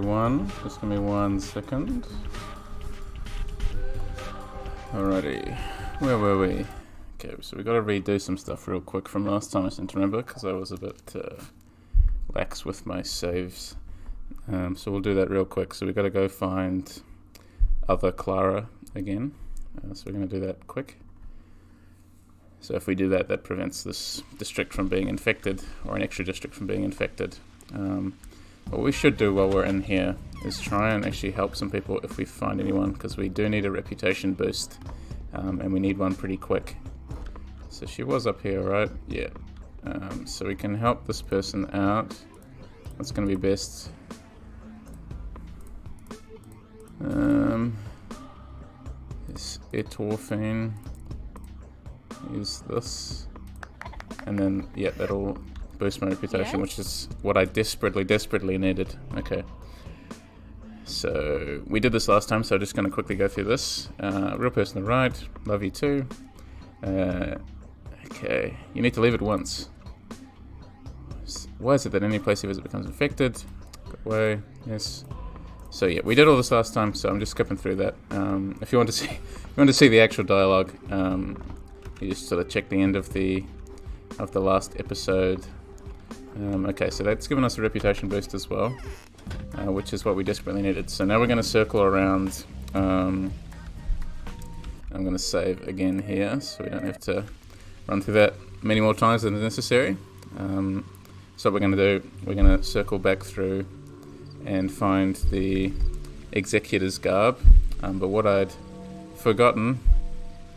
everyone. Just give me 1 second. Alrighty, where were we? Okay, so we got to redo some stuff real quick from last time, I seem to remember, because I was a bit lax with my saves. So we'll do that real quick. So we got to go find other Clara again. So we're going to do that quick. So if we do that, that prevents this district from being infected, or an extra district from being infected. What we should do while we're in here is try and actually help some people if we find anyone, because we do need a reputation boost, and we need one pretty quick. So she was up here, right? Yeah. So we can help this person out. What's going to be best? Is Etorphine. Use this. And then, yeah, that'll boost my reputation, which is what I desperately needed. Okay. So, we did this last time, so I'm just going to quickly go through this. Real person to right. Love you too. Okay. You need to leave it once. Why is it that any place you visit becomes infected? Go away. Yes. So yeah, we did all this last time, so I'm just skipping through that. If you want to see the actual dialogue, you just sort of check the end of the last episode. Okay, so that's given us a reputation boost as well, which is what we desperately needed. So now we're going to circle around. I'm going to save again here, so we don't have to run through that many more times than is necessary. So what we're going to do, we're going to circle back through and find the executor's garb. But what I'd forgotten,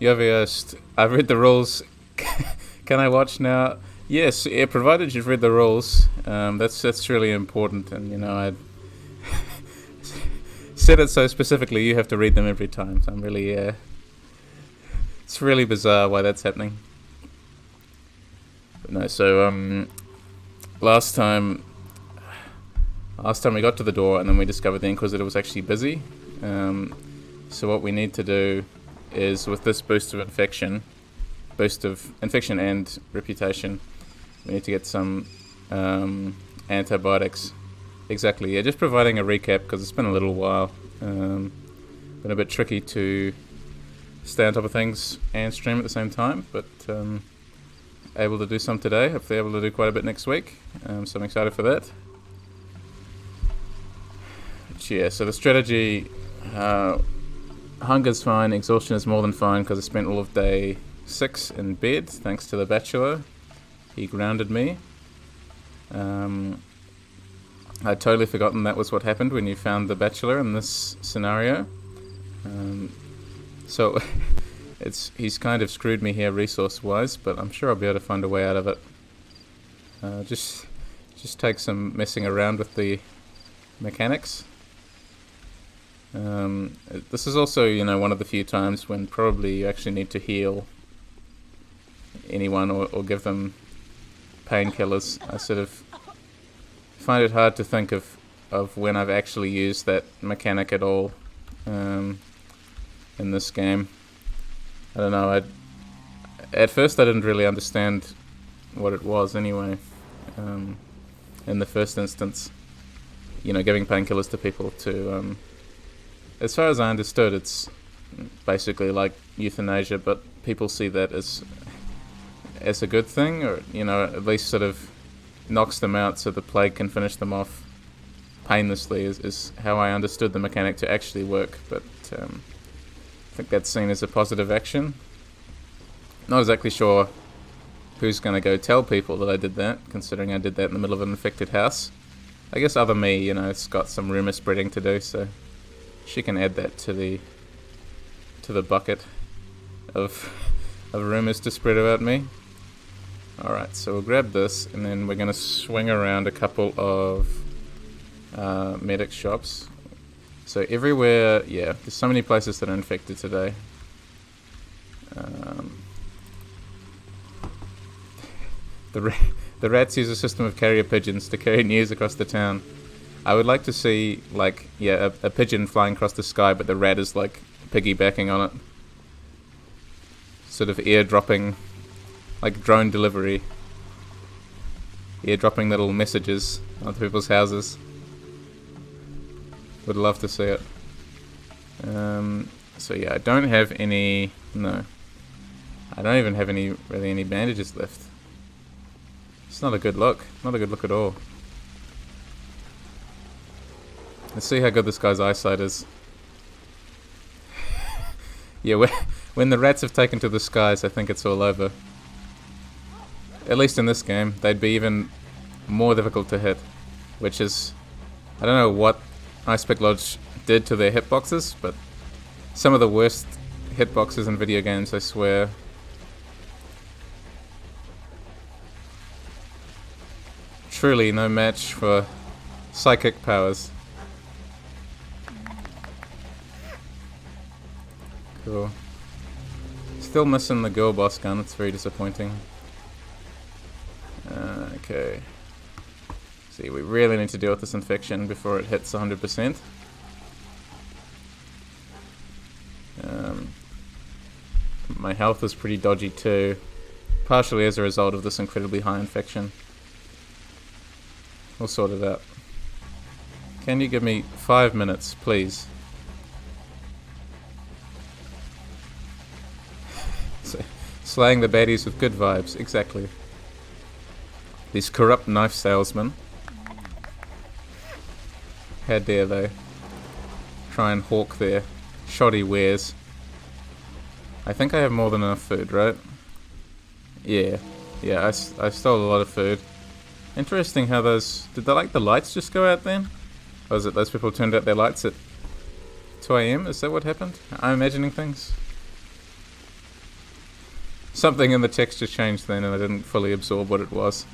Yoviest, I've read the rules. Can I watch now? Yes, yeah, provided you've read the rules. That's really important, and you know, I said it so specifically. You have to read them every time. So I'm really, it's really bizarre why that's happening. But no, so last time we got to the door, and then we discovered the Inquisitor was actually busy. So what we need to do is, with this boost of infection and reputation, we need to get some antibiotics. Exactly, yeah, just providing a recap, because it's been a little while. Been a bit tricky to stay on top of things and stream at the same time, but able to do some today, hopefully able to do quite a bit next week. So I'm excited for that. But yeah, so the strategy, hunger's fine, exhaustion is more than fine, because I spent all of day 6 in bed, thanks to the Bachelor. He grounded me. I'd totally forgotten that was what happened when you found the Bachelor in this scenario. So he's kind of screwed me here resource-wise, but I'm sure I'll be able to find a way out of it. Just take some messing around with the mechanics. This is also, you know, one of the few times when probably you actually need to heal anyone or give them painkillers. I sort of find it hard to think of when I've actually used that mechanic at all in this game. I don't know, at first I didn't really understand what it was anyway, in the first instance. You know, giving painkillers to people to, as far as I understood, it's basically like euthanasia, but people see that as a good thing, or, you know, at least sort of knocks them out so the plague can finish them off painlessly, is how I understood the mechanic to actually work, but I think that's seen as a positive action. Not exactly sure who's going to go tell people that I did that, considering I did that in the middle of an infected house. I guess other me, you know, it's got some rumour spreading to do, so she can add that to the bucket of rumours to spread about me. Alright, so we'll grab this, and then we're going to swing around a couple of medic shops. So everywhere, yeah, there's so many places that are infected today. The rats use a system of carrier pigeons to carry news across the town. I would like to see, like, yeah, a pigeon flying across the sky, but the rat is, like, piggybacking on it. Sort of airdropping, like drone delivery. Airdropping little messages onto people's houses. Would love to see it. So yeah, I don't have any... No. I don't even have really any bandages left. It's not a good look. Not a good look at all. Let's see how good this guy's eyesight is. Yeah, when the rats have taken to the skies, I think it's all over. At least in this game, they'd be even more difficult to hit. Which is... I don't know what Ice Pick Lodge did to their hitboxes, but some of the worst hitboxes in video games, I swear. Truly no match for psychic powers. Cool. Still missing the girl boss gun, it's very disappointing. Okay. See, we really need to deal with this infection before it hits 100%. My health is pretty dodgy too, partially as a result of this incredibly high infection. We'll sort it out. Can you give me 5 minutes, please? Slaying the baddies with good vibes, exactly. These corrupt knife salesmen. How dare they try and hawk their shoddy wares. I think I have more than enough food, right? Yeah, I stole a lot of food. Interesting how those... Did the lights just go out then? Or was it those people turned out their lights at 2 AM? Is that what happened? I'm imagining things. Something in the texture changed then and I didn't fully absorb what it was.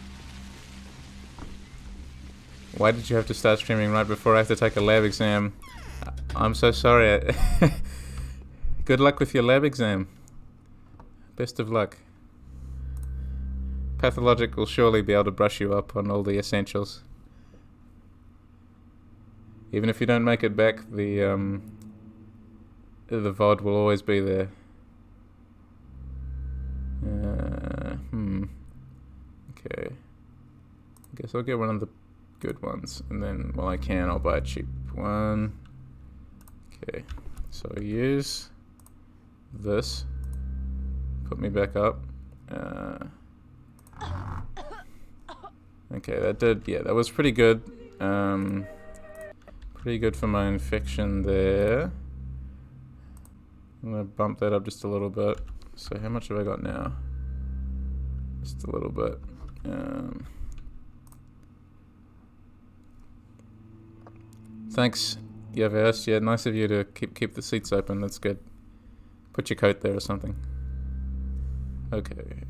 Why did you have to start streaming right before I have to take a lab exam? I'm so sorry. Good luck with your lab exam. Best of luck. Pathologic will surely be able to brush you up on all the essentials. Even if you don't make it back, the VOD will always be there. Okay. Guess I'll get one of the good ones, and then, well, I can, I'll buy a cheap one. Okay, so use this. Put me back up. Okay, that did, yeah, that was pretty good. Pretty good for my infection there. I'm gonna bump that up just a little bit. So how much have I got now? Just a little bit. Thanks, Yavesh. Yeah, nice of you to keep the seats open. That's good. Put your coat there or something. Okay.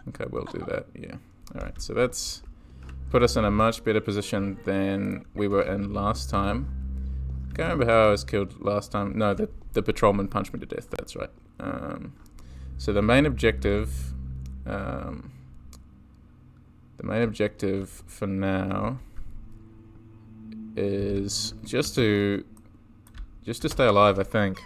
Okay, we'll do that. Yeah. All right. So that's put us in a much better position than we were in last time. I can't remember how I was killed last time. No, the patrolman punched me to death. That's right. So the main objective for now is just to stay alive, I think.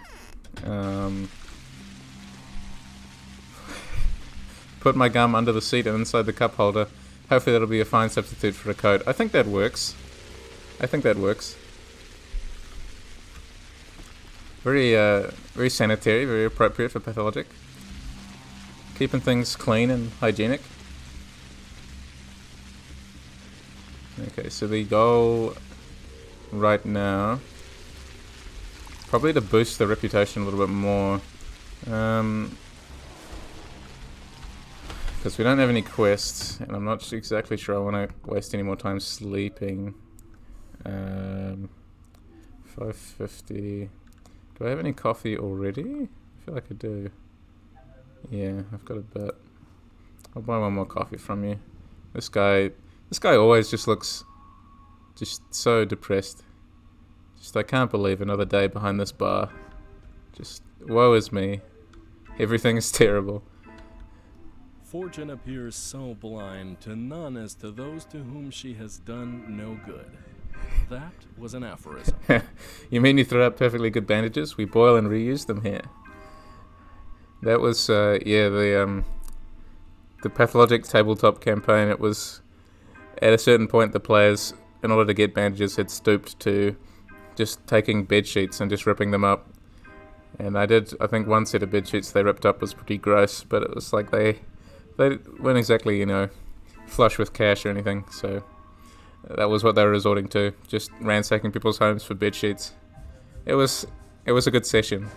Put my gum under the seat and inside the cup holder. Hopefully that'll be a fine substitute for a coat. I think that works. Very sanitary, very appropriate for Pathologic. Keeping things clean and hygienic. Okay, so the goal right now, probably to boost the reputation a little bit more. Because we don't have any quests, and I'm not exactly sure I want to waste any more time sleeping. 550. Do I have any coffee already? I feel like I do. Yeah, I've got a bit. I'll buy one more coffee from you. This guy always just looks just so depressed. Just, I can't believe another day behind this bar. Just, woe is me. Everything is terrible. Fortune appears so blind to none as to those to whom she has done no good. That was an aphorism. You mean you throw out perfectly good bandages? We boil and reuse them here. That was, yeah, the Pathologic tabletop campaign. It was, at a certain point, the players in order to get bandages, had stooped to just taking bed sheets and just ripping them up. And I think one set of bed sheets they ripped up was pretty gross, but it was like they weren't exactly, flush with cash or anything, so that was what they were resorting to, just ransacking people's homes for bed sheets. It was a good session.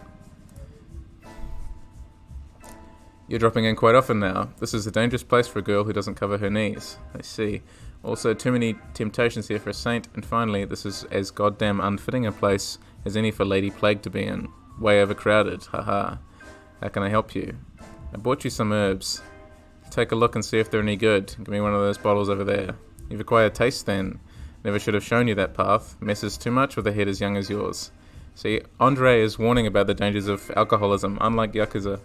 You're dropping in quite often now. This is a dangerous place for a girl who doesn't cover her knees. I see. Also, too many temptations here for a saint, and finally, this is as goddamn unfitting a place as any for Lady Plague to be in. Way overcrowded, haha. How can I help you? I bought you some herbs. Take a look and see if they're any good. Give me one of those bottles over there. You've acquired taste then. Never should have shown you that path. Messes too much with a head as young as yours. See, Andre is warning about the dangers of alcoholism, unlike Yakuza.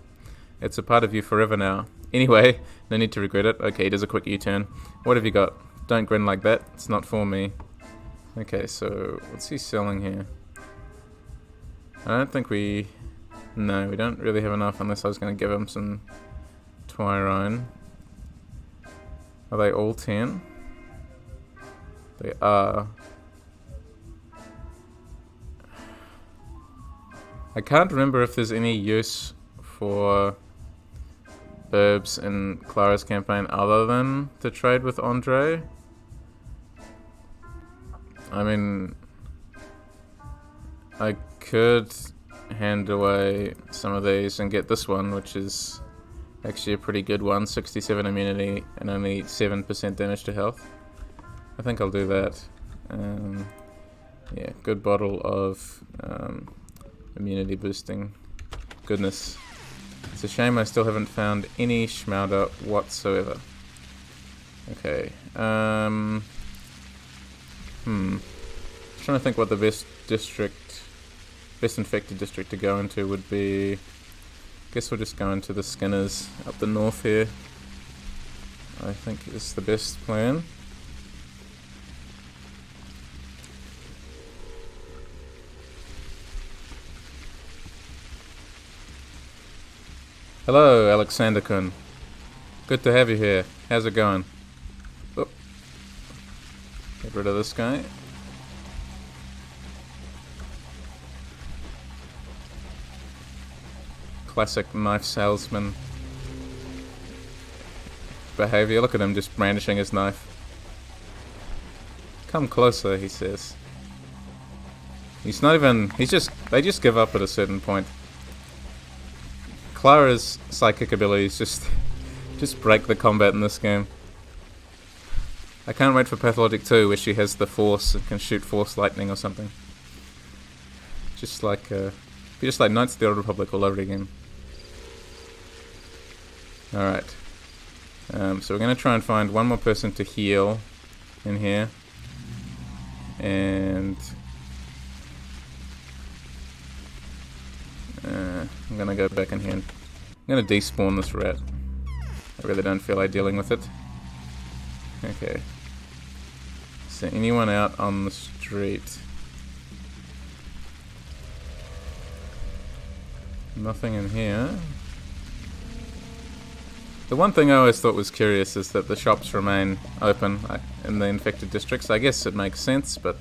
It's a part of you forever now. Anyway, no need to regret it. Okay, does a quick U-turn. What have you got? Don't grin like that. It's not for me. Okay, so what's he selling here? I don't think No, we don't really have enough unless I was going to give him some Twyrine. Are they all 10? They are. I can't remember if there's any use for herbs in Clara's campaign other than to trade with Andre. I mean, I could hand away some of these and get this one, which is actually a pretty good one, 67 immunity and only 7% damage to health. I think I'll do that. Yeah, good bottle of immunity boosting goodness. It's a shame I still haven't found any Schmauder whatsoever. Okay. Trying to think what the best infected district to go into would be. Guess we'll just go into the Skinners up the north here. I think it's the best plan. Hello, Alexander-kun. Good to have you here. How's it going? Oh. Get rid of this guy. Classic knife salesman behavior. Look at him just brandishing his knife. Come closer, he says. They just give up at a certain point. Clara's psychic abilities just break the combat in this game. I can't wait for Pathologic 2 where she has the force and can shoot force lightning or something. Just like Knights of the Old Republic all over again. Alright. So we're going to try and find one more person to heal in here. And I'm going to go back in here and I'm going to despawn this rat. I really don't feel like dealing with it. Okay. Is there anyone out on the street? Nothing in here. The one thing I always thought was curious is that the shops remain open in the infected districts. I guess it makes sense, but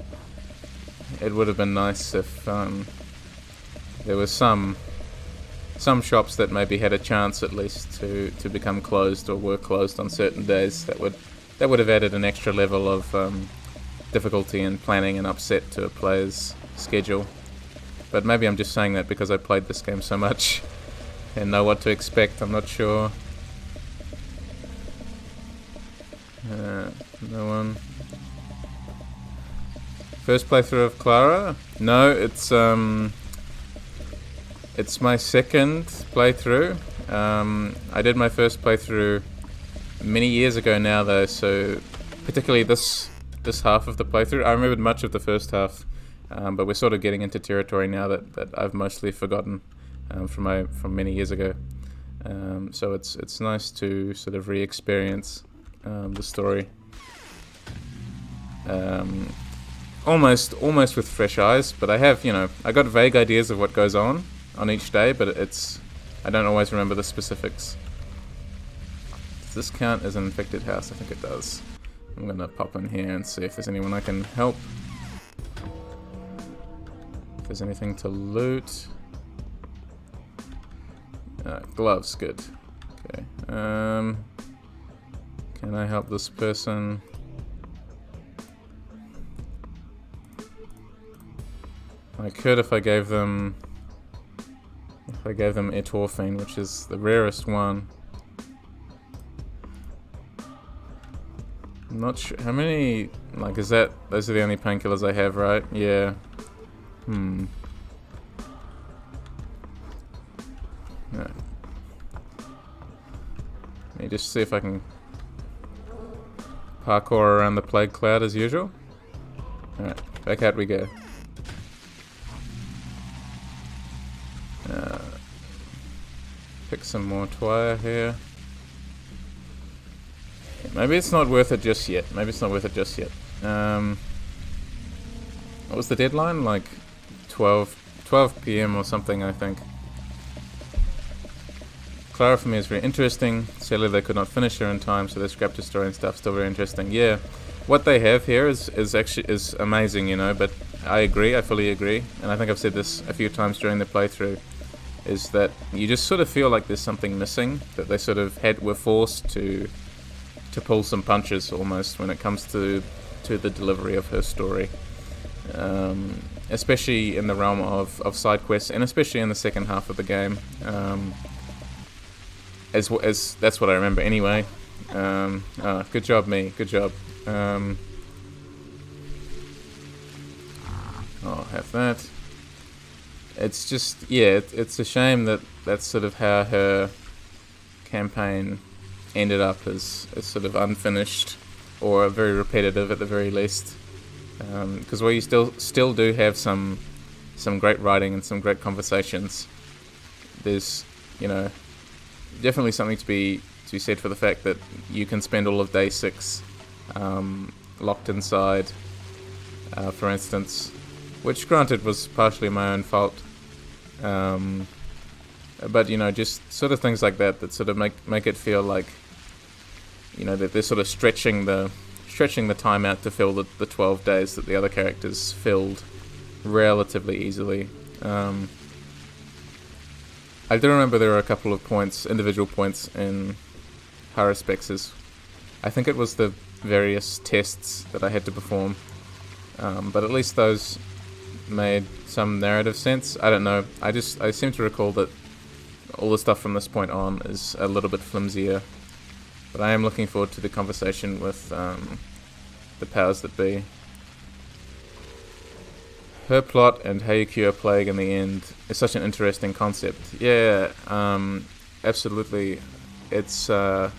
it would have been nice if there was some shops that maybe had a chance at least to become closed or were closed on certain days. That would have added an extra level of difficulty in planning and upset to a player's schedule. But maybe I'm just saying that because I played this game so much and know what to expect. I'm not sure. No one. First playthrough of Clara? No, it's my second playthrough. I did my first playthrough many years ago now though, so particularly this half of the playthrough. I remembered much of the first half, but we're sort of getting into territory now that I've mostly forgotten from many years ago. So it's nice to sort of re-experience the story. Almost with fresh eyes, but I have, I got vague ideas of what goes on each day, but I don't always remember the specifics. Does this count as an infected house? I think it does. I'm gonna pop in here and see if there's anyone I can help. If there's anything to loot. Gloves, good. Okay. Can I help this person? I could if I gave them etorphine, which is the rarest one. I'm not sure how many. Like, is that those are the only painkillers I have, right? Yeah. Yeah. Let me just see if I can parkour around the plague cloud as usual. Alright, back out we go. Pick some more twire here. Maybe it's not worth it just yet. What was the deadline? Like 12 p.m. or something, I think. Clara for me is very interesting. Sadly, they could not finish her in time, so they scrapped the story and stuff. Still very interesting. Yeah, what they have here is amazing, you know. But I fully agree, and I think I've said this a few times during the playthrough, is that you just sort of feel like there's something missing, that they sort of were forced to pull some punches almost when it comes to the delivery of her story. Especially in the realm of side quests, and especially in the second half of the game. As that's what I remember anyway. Good job, me. Good job. I'll have that. It's just, yeah, it's a shame that that's sort of how her campaign ended up, as sort of unfinished or very repetitive at the very least. Because while you still do have some great writing and some great conversations, there's, you know, definitely something to be said for the fact that you can spend all of day 6 locked inside, for instance, which granted was partially my own fault, but you know, just sort of things like that sort of make it feel like, you know, that they're sort of stretching the time out to fill the 12 days that the other characters filled relatively easily. I do remember there were a couple of individual points in Haruspex's. I think it was the various tests that I had to perform, but at least those made some narrative sense. I don't know. I seem to recall that all the stuff from this point on is a little bit flimsier. But I am looking forward to the conversation with the powers that be. Her plot and how you cure plague in the end is such an interesting concept. Yeah, absolutely. It's sort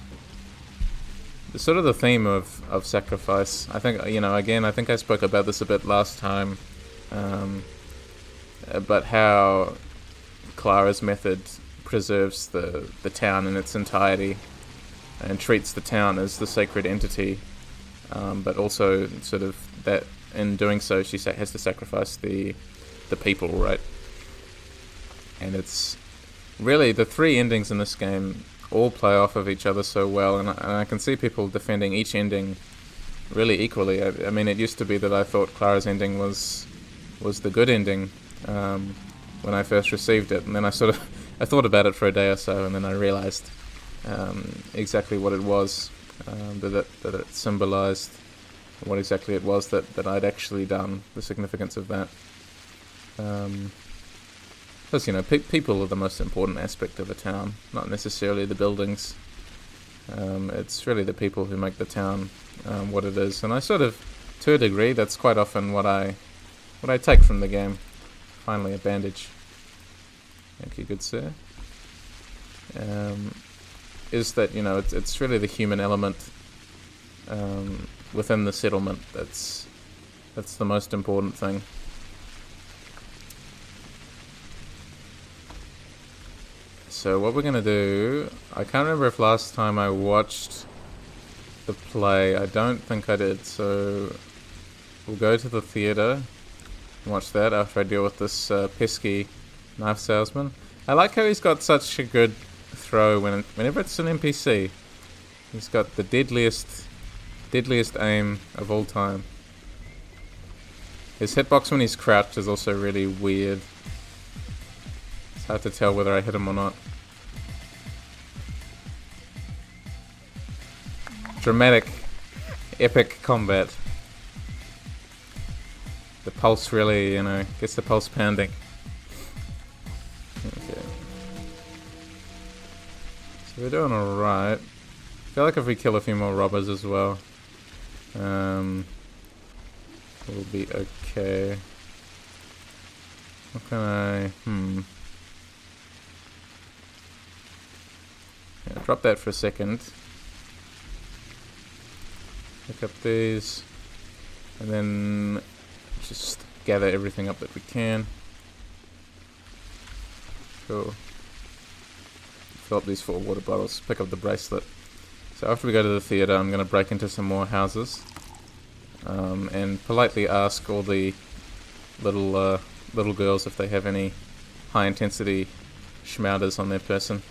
of the theme of sacrifice. I think, you know, again, I think I spoke about this a bit last time, but how Clara's method preserves the town in its entirety and treats the town as the sacred entity, but also sort of that in doing so she has to sacrifice the people, right? And it's really the 3 endings in this game all play off of each other so well, and I can see people defending each ending really equally. I mean, it used to be that I thought Clara's ending was the good ending when I first received it, and then I thought about it for a day or so, and then I realized exactly what it was that it symbolized, what exactly it was that I'd actually done, the significance of that. Because, you know, people are the most important aspect of a town, not necessarily the buildings. It's really the people who make the town what it is, and I sort of, to a degree, that's quite often what I take from the game. Finally, a bandage. Thank you, good sir. Is that, you know, it's really the human element within the settlement that's the most important thing. So what we're going to do, I can't remember if last time I watched the play. I don't think I did, so we'll go to the theatre and watch that after I deal with this pesky knife salesman. I like how he's got such a good throw whenever it's an NPC. He's got the deadliest Deadliest aim of all time. His hitbox when he's crouched is also really weird. It's hard to tell whether I hit him or not. Dramatic, epic combat. The pulse really, gets the pulse pounding. Okay. So we're doing alright. I feel like if we kill a few more robbers as well, we'll be okay. What can I... Yeah, drop that for a second. Pick up these. And then just gather everything up that we can. Cool. Fill up these 4 water bottles. Pick up the bracelet. So after we go to the theatre, I'm going to break into some more houses. And politely ask all the little girls if they have any high intensity schmouters on their person.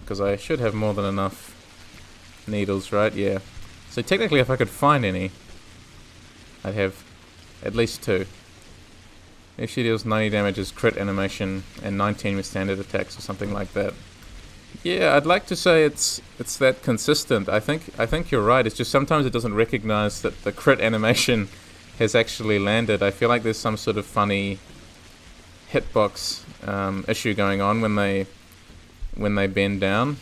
Because I should have more than enough needles, right? Yeah. So technically if I could find any, I'd have at least 2. If she deals 90 damage as crit animation and 19 with standard attacks or something like that. Yeah, I'd like to say it's that consistent. I think you're right. It's just sometimes it doesn't recognize that the crit animation has actually landed. I feel like there's some sort of funny hitbox issue going on when they bend down.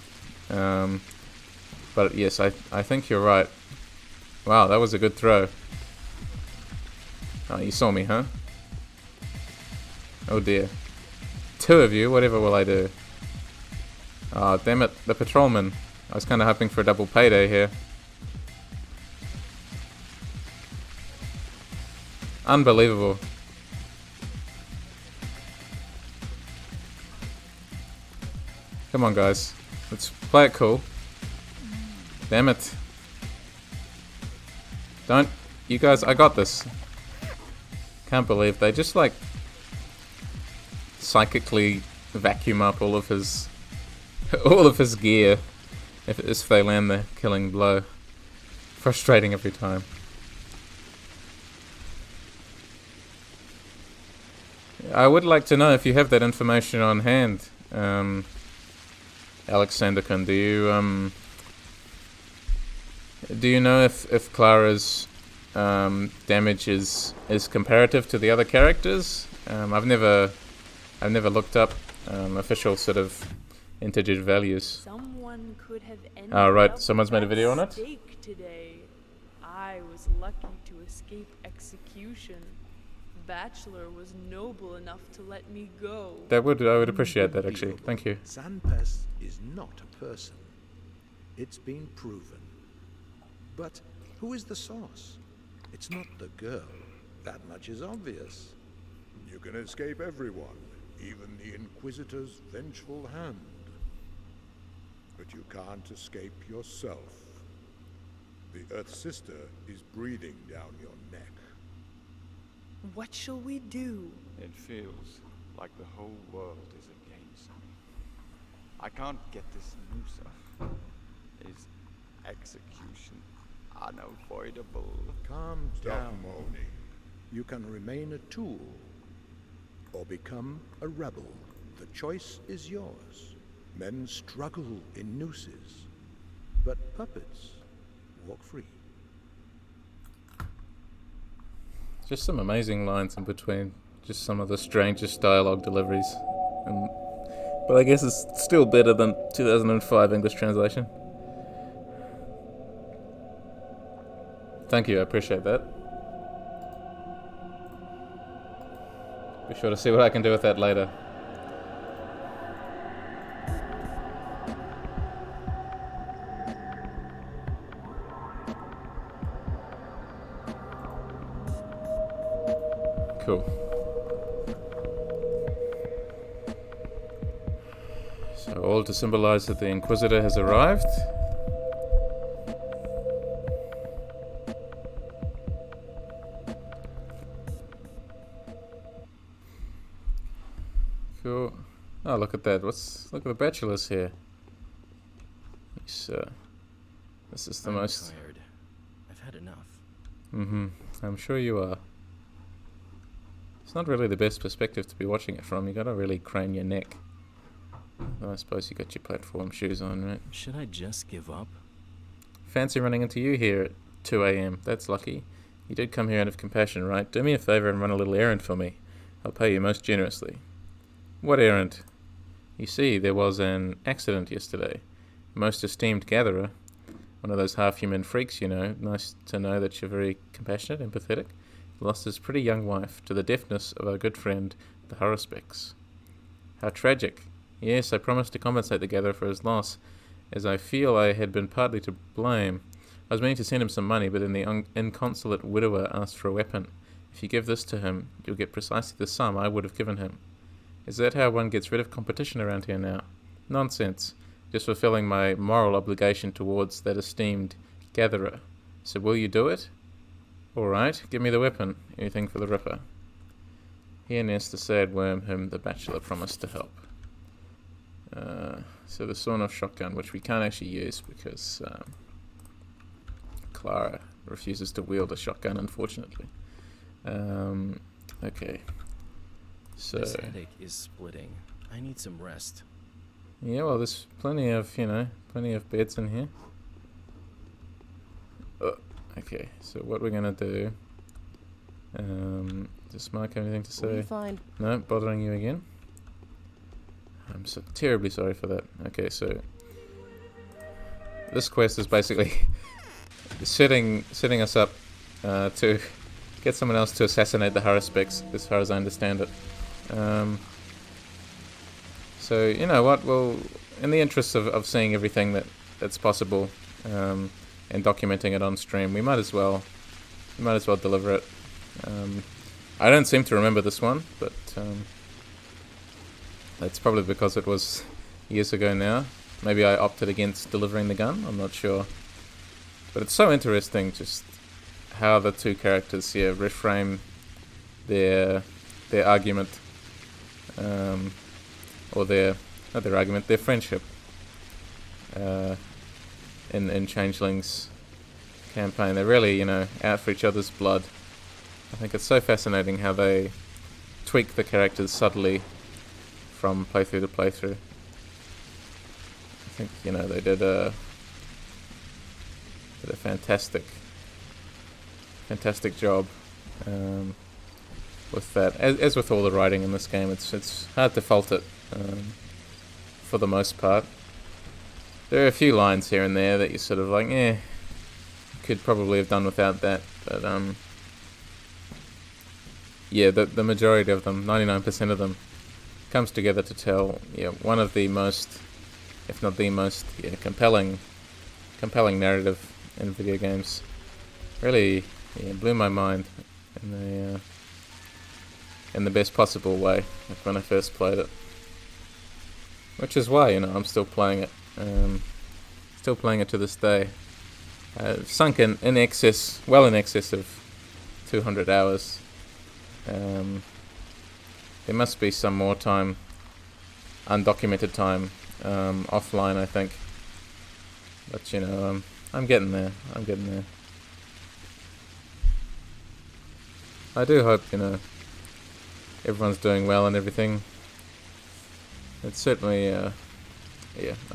But yes, I think you're right. Wow, that was a good throw. Oh, you saw me, huh? Oh dear. 2 of you, whatever will I do? Oh, damn it, the patrolman. I was kind of hoping for a double payday here. Unbelievable. Come on, guys. Let's play it cool. Damn it. Don't... You guys, I got this. Can't believe they just, like, psychically vacuum up all of his gear if they land the killing blow. Frustrating every time. I would like to know if you have that information on hand, Alexander-kun. Do you know if Clara's damage is comparative to the other characters? I've never looked up official sort of integer values. Someone could have ended right, someone's made a video on it? Today. I was lucky to escape execution. Bachelor was noble enough to let me go. I would appreciate that, actually. Thank you. Sandpest is not a person. It's been proven. But who is the source? It's not the girl. That much is obvious. You can escape everyone, even the Inquisitor's vengeful hand. But you can't escape yourself. The Earth Sister is breathing down your neck. What shall we do? It feels like the whole world is against me. I can't get this news off. Is execution unavoidable? Calm Stop down. moaning. You can remain a tool or become a rebel. The choice is yours. Men struggle in nooses, but puppets walk free. Just some amazing lines in between. Just some of the strangest dialogue deliveries. But I guess it's still better than 2005 English translation. Thank you, I appreciate that. Be sure to see what I can do with that later. Cool. So all to symbolize that the Inquisitor has arrived. Cool. Oh, look at that. Look at the bachelors here. This is the most Tired. I'm sure you are. It's not really the best perspective to be watching it from. You gotta really crane your neck. Though I suppose you got your platform shoes on, right? Should I just give up? Fancy running into you here at 2 a.m. That's lucky. You did come here out of compassion, right? Do me a favour and run a little errand for me. I'll pay you most generously. What errand? You see, there was an accident yesterday. Most esteemed gatherer, one of those half-human freaks, you know, nice to know that you're very compassionate, empathetic, lost his pretty young wife to the deafness of our good friend, the Haruspecs. How tragic. Yes, I promised to compensate the gatherer for his loss, as I feel I had been partly to blame. I was meaning to send him some money, but then the inconsolate widower asked for a weapon. If you give this to him, you'll get precisely the sum I would have given him. Is that how one gets rid of competition around here now? Nonsense. Just fulfilling my moral obligation towards that esteemed gatherer. So will you do it? All right, give me the weapon. Anything for the Ripper. Here nests the sad worm whom the bachelor promised to help. So the sawn-off shotgun, which we can't actually use because Clara refuses to wield a shotgun, unfortunately. Okay. So This headache is splitting. I need some rest. yeah, well, there's plenty of beds in here. Okay, so what we're gonna do? Does Mark have anything to What do you say? find? No, bothering you again? I'm so terribly sorry for that. Okay, so this quest is basically setting us up to get someone else to assassinate the Haruspecs, as far as I understand it. So you know what? Well, in the interest of seeing everything that's possible and documenting it on stream, we might as well deliver it. I don't seem to remember this one, but that's probably because it was years ago now. Maybe I opted against delivering the gun. I'm not sure, but it's so interesting just how the two characters here reframe their argument, or their friendship in Changeling's campaign. They're really, out for each other's blood. I think it's so fascinating how they tweak the characters subtly from playthrough to playthrough. I think, they did a fantastic job with that. As with all the writing in this game, it's hard to fault it for the most part. There are a few lines here and there that you're sort of like, could probably have done without that, but the majority of them, 99% of them, comes together to tell one of the most, if not the most, compelling narrative in video games. Really blew my mind in the best possible way when I first played it, which is why I'm still playing it. Still playing it to this day. I've sunk in excess of 200 hours. There must be some more time, undocumented time, offline, I think. But I'm getting there. I do hope everyone's doing well and everything. It's certainly I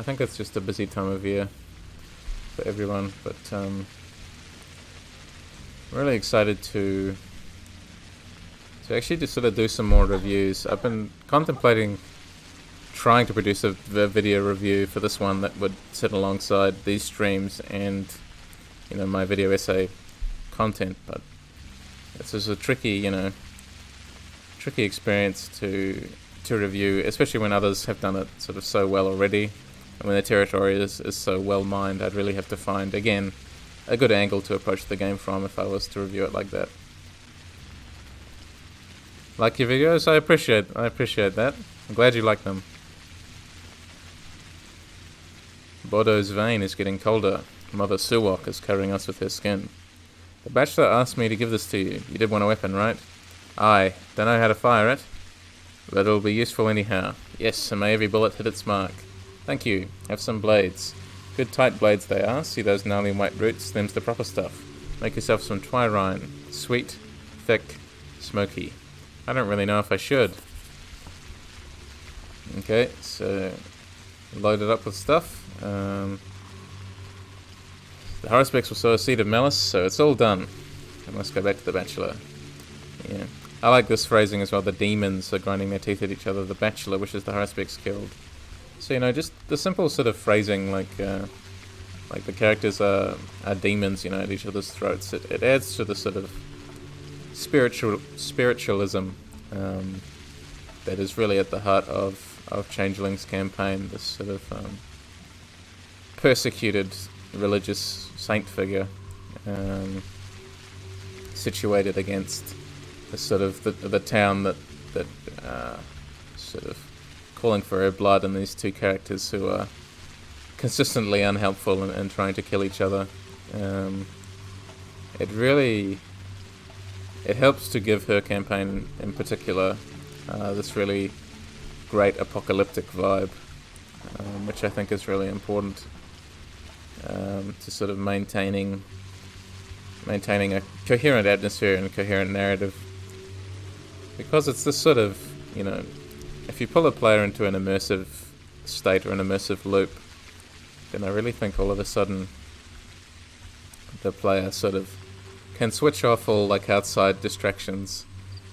think it's just a busy time of year for everyone, but I'm really excited to actually just sort of do some more reviews. I've been contemplating trying to produce a video review for this one that would sit alongside these streams and my video essay content, but it's just a tricky experience to review, especially when others have done it sort of so well already, and when the territory is so well mined. I'd really have to find, again, a good angle to approach the game from if I was to review it like that. Like your videos? I appreciate that. I'm glad you like them. Bordeaux's vein is getting colder. Mother Suwok is covering us with her skin. The bachelor asked me to give this to you. You did want a weapon, right? I don't know how to fire it, but it'll be useful anyhow. Yes, and may every bullet hit its mark. Thank you. Have some blades. Good tight blades they are. See those gnarly white roots? Them's the proper stuff. Make yourself some twirine. Sweet, thick, smoky. I don't really know if I should. Okay, so load it up with stuff. The Horospex will sow a seed of malice, so it's all done. I must go back to the Bachelor. Yeah. I like this phrasing as well. The demons are grinding their teeth at each other. The Bachelor wishes the Horospex killed. So, just the simple sort of phrasing, like the characters are demons, at each other's throats. It adds to the sort of spiritualism that is really at the heart of Changeling's campaign. This sort of persecuted religious saint figure situated against the sort of the town that sort of calling for her blood, and these two characters who are consistently unhelpful and trying to kill each other. It helps to give her campaign in particular this really great apocalyptic vibe, which I think is really important to sort of maintaining a coherent atmosphere and a coherent narrative. Because it's this sort of, if you pull a player into an immersive state or an immersive loop, then I really think all of a sudden the player sort of can switch off all outside distractions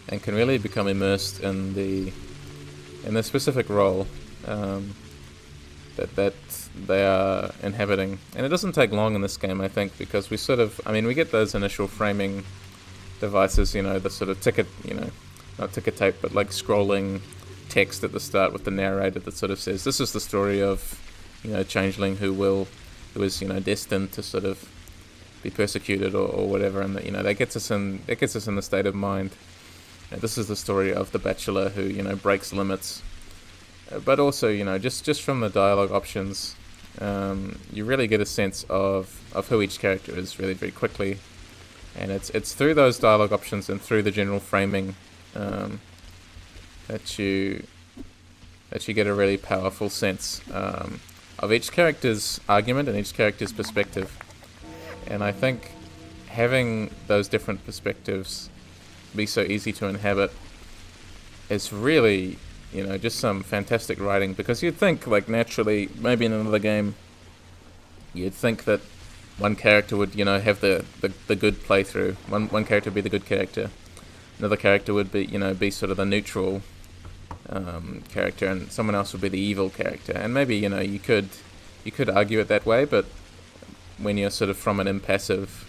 and can really become immersed in the specific role that they are inhabiting. And it doesn't take long in this game, I think, because we get those initial framing devices, the sort of ticket, not ticket tape, but scrolling text at the start with the narrator that sort of says, this is the story of, Changeling who is, destined to sort of be persecuted or whatever, and that gets us in the state of mind. This is the story of the Bachelor who, breaks limits. But also, just from the dialogue options, you really get a sense of who each character is really very quickly. And it's through those dialogue options and through the general framing that you get a really powerful sense of each character's argument and each character's perspective. And I think having those different perspectives be so easy to inhabit is really, just some fantastic writing. Because you'd think, naturally, maybe in another game, you'd think that one character would, have the good playthrough. One character would be the good character. Another character would be sort of the neutral character, and someone else would be the evil character. And maybe, you could argue it that way, but when you're sort of from an impassive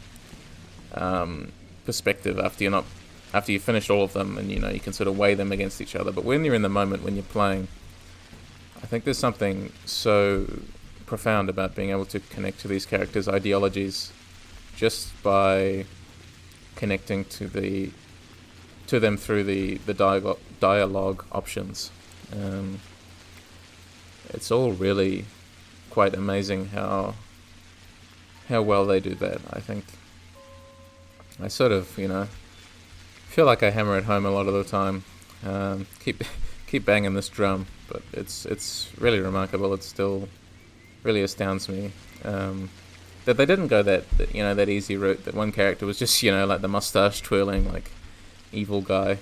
perspective, after you've finished all of them, and you can sort of weigh them against each other. But when you're in the moment, when you're playing, I think there's something so profound about being able to connect to these characters' ideologies just by connecting to them through the dialogue options. It's all really quite amazing how well they do that. I think I sort of feel like I hammer it home a lot of the time. Keep banging this drum, but it's really remarkable. It still really astounds me that they didn't go that easy route. That one character was just the mustache twirling evil guy.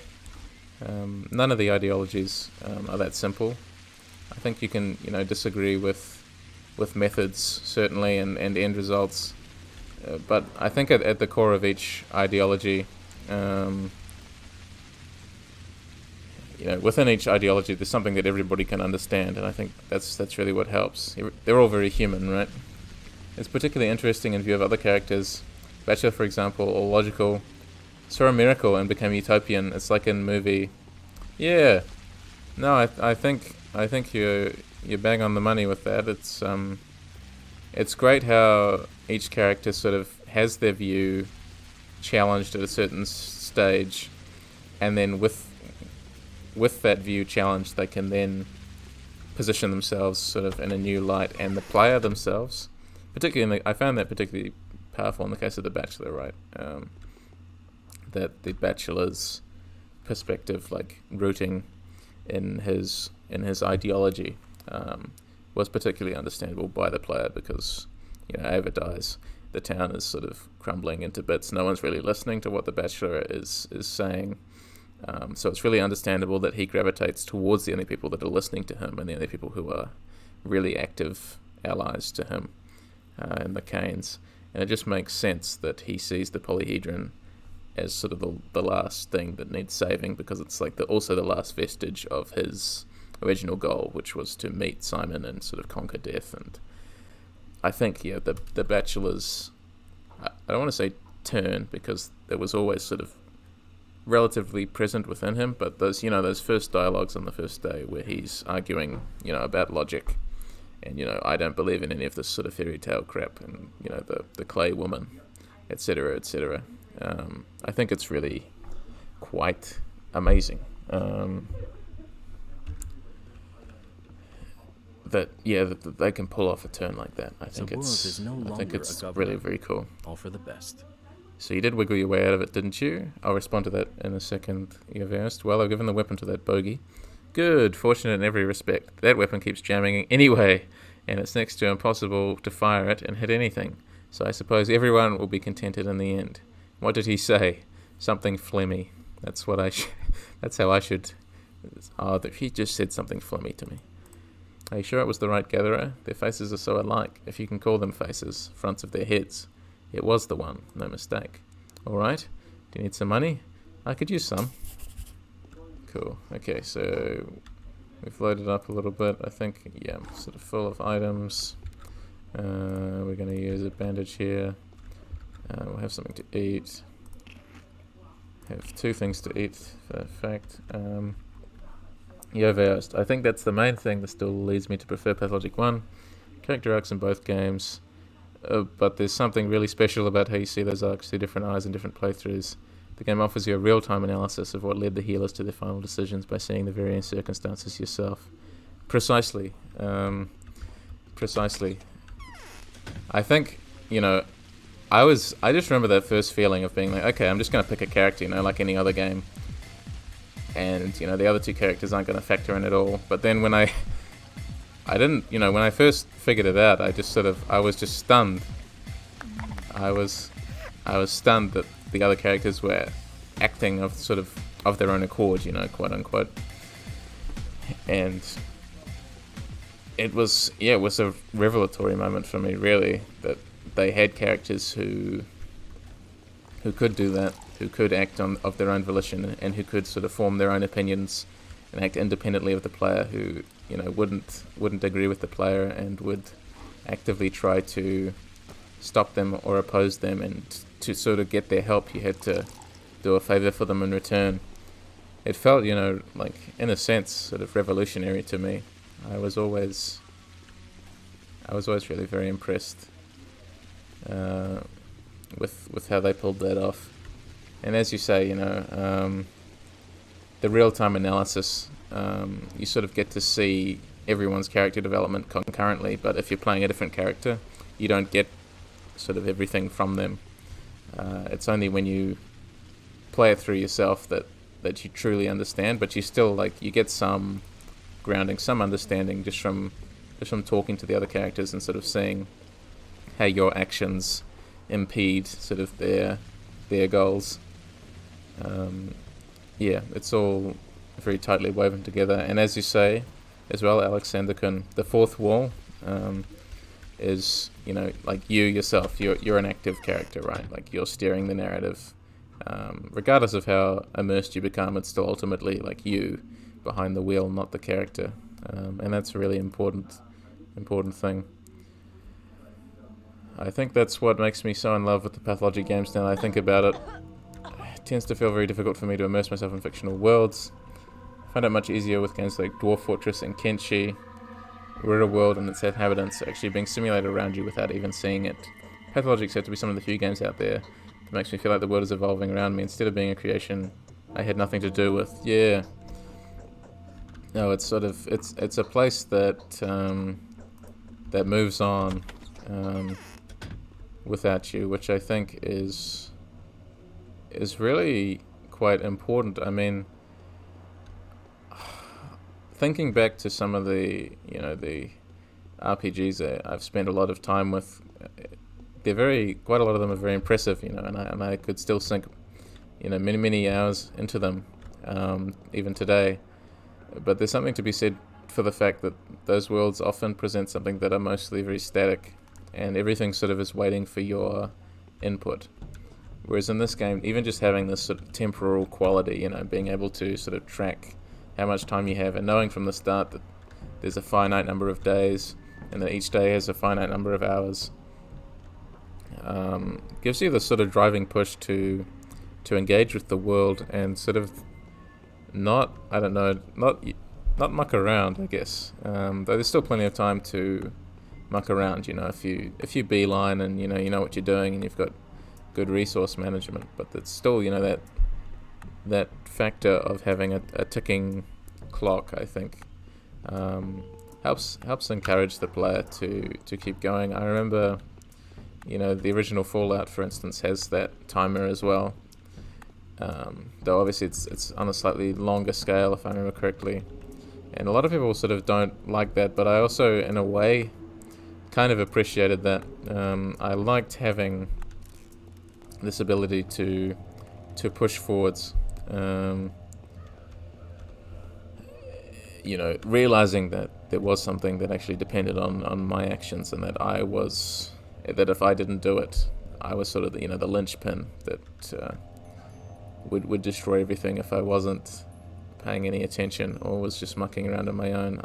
None of the ideologies are that simple. I think you can disagree with methods certainly and end results, but I think at the core of each ideology, within each ideology, there's something that everybody can understand, and I think that's really what helps. They're all very human, right? It's particularly interesting in view of other characters. Bachelor, for example, all logical, saw a miracle and became utopian. It's like in movie. Yeah, no, I think you bang on the money with that. It's great how each character sort of has their view challenged at a certain stage, and then with that view challenged, they can then position themselves sort of in a new light, and the player themselves, particularly I found that particularly powerful in the case of the Bachelor, right? That the Bachelor's perspective, rooting in his ideology, was particularly understandable by the player because Ava dies, the town is sort of crumbling into bits. No one's really listening to what the Bachelor is saying. So it's really understandable that he gravitates towards the only people that are listening to him and the only people who are really active allies to him in the Canes. And it just makes sense that he sees the polyhedron as sort of the last thing that needs saving, because it's like also the last vestige of his original goal, which was to meet Simon and sort of conquer death. And I think, the Bachelor's, I don't want to say turn, because it was always sort of relatively present within him, but those first dialogues on the first day where he's arguing, about logic, and, I don't believe in any of this sort of fairy tale crap, and, the clay woman, etc., etc. I think it's really quite amazing. That they can pull off a turn like that. I think it's really very cool. All for the best. So you did wiggle your way out of it, didn't you? I'll respond to that in a second, you've asked. Well, I've given the weapon to that bogey. Good, fortunate in every respect. That weapon keeps jamming anyway, and it's next to impossible to fire it and hit anything. So I suppose everyone will be contented in the end. What did he say? Something phlegmy. That's how I should... Oh, he just said something phlegmy to me. Are you sure it was the right gatherer? Their faces are so alike, if you can call them faces, fronts of their heads. It was the one, no mistake. Alright, do you need some money? I could use some. Cool, okay, so we've loaded up a little bit. I think, I'm sort of full of items. We're going to use a bandage here. We'll have something to eat. Have 2 things to eat, for fact. Asked. I think that's the main thing that still leads me to prefer Pathologic 1. Character arcs in both games. But there's something really special about how you see those arcs through different eyes and different playthroughs. The game offers you a real-time analysis of what led the healers to their final decisions by seeing the varying circumstances yourself. Precisely. Precisely. I think, I just remember that first feeling of being like, okay, I'm just going to pick a character, like any other game. And, the other 2 characters aren't going to factor in at all. But then when I when I first figured it out, I was just stunned. I was stunned that the other characters were acting of their own accord, quote unquote. And it was a revelatory moment for me, really, that they had characters who could do that, who could act of their own volition, and who could sort of form their own opinions and act independently of the player, who wouldn't agree with the player and would actively try to stop them or oppose them, and to sort of get their help you had to do a favor for them in return. It felt, like, in a sense, sort of revolutionary to me. I was always really very impressed with how they pulled that off. And as you say, the real-time analysis, you sort of get to see everyone's character development concurrently, but if you're playing a different character, you don't get sort of everything from them. It's only when you play it through yourself that you truly understand, but you still, you get some grounding, some understanding just from talking to the other characters and sort of seeing how your actions impede sort of their goals. It's all very tightly woven together. And as you say as well, Alexander Kun, the fourth wall is, you yourself, you're an active character, right? Like, you're steering the narrative. Regardless of how immersed you become, it's still ultimately you behind the wheel, not the character. And that's a really important thing. I think that's what makes me so in love with the Pathologic games now. I think about it. It tends to feel very difficult for me to immerse myself in fictional worlds. I find it much easier with games like Dwarf Fortress and Kenshi, where a world and its inhabitants are actually being simulated around you without even seeing it. Pathologic said to be some of the few games out there that makes me feel like the world is evolving around me instead of being a creation I had nothing to do with. Yeah. No, it's sort of it's a place that moves on without you, which I think is really quite important. I mean, thinking back to some of the the RPGs that I've spent a lot of time with, quite a lot of them are very impressive, and I could still sink, many hours into them, even today. But there's something to be said for the fact that those worlds often present something that are mostly very static, and everything sort of is waiting for your input. Whereas in this game, even just having this sort of temporal quality, being able to sort of track how much time you have, and knowing from the start that there's a finite number of days, and that each day has a finite number of hours, gives you the sort of driving push to engage with the world and sort of not muck around, I guess. Though there's still plenty of time to muck around, if you beeline and you know what you're doing and you've got good resource management. But it's still, that factor of having a ticking clock, I think, helps encourage the player to keep going. I remember, the original Fallout, for instance, has that timer as well. Though obviously it's on a slightly longer scale, if I remember correctly. And a lot of people sort of don't like that, but I also, in a way, kind of appreciated that. I liked having this ability to push forwards. Realizing that there was something that actually depended on my actions, and that if I didn't do it, I was sort of the linchpin that would destroy everything if I wasn't paying any attention or was just mucking around on my own.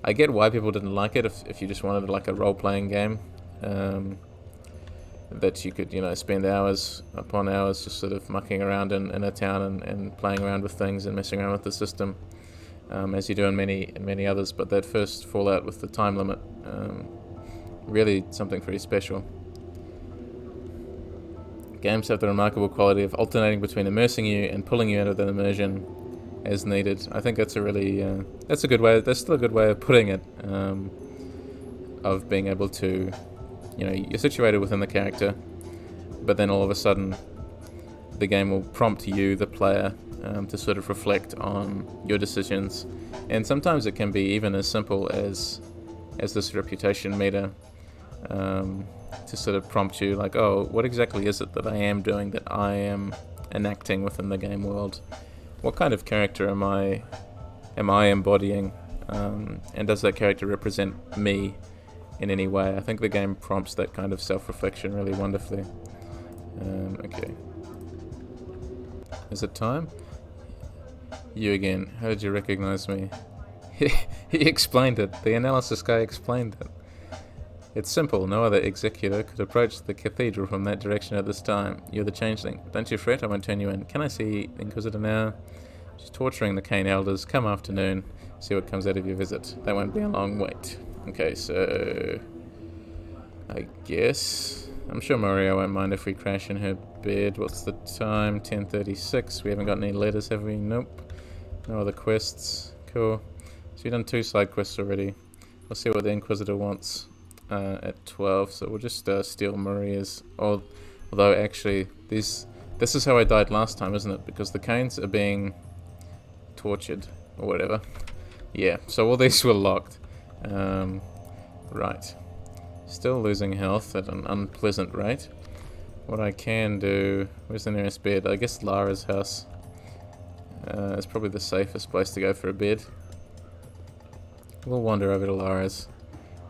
I get why people didn't like it if you just wanted like a role-playing game, that you could spend hours upon hours just sort of mucking around in a town and playing around with things and messing around with the system, as you do in many others. But that first Fallout with the time limit, really something pretty special. Games have the remarkable quality of alternating between immersing you and pulling you out of that immersion as needed. I think that's a really that's still a good way of putting it, of being able to, you're situated within the character, but then all of a sudden the game will prompt you, the player, to sort of reflect on your decisions. And sometimes it can be even as simple as this reputation meter, to sort of prompt you, like, oh, what exactly is it that I am doing, that I am enacting within the game world? What kind of character am I embodying? And does that character represent me in any way? I think the game prompts that kind of self-reflection really wonderfully. Okay. Is it time? You again. How did you recognize me? He explained it. The analysis guy explained it. It's simple. No other executor could approach the cathedral from that direction at this time. You're the Changeling. Don't you fret, I won't turn you in. Can I see the Inquisitor now? She's torturing the Cane Elders. Come afternoon. See what comes out of your visit. That won't be a long wait. Okay, so I guess I'm sure Maria won't mind if we crash in her bed. What's the time? 10:36. We haven't got any letters, have we? Nope. No other quests. Cool. So we've done 2 side quests already. We'll see what the Inquisitor wants at 12. So we'll just steal Maria's. Although actually, this is how I died last time, isn't it? Because the Canes are being tortured or whatever. Yeah. So all these were locked. Right. Still losing health at an unpleasant rate. What I can do... Where's the nearest bed? I guess Lara's house. It's probably the safest place to go for a bed. We'll wander over to Lara's.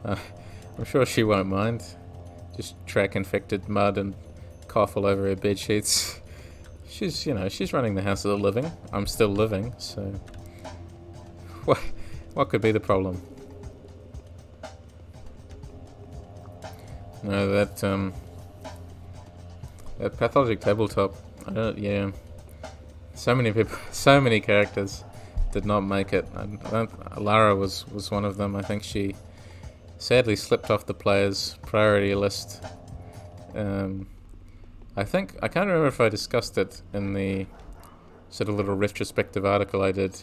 I'm sure she won't mind. Just track infected mud and cough all over her bed sheets. She's running the house of the living. I'm still living, so... What could be the problem? No, that Pathologic tabletop, yeah. So many people, so many characters did not make it. Lara was one of them. I think she sadly slipped off the players' priority list. I can't remember if I discussed it in the sort of little retrospective article I did.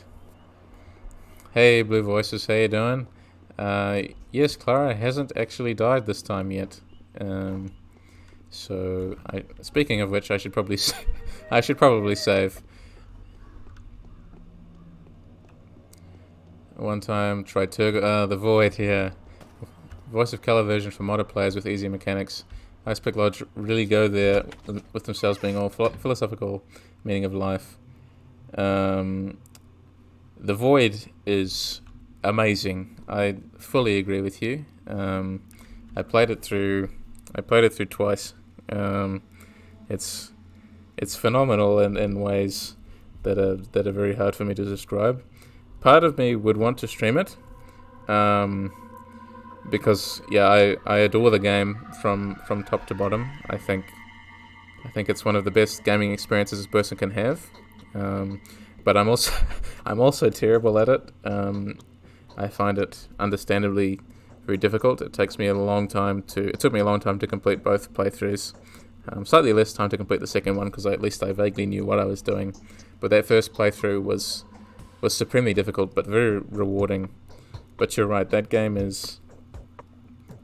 Hey, BlueVoices, how you doing? Yes, Clara hasn't actually died this time yet. So, speaking of which, I should probably save. One time, tried the Void here. voice of color version for modder players with easy mechanics. Ice Pick Lodge really go there with themselves being all philosophical meaning of life. The Void is amazing. I fully agree with you. I played it through twice. It's phenomenal in ways that are very hard for me to describe. Part of me would want to stream it, because I adore the game from top to bottom. I think it's one of the best gaming experiences a person can have. But I'm also terrible at it. I find it understandably very difficult. It took me a long time to complete both playthroughs. Slightly less time to complete the second one because at least I vaguely knew what I was doing. But that first playthrough was supremely difficult but very rewarding. But you're right, that game is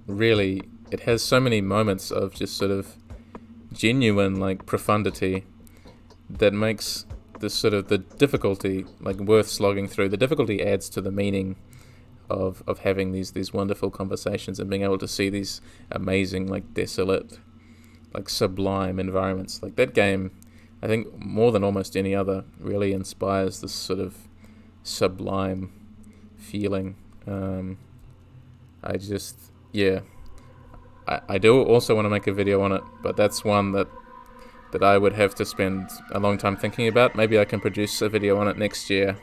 really, it has so many moments of just sort of genuine like profundity that makes this sort of the difficulty like worth slogging through. The difficulty adds to the meaning of having these wonderful conversations and being able to see these amazing like desolate, like sublime environments. Like that game, I think more than almost any other, really inspires this sort of sublime feeling. I do also want to make a video on it, but that's one that I would have to spend a long time thinking about. Maybe I can produce a video on it next year.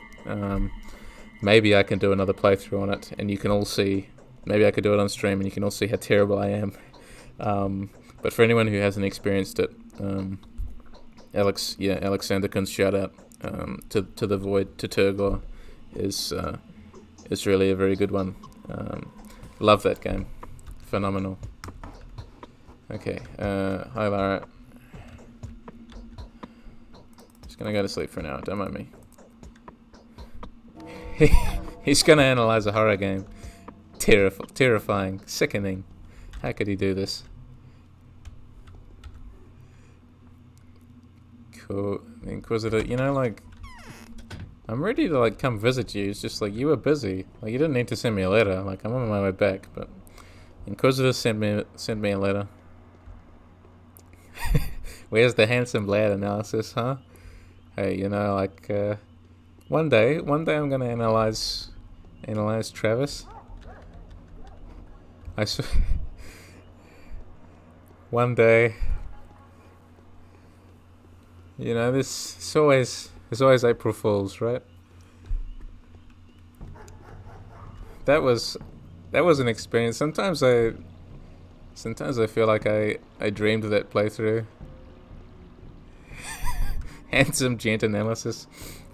Maybe I can do another playthrough on it, and you can all see. Maybe I could do it on stream, and you can all see how terrible I am. But for anyone who hasn't experienced it, Alexander Kun's shout out to the Void, to Turgor, is really a very good one. Love that game, phenomenal. Okay, hi Lara. Just gonna go to sleep for an hour. Don't mind me. He's gonna analyze a horror game. Terrifying, sickening. How could he do this? Cool. The Inquisitor, like, I'm ready to like come visit you. It's just like you were busy. Like you didn't need to send me a letter. Like I'm on my way back, but Inquisitor sent me a letter. Where's the handsome lad analysis, huh? Hey, one day I'm gonna analyze Travis. One day, it's always April Fools, right? That was an experience. Sometimes I feel like I dreamed of that playthrough. Handsome gent analysis.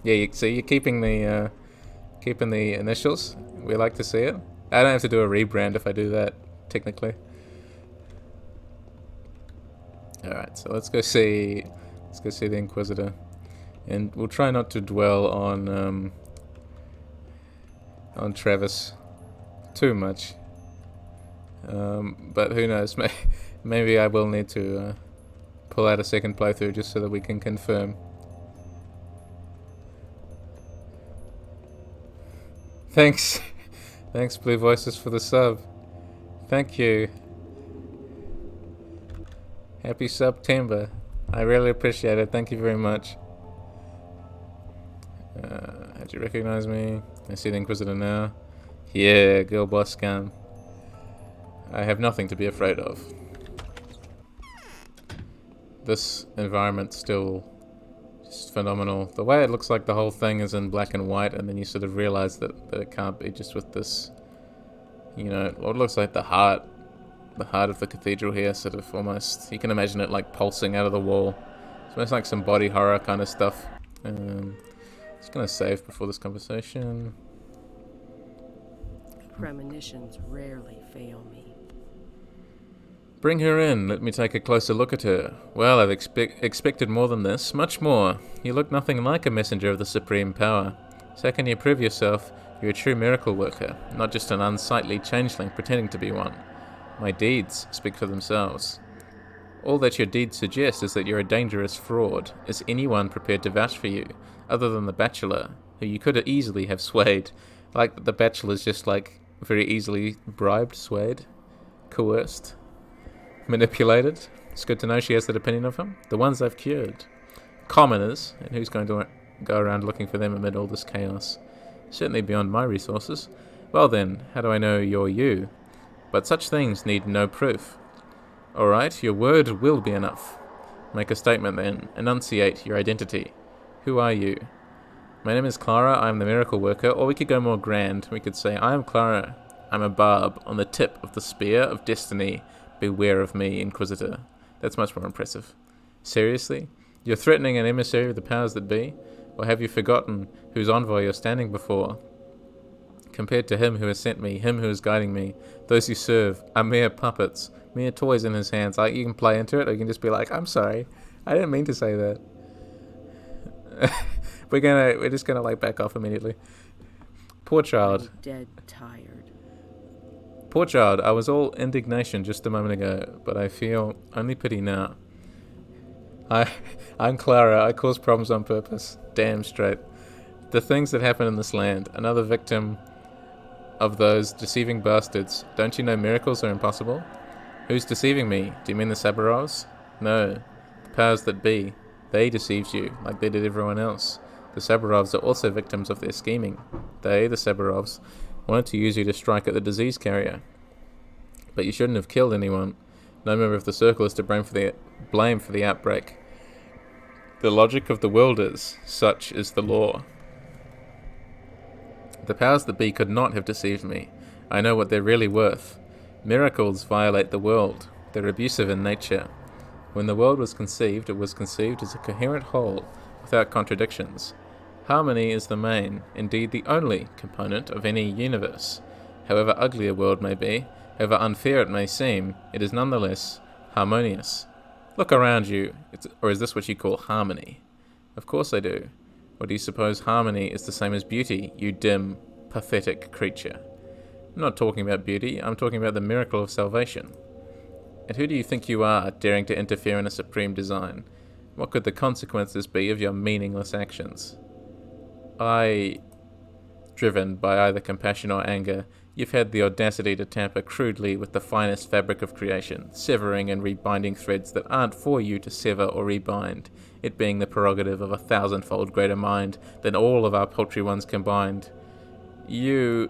Yeah, so you're keeping the initials. We like to see it. I don't have to do a rebrand if I do that, technically. Alright, so let's go see the Inquisitor. And we'll try not to dwell on Travis too much. But who knows, maybe I will need to pull out a second playthrough just so that we can confirm. Thanks BlueVoices for the sub. Thank you. Happy September. I really appreciate it. Thank you very much. How'd you recognize me? I see the Inquisitor now. Yeah, girl boss scam. I have nothing to be afraid of. This environment's still just phenomenal. The way it looks like the whole thing is in black and white, and then you sort of realize that it can't be just with this, what looks like the heart of the cathedral here, sort of almost, you can imagine it like pulsing out of the wall. It's almost like some body horror kind of stuff. Just gonna save before this conversation. Premonitions rarely fail me. Bring her in. Let me take a closer look at her. Well, I've expected more than this. Much more. You look nothing like a messenger of the supreme power. So how can you prove yourself? You're a true miracle worker, not just an unsightly changeling pretending to be one. My deeds speak for themselves. All that your deeds suggest is that you're a dangerous fraud. Is anyone prepared to vouch for you, other than the Bachelor, who you could easily have swayed? Like the Bachelor's just like very easily bribed, swayed. coerced, manipulated. It's good to know she has that opinion of him. The ones I've cured. Commoners, and who's going to go around looking for them amid all this chaos? Certainly beyond my resources. Well then, how do I know you're you? But such things need no proof. Alright, your word will be enough. Make a statement then. Enunciate your identity. Who are you? My name is Clara, I am the miracle worker, or we could go more grand. We could say, I am Clara. I'm a barb on the tip of the spear of destiny. Beware of me, Inquisitor. That's much more impressive. Seriously? You're threatening an emissary of the powers that be? Or have you forgotten whose envoy you're standing before? Compared to him who has sent me, him who is guiding me, those you serve are mere puppets, mere toys in his hands. Like, you can play into it, or you can just be like, I'm sorry, I didn't mean to say that. We're just gonna like back off immediately. Poor child. I'm dead tired. Poor child, I was all indignation just a moment ago, but I feel only pity now. I'm Clara, I cause problems on purpose. Damn straight. The things that happen in this land, another victim of those deceiving bastards. Don't you know miracles are impossible? Who's deceiving me? Do you mean the Sabarovs? No. The powers that be. They deceived you, like they did everyone else. The Sabarovs are also victims of their scheming. They, the Sabarovs, wanted to use you to strike at the disease carrier. But you shouldn't have killed anyone. No member of the Circle is to blame for the outbreak. The logic of the world is, such is the law. The powers that be could not have deceived me. I know what they're really worth. Miracles violate the world. They're abusive in nature. When the world was conceived, it was conceived as a coherent whole, without contradictions. Harmony is the main, indeed the only, component of any universe. However ugly a world may be, however unfair it may seem, it is nonetheless harmonious. Look around you, or is this what you call harmony? Of course I do. Or do you suppose harmony is the same as beauty, you dim, pathetic creature? I'm not talking about beauty, I'm talking about the miracle of salvation. And who do you think you are, daring to interfere in a supreme design? What could the consequences be of your meaningless actions? Driven by either compassion or anger, you've had the audacity to tamper crudely with the finest fabric of creation, severing and rebinding threads that aren't for you to sever or rebind, it being the prerogative of a 1,000-fold greater mind than all of our paltry ones combined. And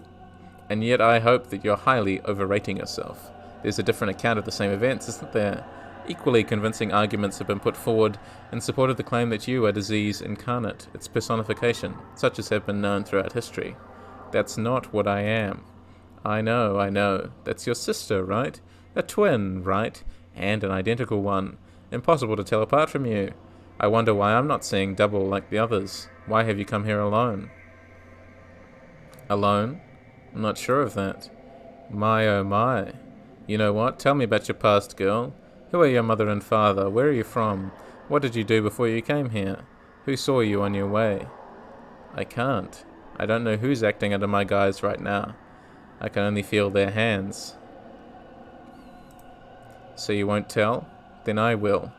yet I hope that you're highly overrating yourself. There's a different account of the same events, isn't there? Equally convincing arguments have been put forward in support of the claim that you are disease incarnate, its personification, such as have been known throughout history. That's not what I am. I know. That's your sister, right? A twin, right? And an identical one. Impossible to tell apart from you. I wonder why I'm not seeing double like the others. Why have you come here alone? Alone? I'm not sure of that. My oh my. You know what? Tell me about your past, girl. Who are your mother and father? Where are you from? What did you do before you came here? Who saw you on your way? I can't. I don't know who's acting under my guise right now. I can only feel their hands. So you won't tell? Then I will.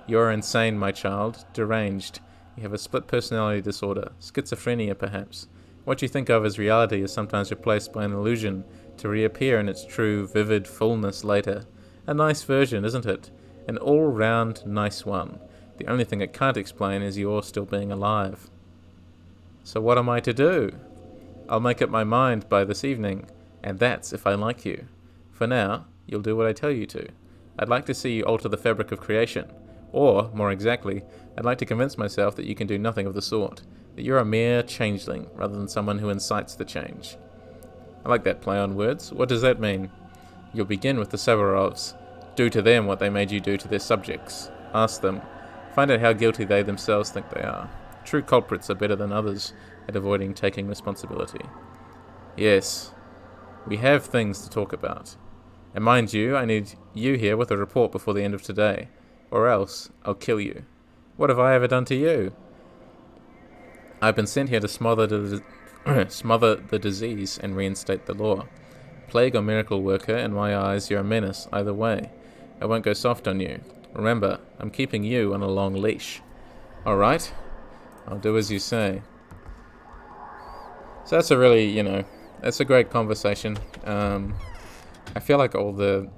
You're insane, my child. Deranged. You have a split personality disorder. Schizophrenia, perhaps. What you think of as reality is sometimes replaced by an illusion, to reappear in its true, vivid fullness later. A nice version, isn't it? An all-round nice one. The only thing it can't explain is your still being alive. So what am I to do? I'll make up my mind by this evening, and that's if I like you. For now, you'll do what I tell you to. I'd like to see you alter the fabric of creation. Or, more exactly, I'd like to convince myself that you can do nothing of the sort. That you're a mere changeling, rather than someone who incites the change. I like that play on words. What does that mean? You'll begin with the Sabarovs. Do to them what they made you do to their subjects. Ask them. Find out how guilty they themselves think they are. True culprits are better than others at avoiding taking responsibility. Yes, we have things to talk about. And mind you, I need you here with a report before the end of today. Or else, I'll kill you. What have I ever done to you? I've been sent here to smother the disease and reinstate the law. Plague or miracle worker, in my eyes you're a menace either way. I won't go soft on you. Remember, I'm keeping you on a long leash. Alright? I'll do as you say. So that's a really, that's a great conversation. I feel like all the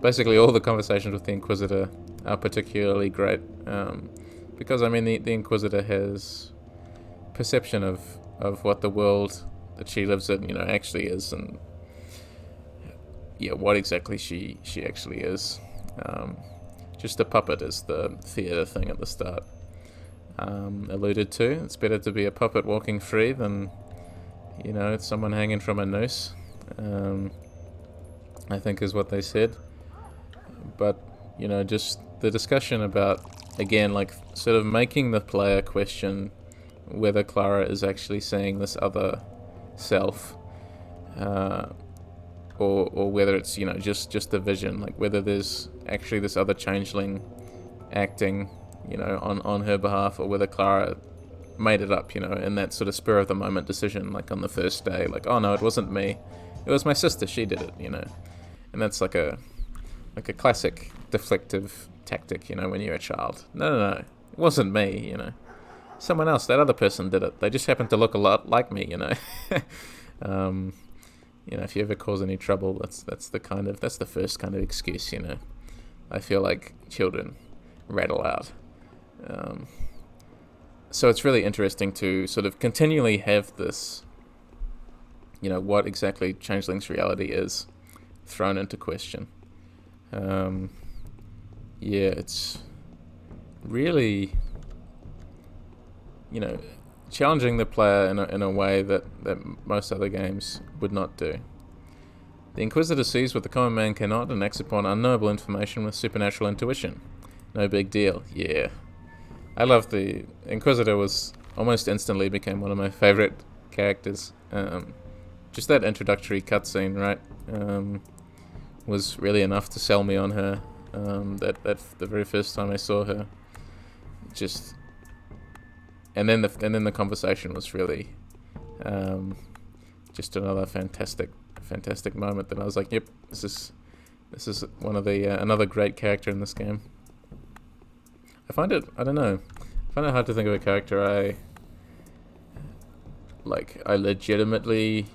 basically all the conversations with the Inquisitor are particularly great, because I mean the Inquisitor has perception of what the world that she lives in, actually is, and what exactly she actually is. Just a puppet is the theatre thing at the start alluded to. It's better to be a puppet walking free than someone hanging from a noose. I think is what they said. But just the discussion about, again, like sort of making the player question whether Clara is actually seeing this other self, or whether it's just a vision, like whether there's actually this other changeling acting on her behalf, or whether Clara made it up in that sort of spur of the moment decision, like on the first day, like, oh no, it wasn't me, it was my sister, she did it, and that's like a classic deflective tactic, when you're a child. No, it wasn't me, someone else, that other person did it, they just happened to look a lot like me, if you ever cause any trouble, that's the first kind of excuse, I feel like children rattle out. So it's really interesting to sort of continually have this, what exactly Changeling's reality is thrown into question. It's really, challenging the player in a way that most other games would not do. The Inquisitor sees what the common man cannot and acts upon unknowable information with supernatural intuition. No big deal, yeah. I love the Inquisitor, was almost instantly became one of my favorite characters. Just that introductory cutscene, right, was really enough to sell me on her. That the very first time I saw her, and then the conversation was really just another fantastic moment that I was like, yep, this is one of the another great character in this game. I find it hard to think of a character I legitimately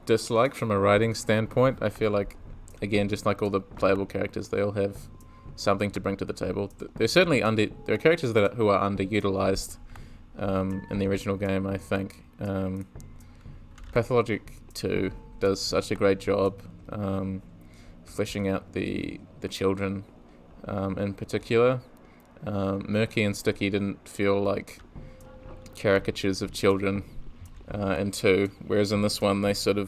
dislike from a writing standpoint. I feel like, again, just like all the playable characters, they all have something to bring to the table. They're certainly there are characters who are underutilized in the original game, I think. Pathologic 2 does such a great job fleshing out the children in particular. Murky and Sticky didn't feel like caricatures of children in 2, whereas in this one I feel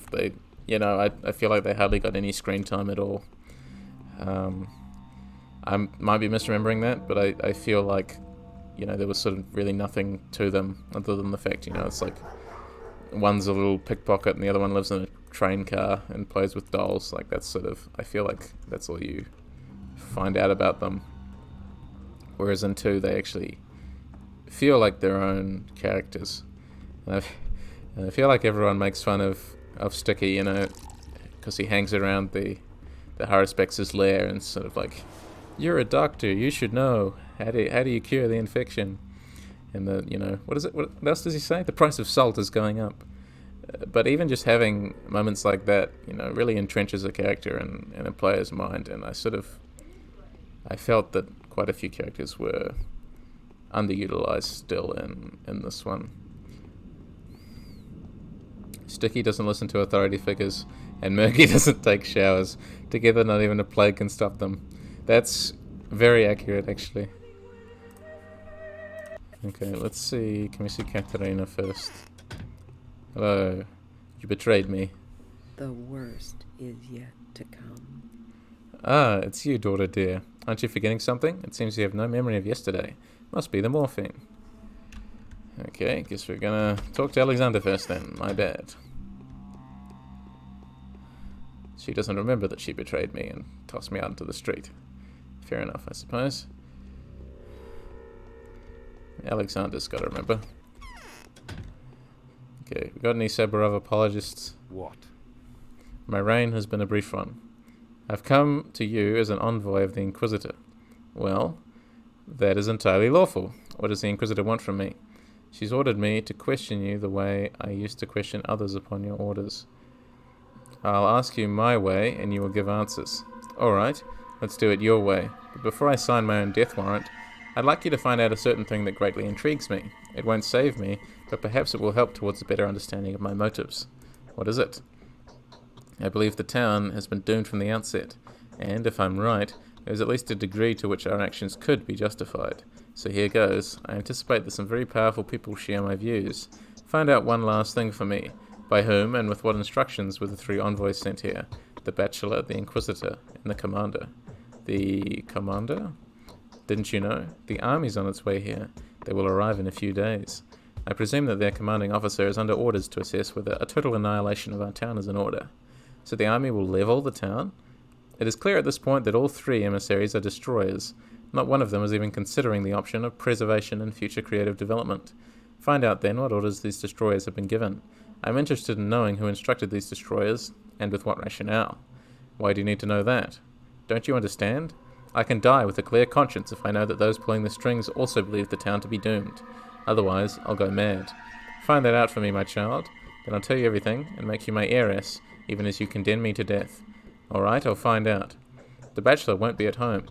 like they hardly got any screen time at all. I might be misremembering that, but I feel like there was sort of really nothing to them other than the fact it's like one's a little pickpocket and the other one lives in a train car and plays with dolls. Like that's I feel like that's all you find out about them. Whereas in 2, they actually feel like their own characters. And I feel like everyone makes fun of Sticky, because he hangs around the Haruspex' lair and sort of like, you're a doctor, you should know. How do you cure the infection? And what is it? What else does he say? The price of salt is going up. But even just having moments like that, really entrenches a character in a player's mind. And I felt that quite a few characters were underutilized still in this one. Sticky doesn't listen to authority figures, and Murky doesn't take showers. Together, not even a plague can stop them. That's very accurate, actually. Okay, let's see. Can we see Katerina first? Hello. You betrayed me. The worst is yet to come. Ah, it's you, daughter dear. Aren't you forgetting something? It seems you have no memory of yesterday. Must be the morphine. Okay, guess we're gonna talk to Alexander first then. My bad. She doesn't remember that she betrayed me and tossed me out into the street. Fair enough, I suppose. Alexander's got to remember. Okay, we got any Saburov apologists? What? My reign has been a brief one. I've come to you as an envoy of the Inquisitor. Well, that is entirely lawful. What does the Inquisitor want from me? She's ordered me to question you the way I used to question others upon your orders. I'll ask you my way, and you will give answers. All right. Let's do it your way. But before I sign my own death warrant, I'd like you to find out a certain thing that greatly intrigues me. It won't save me, but perhaps it will help towards a better understanding of my motives. What is it? I believe the town has been doomed from the outset, and if I'm right, there's at least a degree to which our actions could be justified. So here goes. I anticipate that some very powerful people share my views. Find out one last thing for me. By whom and with what instructions were the 3 envoys sent here? The Bachelor, the Inquisitor, and the Commander. The Commander? Didn't you know? The army's on its way here. They will arrive in a few days. I presume that their commanding officer is under orders to assess whether a total annihilation of our town is in order. So the army will level the town? It is clear at this point that all 3 emissaries are destroyers. Not one of them is even considering the option of preservation and future creative development. Find out then what orders these destroyers have been given. I'm interested in knowing who instructed these destroyers, and with what rationale. Why do you need to know that? Don't you understand? I can die with a clear conscience if I know that those pulling the strings also believe the town to be doomed. Otherwise, I'll go mad. Find that out for me, my child. Then I'll tell you everything, and make you my heiress, even as you condemn me to death. Alright, I'll find out. The Bachelor won't be at home.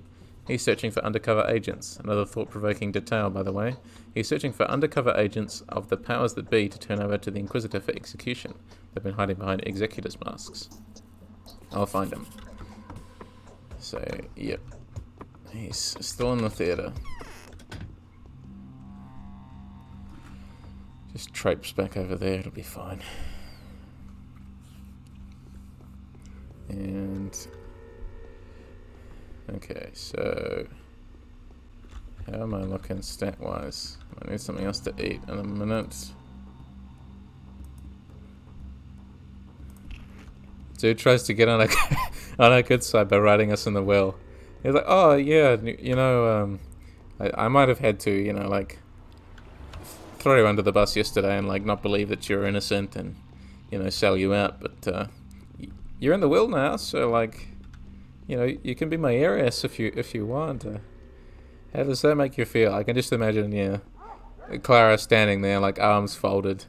He's searching for undercover agents. Another thought-provoking detail, by the way. He's searching for undercover agents of the powers that be to turn over to the Inquisitor for execution. They've been hiding behind executors' masks. I'll find him. So, yep. He's still in the theatre. Just traipse back over there, it'll be fine. And... okay, so... how am I looking stat-wise? I need something else to eat in a minute. Dude tries to get on our good side by writing us in the will. He's like, oh yeah, you know, I might have had to, you know, like, throw you under the bus yesterday and like not believe that you're innocent and, you know, sell you out, but you're in the will now, so like, you know, you can be my heiress if you want. How does that make you feel? I can just imagine, yeah, Clara standing there, like arms folded,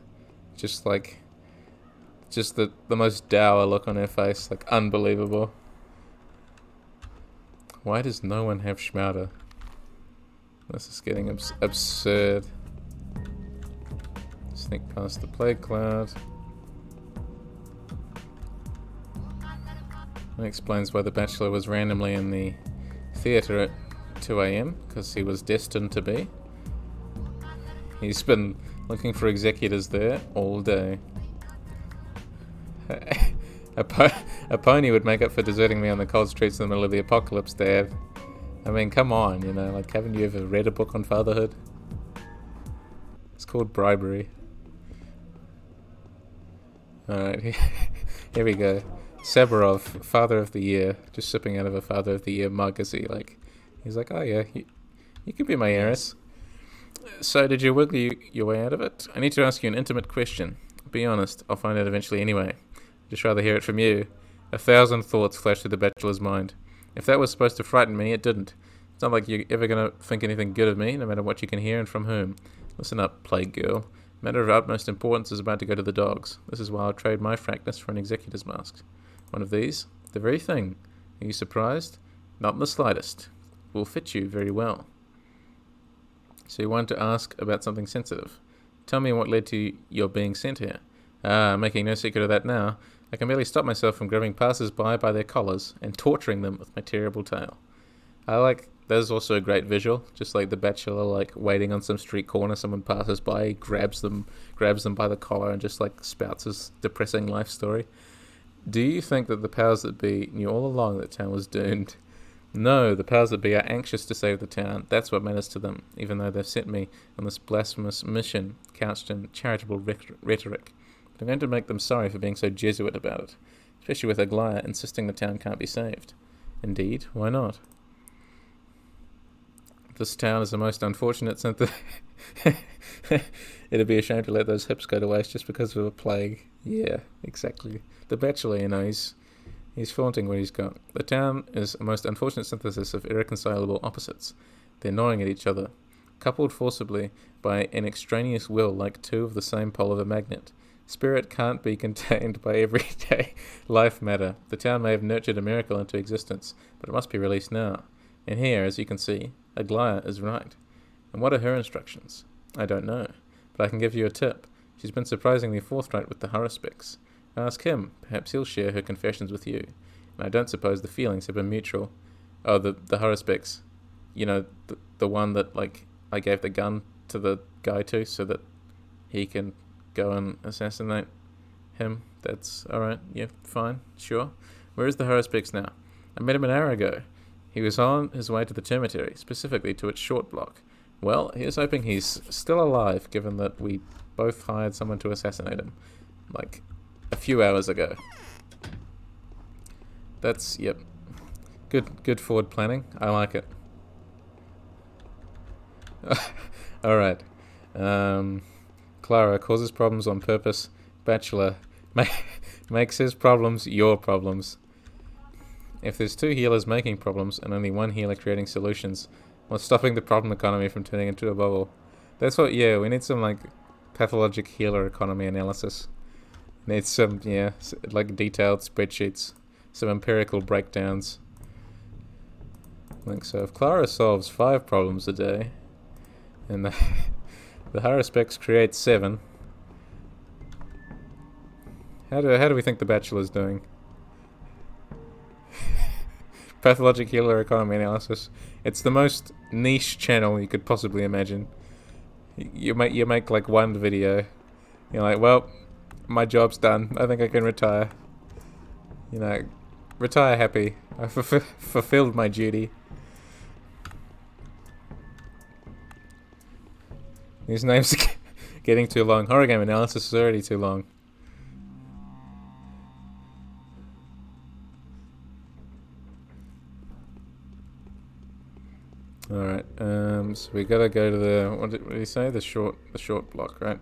just like, just the most dour look on her face, like unbelievable. Why does no one have Schmouder? This is getting absurd. Sneak past the plague cloud. That explains why the Bachelor was randomly in the theatre at 2 a.m, because he was destined to be. He's been looking for executors there all day. A pony would make up for deserting me on the cold streets in the middle of the apocalypse, Dad. I mean, come on, you know, like, haven't you ever read a book on fatherhood? It's called Bribery. Alright, here we go. Sabarov, Father of the Year, just sipping out of a Father of the Year mug as he's like, oh yeah, you could be my heiress. So, did you wiggle your way out of it? I need to ask you an intimate question. Be honest, I'll find out eventually anyway. Just rather hear it from you. 1,000 thoughts flashed through the Bachelor's mind. If that was supposed to frighten me, it didn't. It's not like you're ever going to think anything good of me, no matter what you can hear and from whom. Listen up, plague girl. Matter of utmost importance is about to go to the dogs. This is why I'll trade my frankness for an executor's mask. One of these? The very thing. Are you surprised? Not in the slightest. Will fit you very well. So you wanted to ask about something sensitive. Tell me what led to your being sent here. Making no secret of that now. I can barely stop myself from grabbing passers-by by their collars and torturing them with my terrible tale. There's also a great visual, just like the Bachelor, like waiting on some street corner, someone passes by, grabs them by the collar and just like spouts his depressing life story. Do you think that the powers that be knew all along that the town was doomed? No, the powers that be are anxious to save the town. That's what matters to them, even though they've sent me on this blasphemous mission couched in charitable rhetoric. But I'm going to make them sorry for being so Jesuit about it, especially with Aglaia insisting the town can't be saved. Indeed, why not? This town is the most unfortunate synthesis. It'd be a shame to let those hips go to waste just because of a plague. Yeah, exactly. The Bachelor, you know, he's flaunting what he's got. The town is a most unfortunate synthesis of irreconcilable opposites. They're gnawing at each other, coupled forcibly by an extraneous will like two of the same pole of a magnet. Spirit can't be contained by everyday life matter. The town may have nurtured a miracle into existence, but it must be released now. And here, as you can see, Aglaya is right. And what are her instructions? I don't know, but I can give you a tip. She's been surprisingly forthright with the Haruspex. Ask him. Perhaps he'll share her confessions with you. And I don't suppose the feelings have been mutual. Oh, the Haruspex. You know, the one that, like, I gave the gun to the guy to so that he can go and assassinate him. That's alright. Yeah, fine. Sure. Where is the Haruspex now? I met him an hour ago. He was on his way to the cemetery, specifically to its short block. Well, here's hoping he's still alive, given that we both hired someone to assassinate him, like, a few hours ago. That's, yep. Good forward planning. I like it. Alright. Clara causes problems on purpose. Bachelor makes his problems your problems. If there's two healers making problems and only one healer creating solutions, or stopping the problem economy from turning into a bubble. That's what, yeah, we need some, like, pathologic healer economy analysis. Need some, yeah, like, detailed spreadsheets. Some empirical breakdowns. I think so. If Clara solves 5 problems a day, and the Haruspex creates 7, how do we think the Bachelor's doing? Pathologic healer economy analysis. It's the most niche channel you could possibly imagine. You make like one video. You're like, well, my job's done. I think I can retire. You know, retire happy. I fulfilled my duty. These names are getting too long. Horror game analysis is already too long. Alright, so we gotta go to the, what did he say? The short block, right?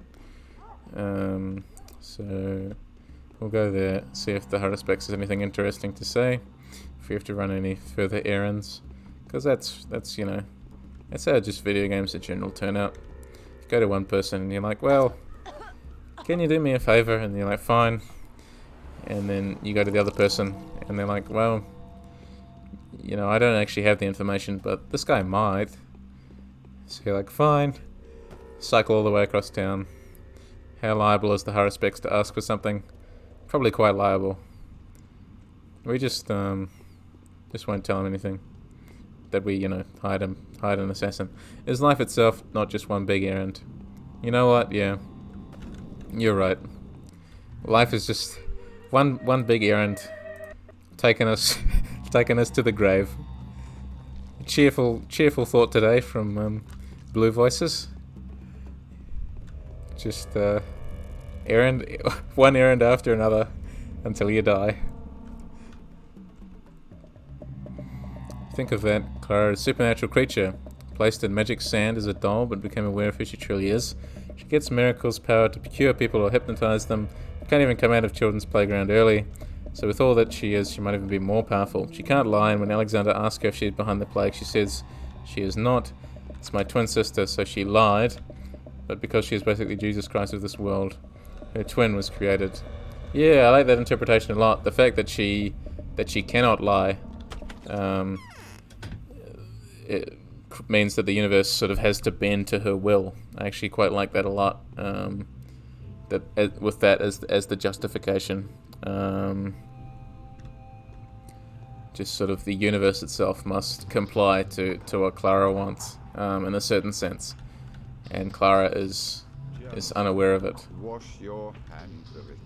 So we'll go there, see if the Haruspex has anything interesting to say, if we have to run any further errands, because that's you know, that's how just video games in general turn out. You go to one person and you're like, well, can you do me a favor? And you're like, fine. And then you go to the other person and they're like, well, you know, I don't actually have the information, but this guy might. So you're like, fine. Cycle all the way across town. How liable is the Haruspex to ask for something? Probably quite liable. We just won't tell him anything. That we, you know, hide an assassin. Is life itself not just one big errand? You know what? Yeah. You're right. Life is just one big errand. Taking us to the grave. Cheerful thought today from BlueVoices. Just one errand after another until you die. Think of that. Clara is a supernatural creature, placed in magic sand as a doll, but became aware of who she truly is. She gets miracles power to cure people or hypnotize them. Can't even come out of children's playground early. So with all that she is, she might even be more powerful. She can't lie, and when Alexander asks her if she's behind the plague, she says she is not. It's my twin sister, so she lied. But because she is basically Jesus Christ of this world, her twin was created. Yeah, I like that interpretation a lot. The fact that she cannot lie, it means that the universe sort of has to bend to her will. I actually quite like that a lot. With that as the justification. Just sort of the universe itself must comply to what Clara wants, in a certain sense, and Clara is unaware of it. Wash your hands of it.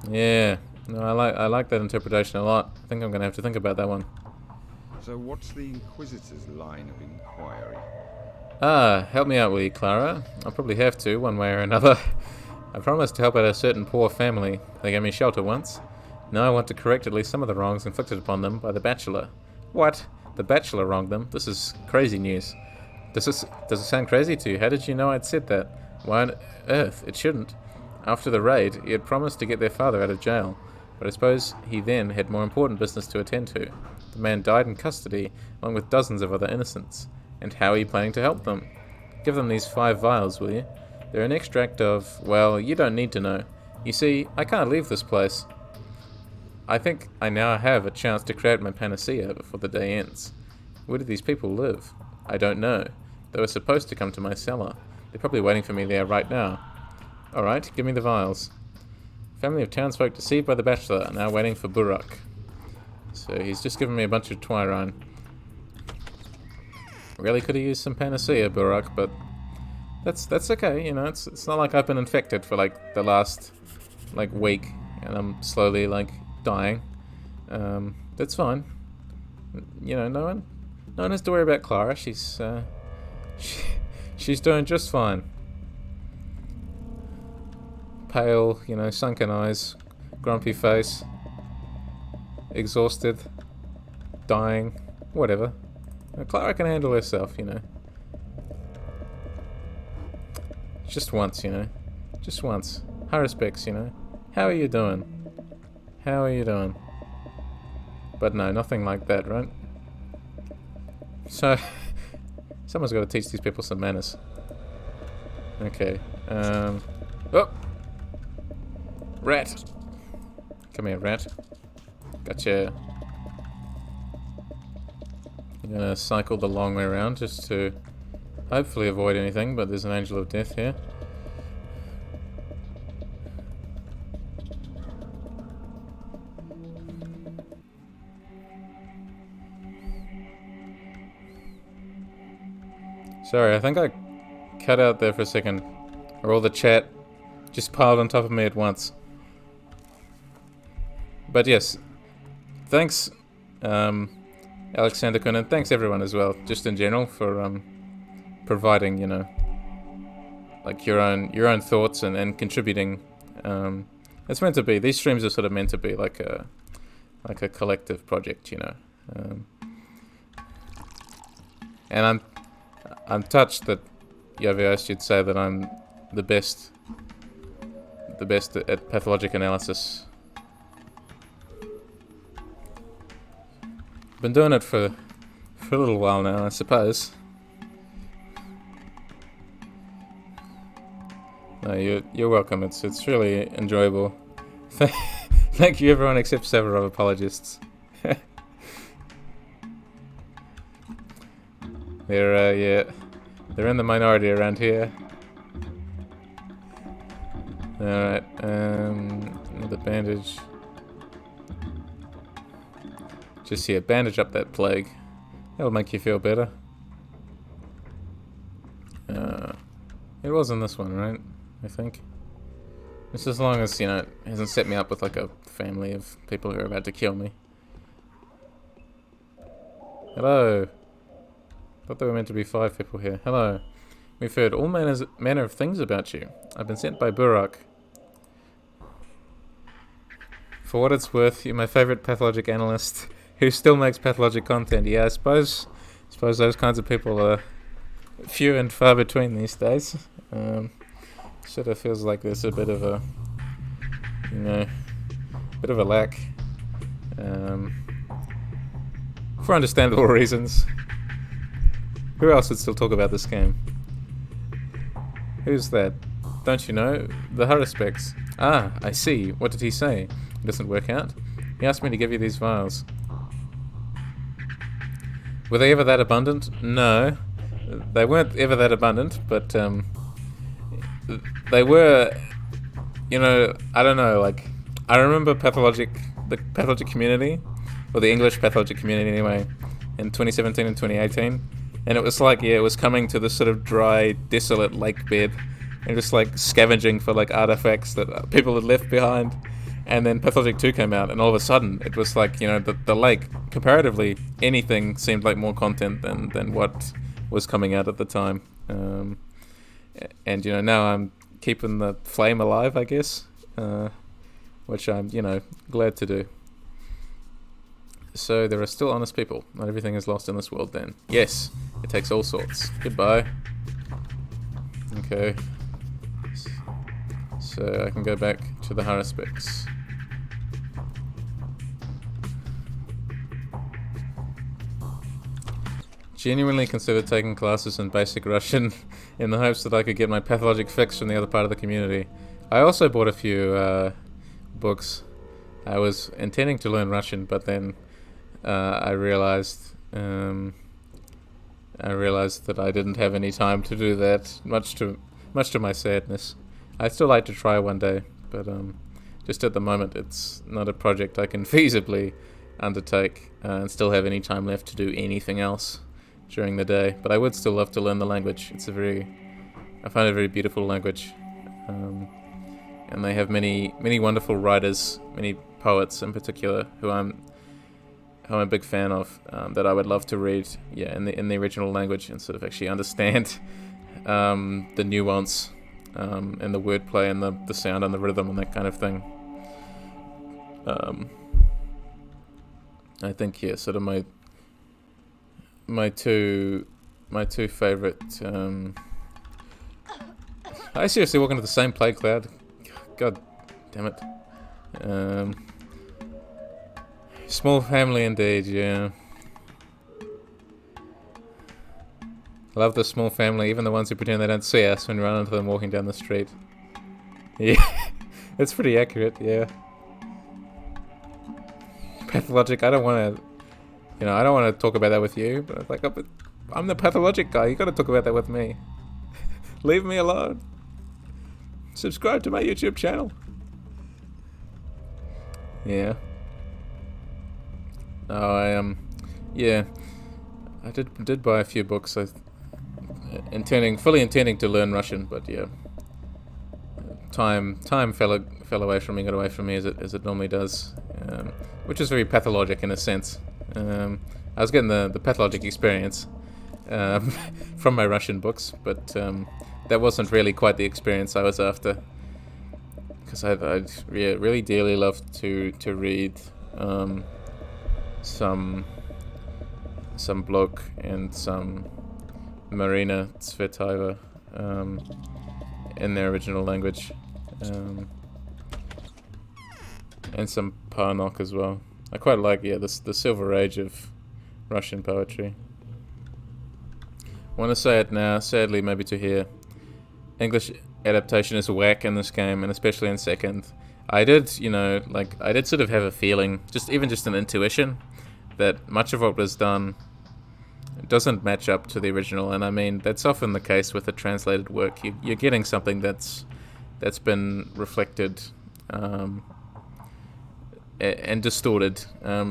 Yeah, no, I like that interpretation a lot. I think I'm gonna have to think about that one. So what's the Inquisitor's line of inquiry? Help me out, will you, Clara? I'll probably have to, one way or another. I promised to help out a certain poor family. They gave me shelter once. Now I want to correct at least some of the wrongs inflicted upon them by the Bachelor. What? The Bachelor wronged them? This is crazy news. Does it sound crazy to you? How did you know I'd said that? Why on earth? It shouldn't. After the raid, he had promised to get their father out of jail, but I suppose he then had more important business to attend to. The man died in custody, along with dozens of other innocents. And how are you planning to help them? Give them these 5 vials, will you? They're an extract of... Well, you don't need to know. You see, I can't leave this place. I think I now have a chance to create my panacea before the day ends. Where do these people live? I don't know. They were supposed to come to my cellar. They're probably waiting for me there right now. Alright, give me the vials. Family of townsfolk deceived by the Bachelor, now waiting for Burak. So he's just given me a bunch of Twyrine. Really could have used some panacea, Burak, but that's okay, you know, it's not like I've been infected for like the last like week and I'm slowly like dying. That's fine. You know, no one has to worry about Clara. She's doing just fine. Pale, you know, sunken eyes, grumpy face, exhausted, dying, whatever. Clara can handle herself, you know. Just once, you know. Just once. Her respects, you know. How are you doing? How are you doing? But no, nothing like that, right? So, someone's got to teach these people some manners. Okay. Oh! Rat! Come here, rat. Gotcha. I'm gonna cycle the long way around just to hopefully avoid anything, but there's an angel of death here. Sorry, I think I cut out there for a second, or all the chat just piled on top of me at once. But yes, thanks Alexander Kun, and thanks everyone as well, just in general, for providing, you know, like your own thoughts and contributing. It's meant to be, these streams are sort of meant to be like a collective project, you know. And I'm touched that Yavios should say that I'm the best at pathologic analysis. Been doing it for a little while now, I suppose. No, you're welcome. It's really enjoyable. Thank you, everyone except several apologists. They're in the minority around here. Alright, another bandage. Just here, bandage up that plague. That'll make you feel better. It was in this one, right? I think. Just as long as, you know, it hasn't set me up with like a family of people who are about to kill me. Hello. Thought there were meant to be 5 people here. Hello. We've heard all manner of things about you. I've been sent by Burak. For what it's worth, you're my favourite pathologic analyst who still makes pathologic content. Yeah, I suppose those kinds of people are few and far between these days. Sort of feels like there's a bit of a, you know, bit of a lack. For understandable reasons. Who else would still talk about this game? Who's that? Don't you know? The Haruspecs. Ah, I see. What did he say? It doesn't work out? He asked me to give you these vials. Were they ever that abundant? No. They weren't ever that abundant, but they were, you know, I don't know, like, I remember the pathologic community, or the English pathologic community anyway, in 2017 and 2018. And it was like, yeah, it was coming to this sort of dry, desolate lake bed and just like scavenging for like artifacts that people had left behind. And then Pathologic 2 came out, and all of a sudden it was like, you know, the lake, comparatively, anything seemed like more content than what was coming out at the time. And, you know, now I'm keeping the flame alive, I guess, which I'm, you know, glad to do. So there are still honest people. Not everything is lost in this world then. Yes, it takes all sorts. Goodbye. Okay. So I can go back to the Haruspecs. Genuinely considered taking classes in basic Russian in the hopes that I could get my Pathologic fix from the other part of the community. I also bought a few books. I was intending to learn Russian, but then I realized that I didn't have any time to do that, much to my sadness. I'd still like to try one day, but just at the moment it's not a project I can feasibly undertake and still have any time left to do anything else during the day. But I would still love to learn the language. I find it a very beautiful language, and they have many wonderful writers, many poets in particular, who I'm a big fan of, that I would love to read, in the original language and sort of actually understand the nuance and the wordplay and the sound and the rhythm and that kind of thing. I think sort of my two favorite. I seriously walk into the same play cloud. God damn it. Small family indeed, yeah. I love the small family, even the ones who pretend they don't see us when we run into them walking down the street. Yeah, it's pretty accurate, yeah. Pathologic, I don't want to talk about that with you, but I'm the Pathologic guy, you gotta talk about that with me. Leave me alone. Subscribe to my YouTube channel. Yeah. Oh, I did buy a few books. Fully intending to learn Russian, but yeah, time fell away from me, got away from me as it normally does, which is very pathologic in a sense. I was getting the pathologic experience from my Russian books, but that wasn't really quite the experience I was after, because I'd really dearly love to read some Bloch and some Marina Tsvetaeva in their original language, and some Parnok as well. I quite like the Silver Age of Russian poetry. I want to say it now, sadly maybe to hear. English adaptation is whack in this game, and especially in second. I did sort of have a feeling, just an intuition, that much of what was done doesn't match up to the original, and I mean that's often the case with a translated work. You're getting something that's been reflected and distorted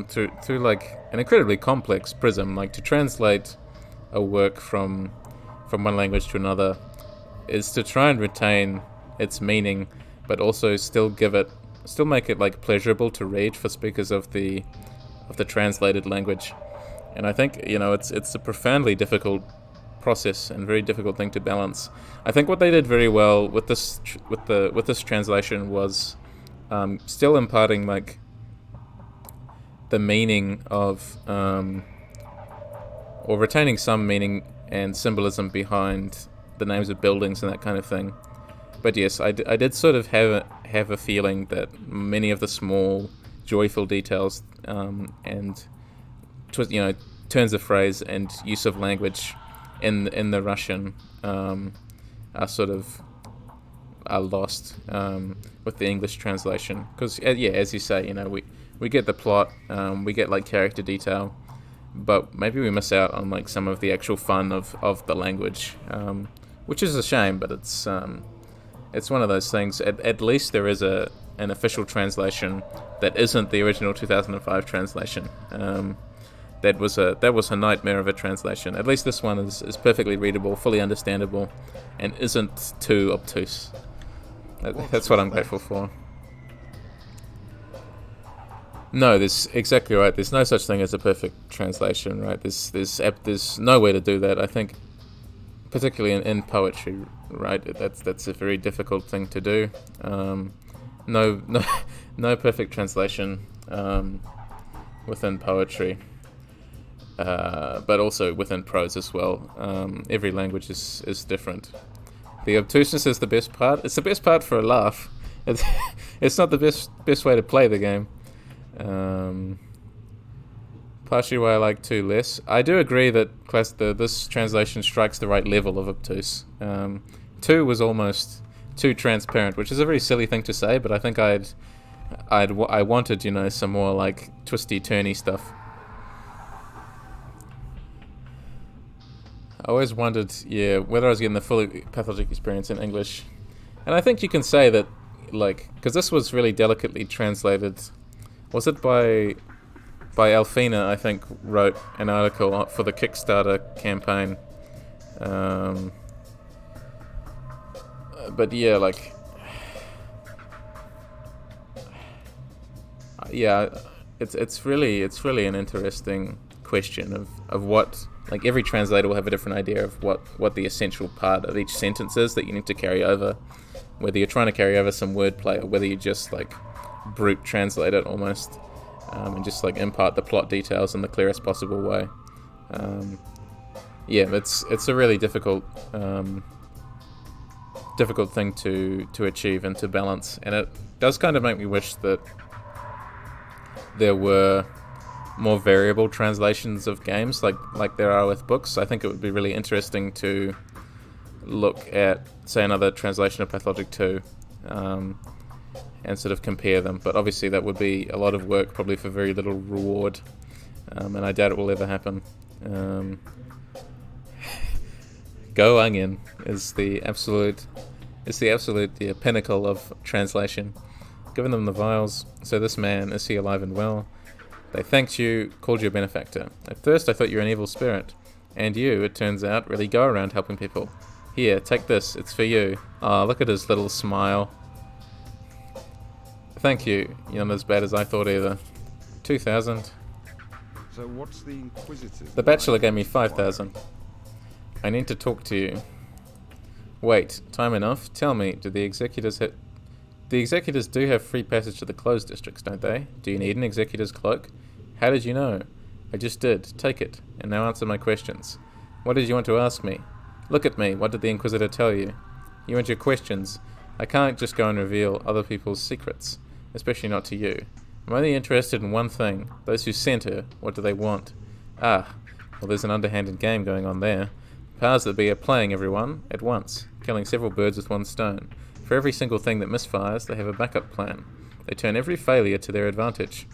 through like an incredibly complex prism. Like, to translate a work from one language to another is to try and retain its meaning, but also still make it like pleasurable to read for speakers of the translated language. And I think it's a profoundly difficult process and very difficult thing to balance. I think what they did very well with this translation was still imparting like the meaning of or retaining some meaning and symbolism behind the names of buildings and that kind of thing. But yes, I did sort of have a feeling that many of the small, joyful details and turns of phrase and use of language in the Russian are lost with the English translation. Because as you say, we get the plot, we get like character detail, but maybe we miss out on like some of the actual fun of the language, which is a shame. But it's one of those things. At least there is an official translation that isn't the original 2005 translation. That was a nightmare of a translation. At least this one is perfectly readable, fully understandable, and isn't too obtuse. That's what I'm grateful for. No, there's exactly right. There's no such thing as a perfect translation, right? There's no way to do that. I think, particularly in poetry, right? That's a very difficult thing to do. No perfect translation within poetry. But also within prose as well. Every language is different. The obtuseness is the best part. It's the best part for a laugh. It's not the best way to play the game. partially why I like 2 less. I do agree that this translation strikes the right level of obtuse. 2 was almost too transparent, which is a very silly thing to say, but I think I wanted, you know, some more like twisty turny stuff. I always wondered, yeah, whether I was getting the full Pathologic experience in English. And I think you can say that, like, because this was really delicately translated. Was it by Alfina, I think, wrote an article for the Kickstarter campaign. But yeah, like, yeah, it's really an interesting question of what, like, every translator will have a different idea of what the essential part of each sentence is that you need to carry over, whether you're trying to carry over some wordplay or whether you just like brute translate it almost, and just like impart the plot details in the clearest possible way. Yeah, it's a really difficult thing to achieve and to balance, and it does kind of make me wish that there were more variable translations of games like there are with books. I think it would be really interesting to look at, say, another translation of Pathologic 2, and sort of compare them, but obviously that would be a lot of work, probably for very little reward, and I doubt it will ever happen. Go Onion is the absolute pinnacle of translation. Given them the vials, so this man, is he alive and well? They thanked you, called you a benefactor. At first I thought you were an evil spirit, and you, it turns out, really go around helping people. Here, take this, it's for you. Ah, look at his little smile. Thank you, you're not as bad as I thought either. 2,000. So what's the Inquisitive? The Bachelor gave me 5,000. I need to talk to you. Wait, time enough. Tell me, do the executors hit... The executors do have free passage to the closed districts, don't they? Do you need an executor's cloak? How did you know? I just did. Take it, and now answer my questions. What did you want to ask me? Look at me, what did the Inquisitor tell you? You want your questions. I can't just go and reveal other people's secrets, especially not to you. I'm only interested in one thing. Those who sent her, what do they want? Ah, well, there's an underhanded game going on there. Powers that be are playing everyone at once, killing several birds with one stone. For every single thing that misfires, they have a backup plan. They turn every failure to their advantage.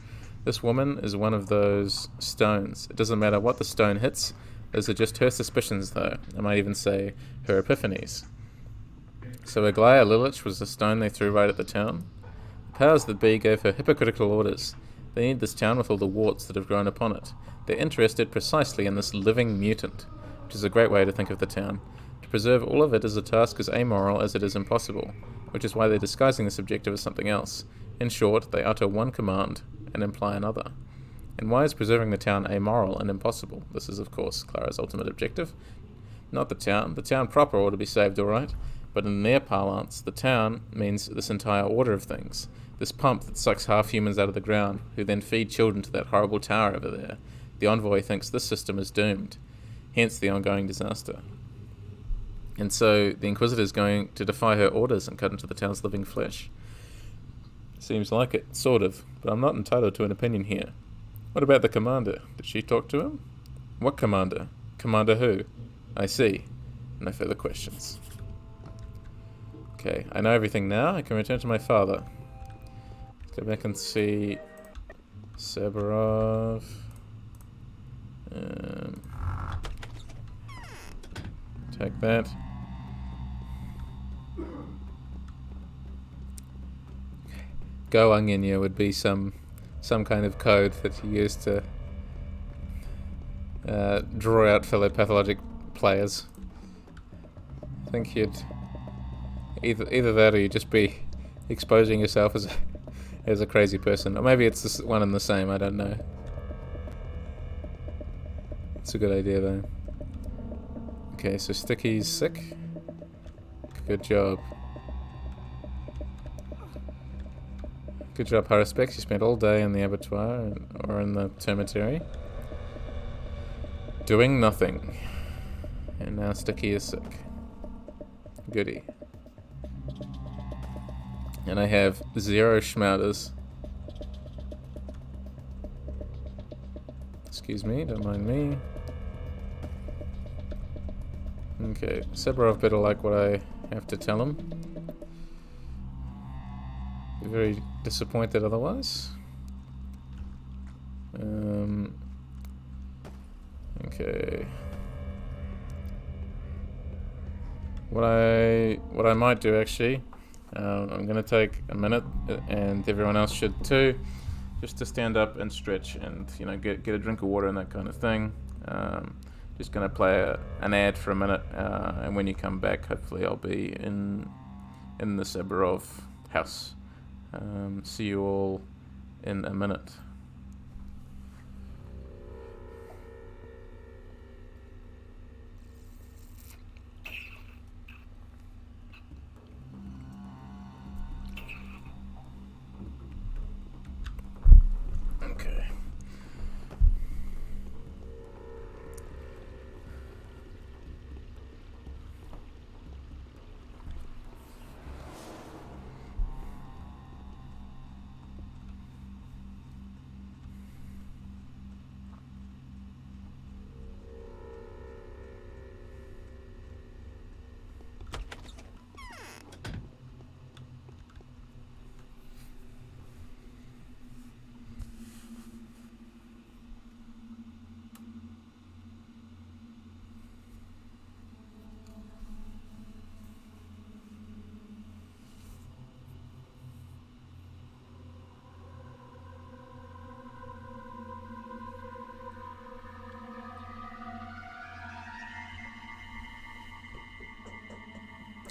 This woman is one of those stones. It doesn't matter what the stone hits. Those are just her suspicions, though. I might even say her epiphanies. So Aglaia Lilich was the stone they threw right at the town? The powers that be gave her hypocritical orders. They need this town with all the warts that have grown upon it. They're interested precisely in this living mutant, which is a great way to think of the town. To preserve all of it is a task as amoral as it is impossible, which is why they're disguising this objective as something else. In short, they utter one command and imply another. And why is preserving the town amoral and impossible? This is, of course, Clara's ultimate objective. Not the town. The town proper ought to be saved, all right. But in their parlance, the town means this entire order of things. This pump that sucks half-humans out of the ground, who then feed children to that horrible tower over there. The envoy thinks this system is doomed. Hence the ongoing disaster. And so the Inquisitor is going to defy her orders and cut into the town's living flesh. Seems like it, sort of, but I'm not entitled to an opinion here. What about the commander? Did she talk to him? What commander? Commander who? I see. No further questions. Okay, I know everything now. I can return to my father. Let's go back and see Sabarov. Take that. Go Onion would be some kind of code that you use to draw out fellow Pathologic players. I think you'd either that or you'd just be exposing yourself as a crazy person, or maybe it's this one and the same. I don't know. It's a good idea though. Okay, so Sticky's sick. Good job. Good job, Haruspex. You spent all day in the abattoir or in the termitary doing nothing. And now Sticky is sick. Goody. And I have 0 schmouters. Let's Excuse me, don't mind me. Okay, Seborov better like what I have to tell him. Be very disappointed otherwise. Okay. What I might do actually, I'm gonna take a minute, and everyone else should too, just to stand up and stretch and get a drink of water and that kind of thing. Just gonna play an ad for a minute, and when you come back, hopefully I'll be in the Seborov house. See you all in a minute. Okay.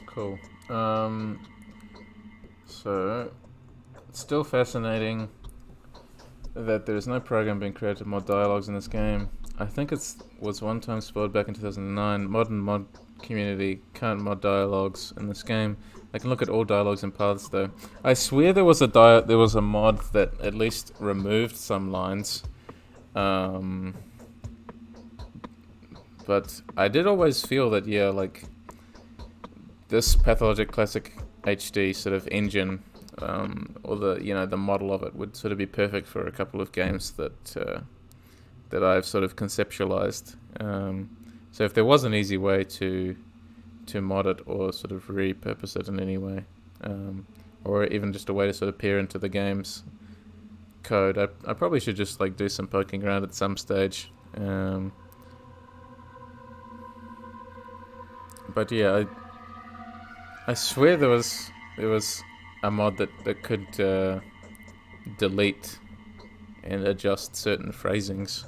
Cool. So, it's still fascinating that there is no program being created to mod dialogues in this game. I think it was one time spoiled back in 2009. Modern mod community can't mod dialogues in this game. I can look at all dialogues and paths though. I swear there was a mod that at least removed some lines. But I did always feel that this Pathologic Classic HD sort of engine, or the model of it would sort of be perfect for a couple of games that I've sort of conceptualized. So if there was an easy way to mod it or sort of repurpose it in any way, or even just a way to sort of peer into the game's code, I probably should just do some poking around at some stage. But yeah, I swear there was a mod that could delete and adjust certain phrasings,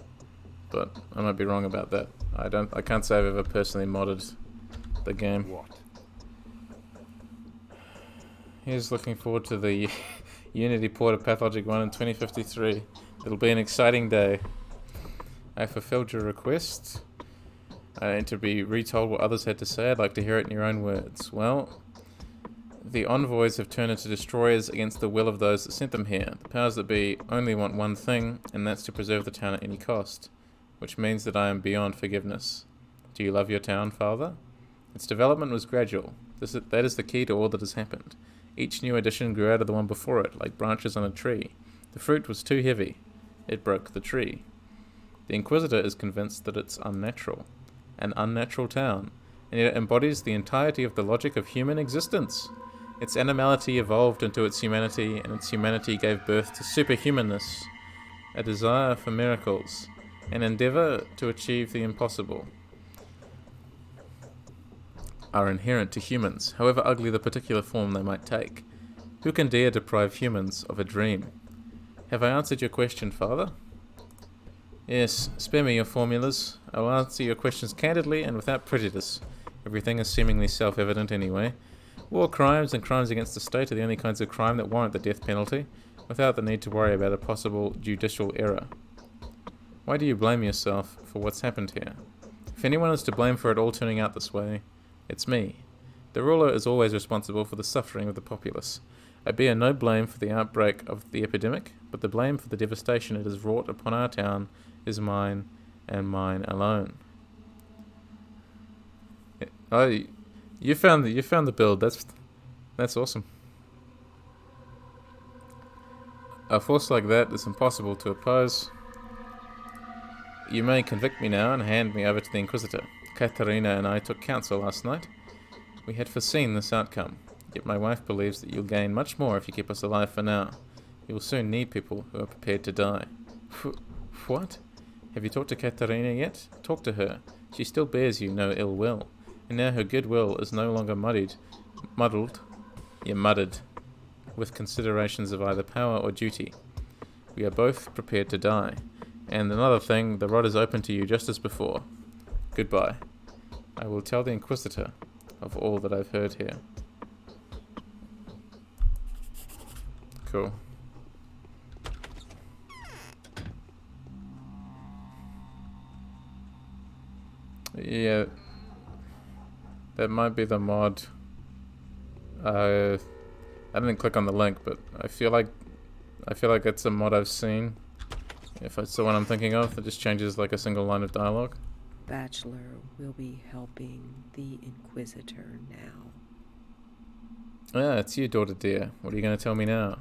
but I might be wrong about that. I can't say I've ever personally modded the game. What? Here's looking forward to the Unity port of Pathologic 1 in 2053. It'll be an exciting day. I fulfilled your request. And to be retold what others had to say, I'd like to hear it in your own words. Well, the envoys have turned into destroyers against the will of those that sent them here. The powers that be only want one thing, and that's to preserve the town at any cost, which means that I am beyond forgiveness. Do you love your town, Father? Its development was gradual. That is the key to all that has happened. Each new addition grew out of the one before it, like branches on a tree. The fruit was too heavy. It broke the tree. The Inquisitor is convinced that it's unnatural. An unnatural town, and yet it embodies the entirety of the logic of human existence. Its animality evolved into its humanity, and its humanity gave birth to superhumanness, a desire for miracles, an endeavor to achieve the impossible, are inherent to humans, however ugly the particular form they might take. Who can dare deprive humans of a dream? Have I answered your question, Father? Yes, spare me your formulas. I will answer your questions candidly and without prejudice. Everything is seemingly self-evident anyway. War crimes and crimes against the state are the only kinds of crime that warrant the death penalty, without the need to worry about a possible judicial error. Why do you blame yourself for what's happened here? If anyone is to blame for it all turning out this way, it's me. The ruler is always responsible for the suffering of the populace. I bear no blame for the outbreak of the epidemic, but the blame for the devastation it has wrought upon our town is mine and mine alone. Oh, you found the build. That's awesome. A force like that is impossible to oppose. you may convict me now and hand me over to the Inquisitor. Katerina and I took counsel last night. We had foreseen this outcome, yet my wife believes that you'll gain much more if you keep us alive for now. You will soon need people who are prepared to die. What? Have you talked to Katerina yet? Talk to her. She still bears you no ill will, and now her goodwill is no longer muddied with considerations of either power or duty. We are both prepared to die. And another thing, the rod is open to you just as before. Goodbye. I will tell the Inquisitor of all that I've heard here. Cool. Yeah, that might be the mod. I didn't click on the link, but I feel like it's a mod I've seen. If it's the one I'm thinking of, that just changes like a single line of dialogue. Bachelor will be helping the Inquisitor now. Ah, it's you, daughter dear. What are you going to tell me now?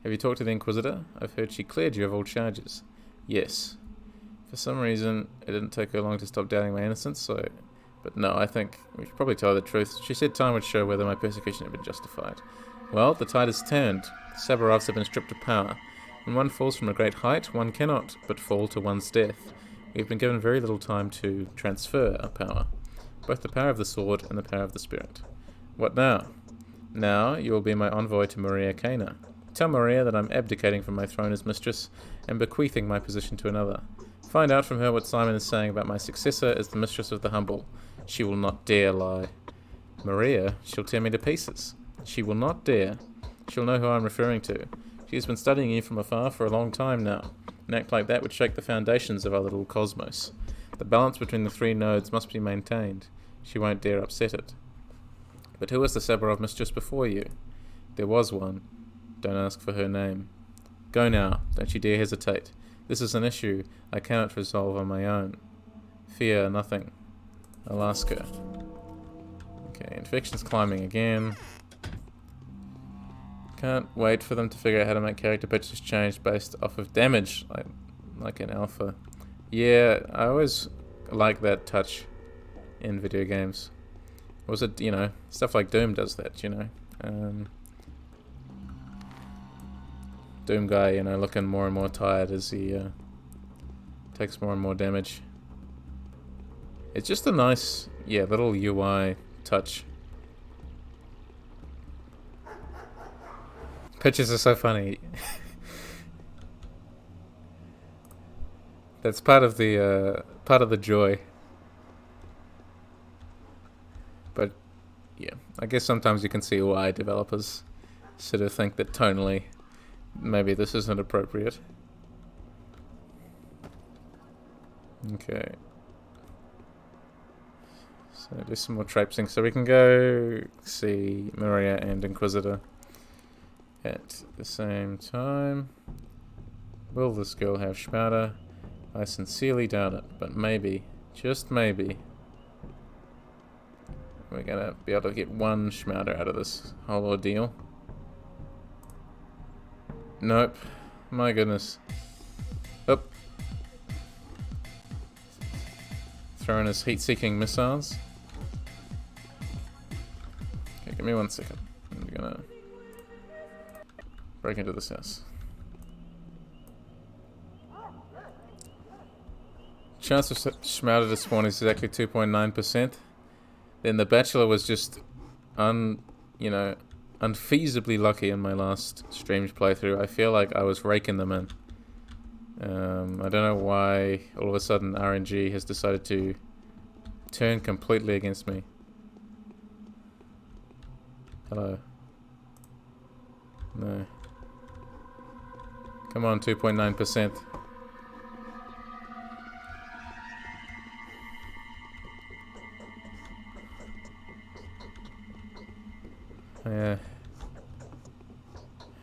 Have you talked to the Inquisitor? I've heard she cleared you of all charges. Yes. For some reason, it didn't take her long to stop doubting my innocence, so... But no, I think we should probably tell her the truth. She said time would show whether my persecution had been justified. Well, the tide has turned. The Sabarovs have been stripped of power. When one falls from a great height, one cannot but fall to one's death. We have been given very little time to transfer our power. Both the power of the sword and the power of the spirit. What now? Now, you will be my envoy to Maria Kana. Tell Maria that I'm abdicating from my throne as mistress and bequeathing my position to another. Find out from her what Simon is saying about my successor as the mistress of the humble. She will not dare lie. Maria, she'll tear me to pieces. She will not dare. She'll know who I'm referring to. She has been studying you from afar for a long time now. An act like that would shake the foundations of our little cosmos. The balance between the three nodes must be maintained. She won't dare upset it. But who was the Sabarov mistress before you? There was one. Don't ask for her name. Go now. Don't you dare hesitate. This is an issue I cannot resolve on my own. Fear nothing. I'll ask her. Okay, infection's climbing again. Can't wait for them to figure out how to make character pictures change based off of damage, like in alpha. Yeah, I always like that touch in video games. Was it, stuff like Doom does that, Doom guy, looking more and more tired as he takes more and more damage. It's just a nice, little UI touch. Pictures are so funny. That's part of the joy. But yeah, I guess sometimes you can see why developers sort of think that tonally maybe this isn't appropriate. Okay. So do some more traipsing. So we can go see Maria and Inquisitor at the same time. Will this girl have Schmauder? I sincerely doubt it, but maybe, just maybe, we're gonna be able to get one Schmauder out of this whole ordeal. Nope. My goodness. Oh. Throwing his heat-seeking missiles. Okay, give me 1 second. I'm gonna break into this house. Chance of Schmauder to spawn is exactly 2.9%. Then the Bachelor was just unfeasibly lucky in my last streamed playthrough. I feel like I was raking them in. I don't know why all of a sudden RNG has decided to turn completely against me. Hello. No. Come on, 2.9%. Yeah.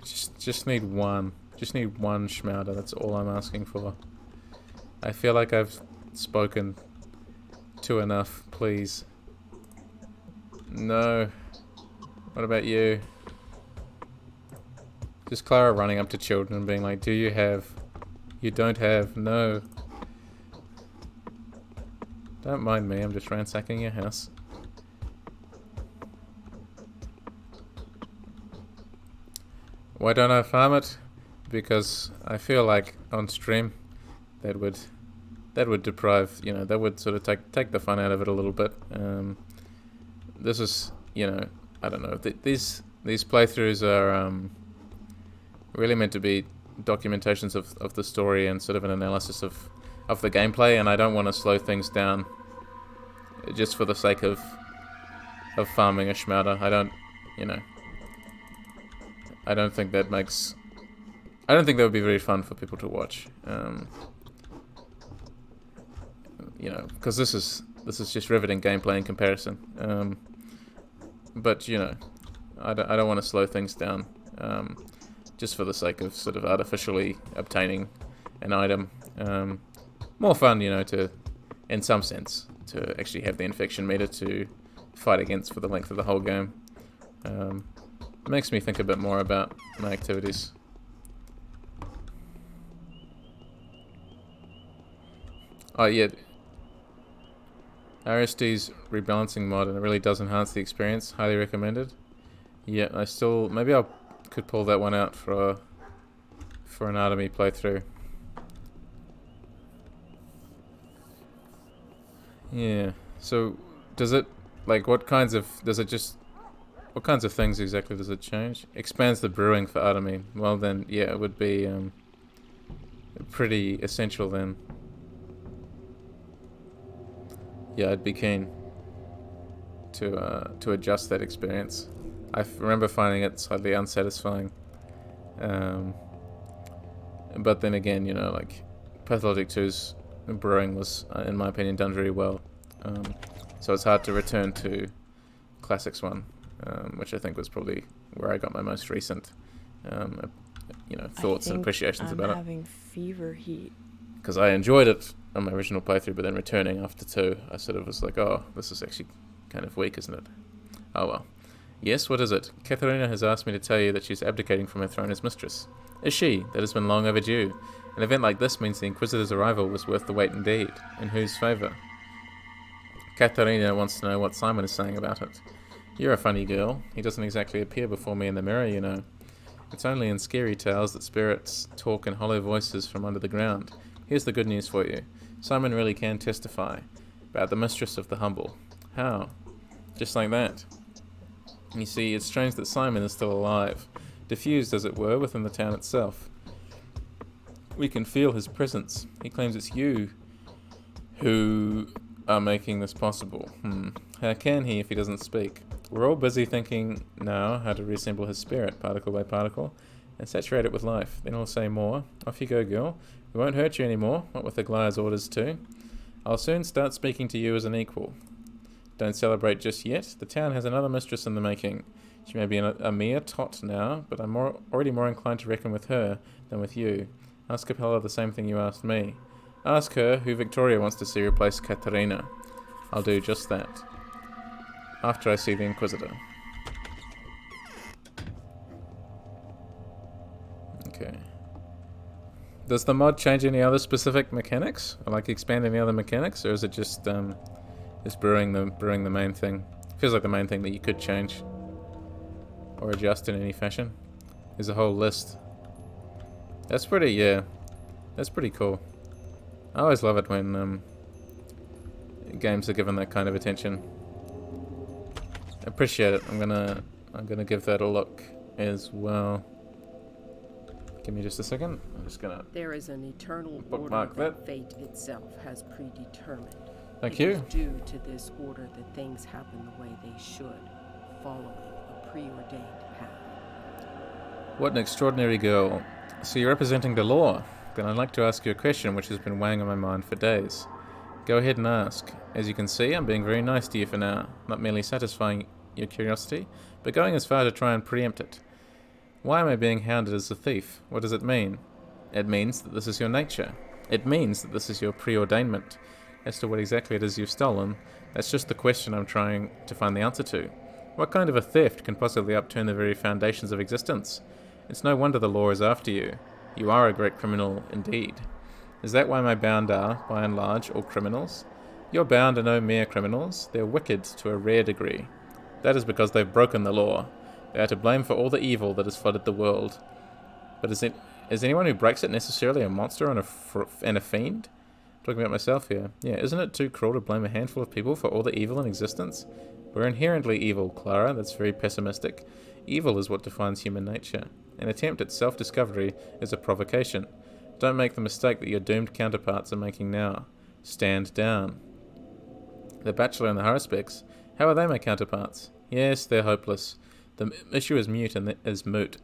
Just need one. Just need one Schmauder. That's all I'm asking for. I feel like I've spoken to enough. Please. No. What about you? Just Clara running up to children and being like, do you have... You don't have... No. Don't mind me, I'm just ransacking your house. Why don't I farm it? Because I feel like on stream that would deprive, that would sort of take the fun out of it a little bit. This is, I don't know. These playthroughs are really meant to be documentations of the story and sort of an analysis of the gameplay, and I don't want to slow things down just for the sake of farming a schmouder. I don't think that would be very fun for people to watch. Because this is just riveting gameplay in comparison. But I don't want to slow things down just for the sake of sort of artificially obtaining an item. More fun, to, in some sense, to actually have the infection meter to fight against for the length of the whole game. It makes me think a bit more about my activities. Oh yeah, RSD's rebalancing mod, and it really does enhance the experience. Highly recommended. Yeah, maybe I could pull that one out for an Artemy playthrough. Yeah. So does it what kinds of things exactly does it change? Expands the brewing for Artemy. Well then, yeah, it would be pretty essential then. Yeah, I'd be keen to adjust that experience. I remember finding it slightly unsatisfying. But then again, Pathologic 2's brewing was, in my opinion, done very well. So it's hard to return to Classics 1, which I think was probably where I got my most recent, thoughts and appreciations about it. I'm having fever heat. Because I enjoyed it on my original playthrough, but then returning after 2, I sort of was like, oh, this is actually kind of weak, isn't it? Oh well. Yes, what is it? Katharina has asked me to tell you that she's abdicating from her throne as mistress. Is she? That has been long overdue. An event like this means the Inquisitor's arrival was worth the wait indeed. In whose favour? Katharina wants to know what Simon is saying about it. You're a funny girl. He doesn't exactly appear before me in the mirror, It's only in scary tales that spirits talk in hollow voices from under the ground. Here's the good news for you. Simon really can testify about the mistress of the humble. How? Just like that. You see, it's strange that Simon is still alive, diffused, as it were, within the town itself. We can feel his presence. He claims it's you who are making this possible. How can he if he doesn't speak? We're all busy thinking now how to reassemble his spirit, particle by particle, and saturate it with life. Then I'll say more. Off you go, girl. We won't hurt you anymore, what with Aglia's orders too. I'll soon start speaking to you as an equal. Don't celebrate just yet. The town has another mistress in the making. She may be a mere tot now, but I'm already more inclined to reckon with her than with you. Ask Capella the same thing you asked me. Ask her who Victoria wants to see replace Katharina. I'll do just that. After I see the Inquisitor. Okay. Does the mod change any other specific mechanics? Or expand any other mechanics? Or is it just is brewing the main thing? Feels like the main thing that you could change or adjust in any fashion. There's a whole list. That's pretty cool. I always love it when games are given that kind of attention. Appreciate it. I'm gonna give that a look as well. Give me just a second. I'm just gonna. There is an eternal bookmark order that. fate itself has predetermined. Thank It you. is due to this order that things happen the way they should, following a preordained path. What an extraordinary girl. So you're representing the law. Then I'd like to ask you a question which has been weighing on my mind for days. Go ahead and ask. As you can see, I'm being very nice to you for now, not merely satisfying your curiosity, but going as far to try and preempt it. Why am I being hounded as a thief? What does it mean? It means that this is your nature. It means that this is your preordainment. As to what exactly it is you've stolen, that's just the question I'm trying to find the answer to. What kind of a theft can possibly upturn the very foundations of existence? It's no wonder the law is after you. You are a great criminal indeed. Is that why my bound are, by and large, all criminals? Your bound are no mere criminals, they're wicked to a rare degree. That is because they've broken the law. They are to blame for all the evil that has flooded the world. But is anyone who breaks it necessarily a monster and a fiend? Talking about myself here. Yeah, isn't it too cruel to blame a handful of people for all the evil in existence? We're inherently evil, Clara. That's very pessimistic. Evil is what defines human nature. An attempt at self-discovery is a provocation. Don't make the mistake that your doomed counterparts are making now. Stand down. The Bachelor and the Haruspecs, how are they my counterparts? Yes, they're hopeless. The issue is moot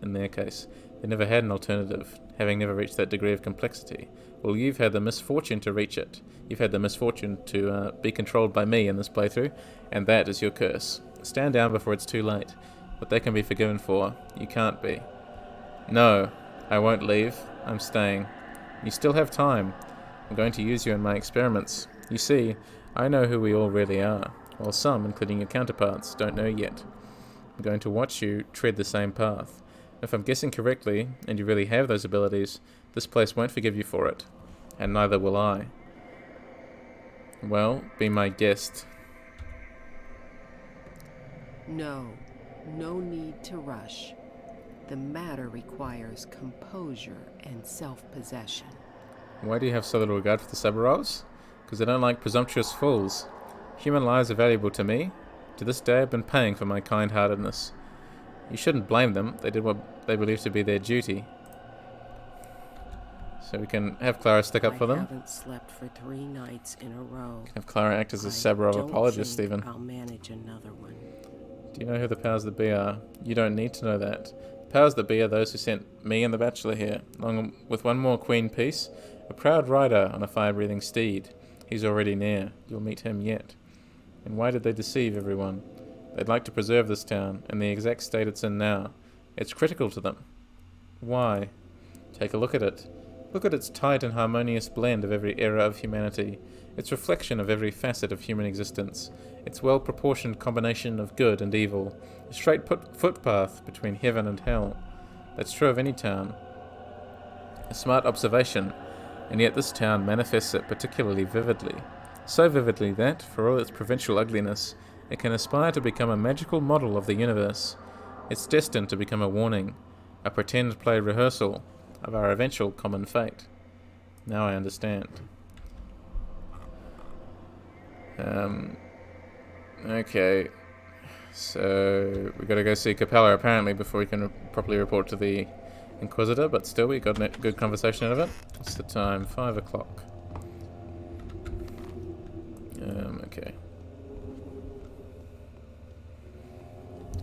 in their case. They never had an alternative, having never reached that degree of complexity. Well, you've had the misfortune to reach it. You've had the misfortune to be controlled by me in this playthrough, and that is your curse. Stand down before it's too late. What they can be forgiven for, you can't be. No, I won't leave. I'm staying. You still have time. I'm going to use you in my experiments. You see, I know who we all really are, while some, including your counterparts, don't know yet. I'm going to watch you tread the same path. If I'm guessing correctly, and you really have those abilities, this place won't forgive you for it, and neither will I. Well, be my guest. No need to rush. The matter requires composure and self-possession. Why do you have so little regard for the Saburows? Because I don't like presumptuous fools. Human lives are valuable to me. To this day I've been paying for my kind-heartedness. You shouldn't blame them. They did what they believed to be their duty. So we can have Clara stick up for them. I haven't slept for 3 nights in a row. Have Clara act as a Saburov apologist, even. I'll manage another one. Do you know who the powers that be are? You don't need to know that. The powers that be are those who sent me and the Bachelor here, along with one more queen piece, a proud rider on a fire-breathing steed. He's already near. You'll meet him yet. And why did they deceive everyone? They'd like to preserve this town, in the exact state it's in now. It's critical to them. Why? Take a look at it. Look at its tight and harmonious blend of every era of humanity, its reflection of every facet of human existence, its well-proportioned combination of good and evil, a straight footpath between heaven and hell. That's true of any town. A smart observation, and yet this town manifests it particularly vividly. So vividly that, for all its provincial ugliness, it can aspire to become a magical model of the universe. It's destined to become a warning, a pretend play rehearsal of our eventual common fate. Now I understand. Okay. So, we gotta go see Capella apparently before we can properly report to the Inquisitor, but still we got a good conversation out of it. What's the time? 5 o'clock. Okay.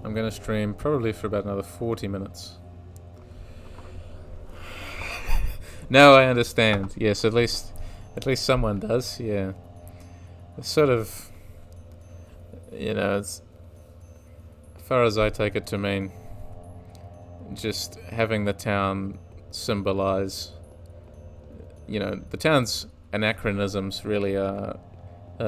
I'm gonna stream probably for about another 40 minutes. No, I understand. Yes, at least someone does. Yeah, it's sort of, it's, as far as I take it to mean, just having the town symbolize, the town's anachronisms really are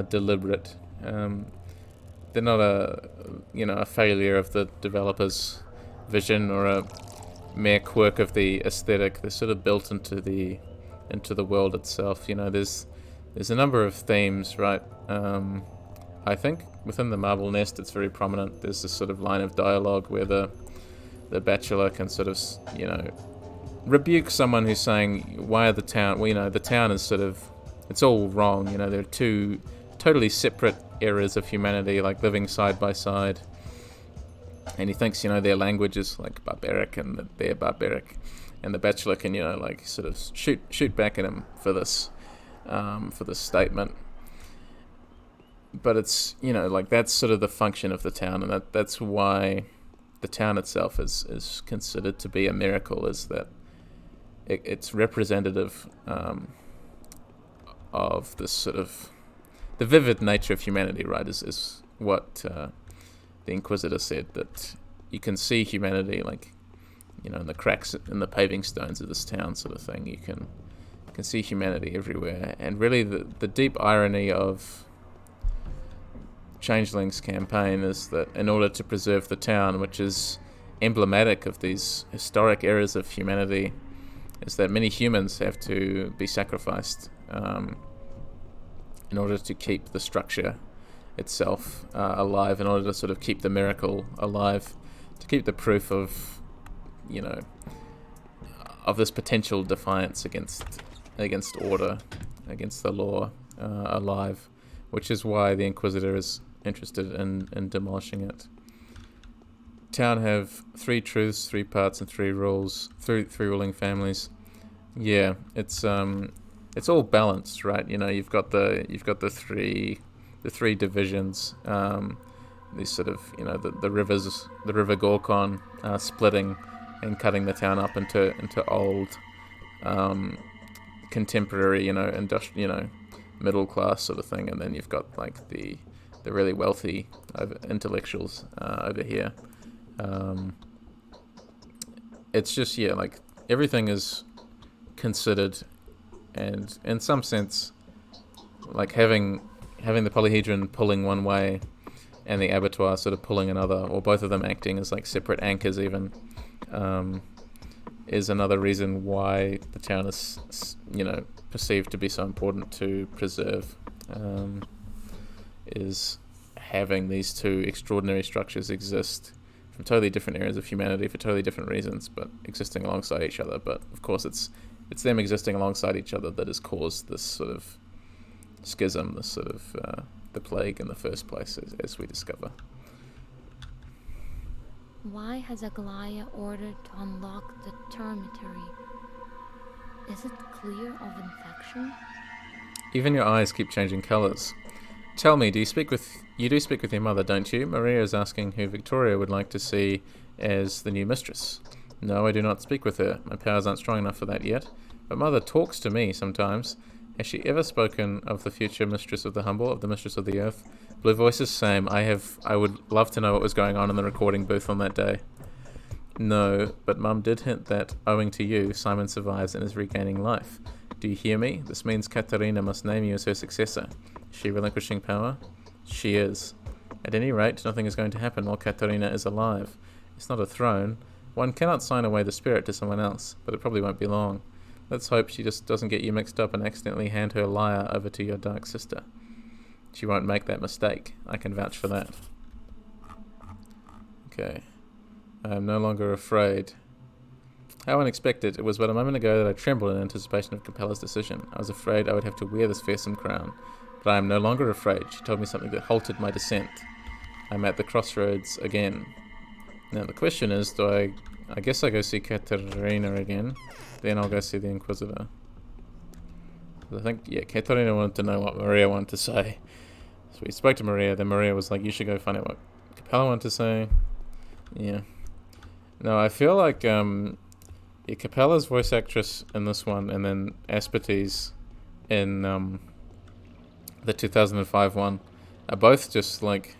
deliberate. They're not a failure of the developer's vision or a mere quirk of the aesthetic. They're sort of built into the world itself. There's a number of themes, right? I think within the Marble Nest it's very prominent. There's this sort of line of dialogue where the Bachelor can sort of rebuke someone who's saying, why are the town, the town is sort of, it's all wrong. There are two totally separate eras of humanity, like living side by side. And he thinks, their language is like barbaric and that they're barbaric. And the Bachelor can, sort of shoot back at him for this statement. But it's, that's sort of the function of the town, and that's why the town itself is considered to be a miracle, is that it's representative of this sort of, the vivid nature of humanity, right, is what the Inquisitor said, that you can see humanity, in the cracks in the paving stones of this town, sort of thing. You can see humanity everywhere. And really the deep irony of Changeling's campaign is that in order to preserve the town, which is emblematic of these historic eras of humanity, is that many humans have to be sacrificed. in order to keep the structure itself alive, in order to sort of keep the miracle alive, to keep the proof of, of this potential defiance against order, against the law, alive, which is why the Inquisitor is interested in demolishing it. Town have 3 truths, 3 parts, and 3 rules. 3 ruling families. Yeah, it's all balanced, right? You've got the three divisions. These sort of the river Gorkon splitting and cutting the town up into old, contemporary, industrial, middle class sort of thing, and then you've got like the really wealthy intellectuals over here. It's just like everything is considered, and in some sense, like having the polyhedron pulling one way and the abattoir sort of pulling another, or both of them acting as like separate anchors even, is another reason why the town is perceived to be so important to preserve, is having these 2 extraordinary structures exist from totally different areas of humanity for totally different reasons, but existing alongside each other. But of course it's them existing alongside each other that has caused this sort of schism, this sort of the plague in the first place, as we discover. Why has Aglaya ordered to unlock the termitory? Is it clear of infection? Even your eyes keep changing colours. Tell me, you do speak with your mother, don't you? Maria is asking who Victoria would like to see as the new mistress. No, I do not speak with her. My powers aren't strong enough for that yet. But Mother talks to me sometimes. Has she ever spoken of the future mistress of the humble, of the mistress of the earth? BlueVoices, same. I would love to know what was going on in the recording booth on that day. No, but Mum did hint that, owing to you, Simon survives and is regaining life. Do you hear me? This means Katarina must name you as her successor. Is she relinquishing power? She is. At any rate, nothing is going to happen while Katarina is alive. It's not a throne. One cannot sign away the spirit to someone else, but it probably won't be long. Let's hope she just doesn't get you mixed up and accidentally hand her lyre over to your dark sister. She won't make that mistake. I can vouch for that. Okay. I am no longer afraid. How unexpected. It was but a moment ago that I trembled in anticipation of Capella's decision. I was afraid I would have to wear this fearsome crown. But I am no longer afraid. She told me something that halted my descent. I'm at the crossroads again. Now the question is, I guess I go see Katerina again. Then I'll go see the Inquisitor. I think, Katerina wanted to know what Maria wanted to say. So we spoke to Maria, then Maria was like, you should go find out what Capella wanted to say. Yeah. No, I feel like Capella's voice actress in this one, and then Asperty's in the 2005 one, are both just like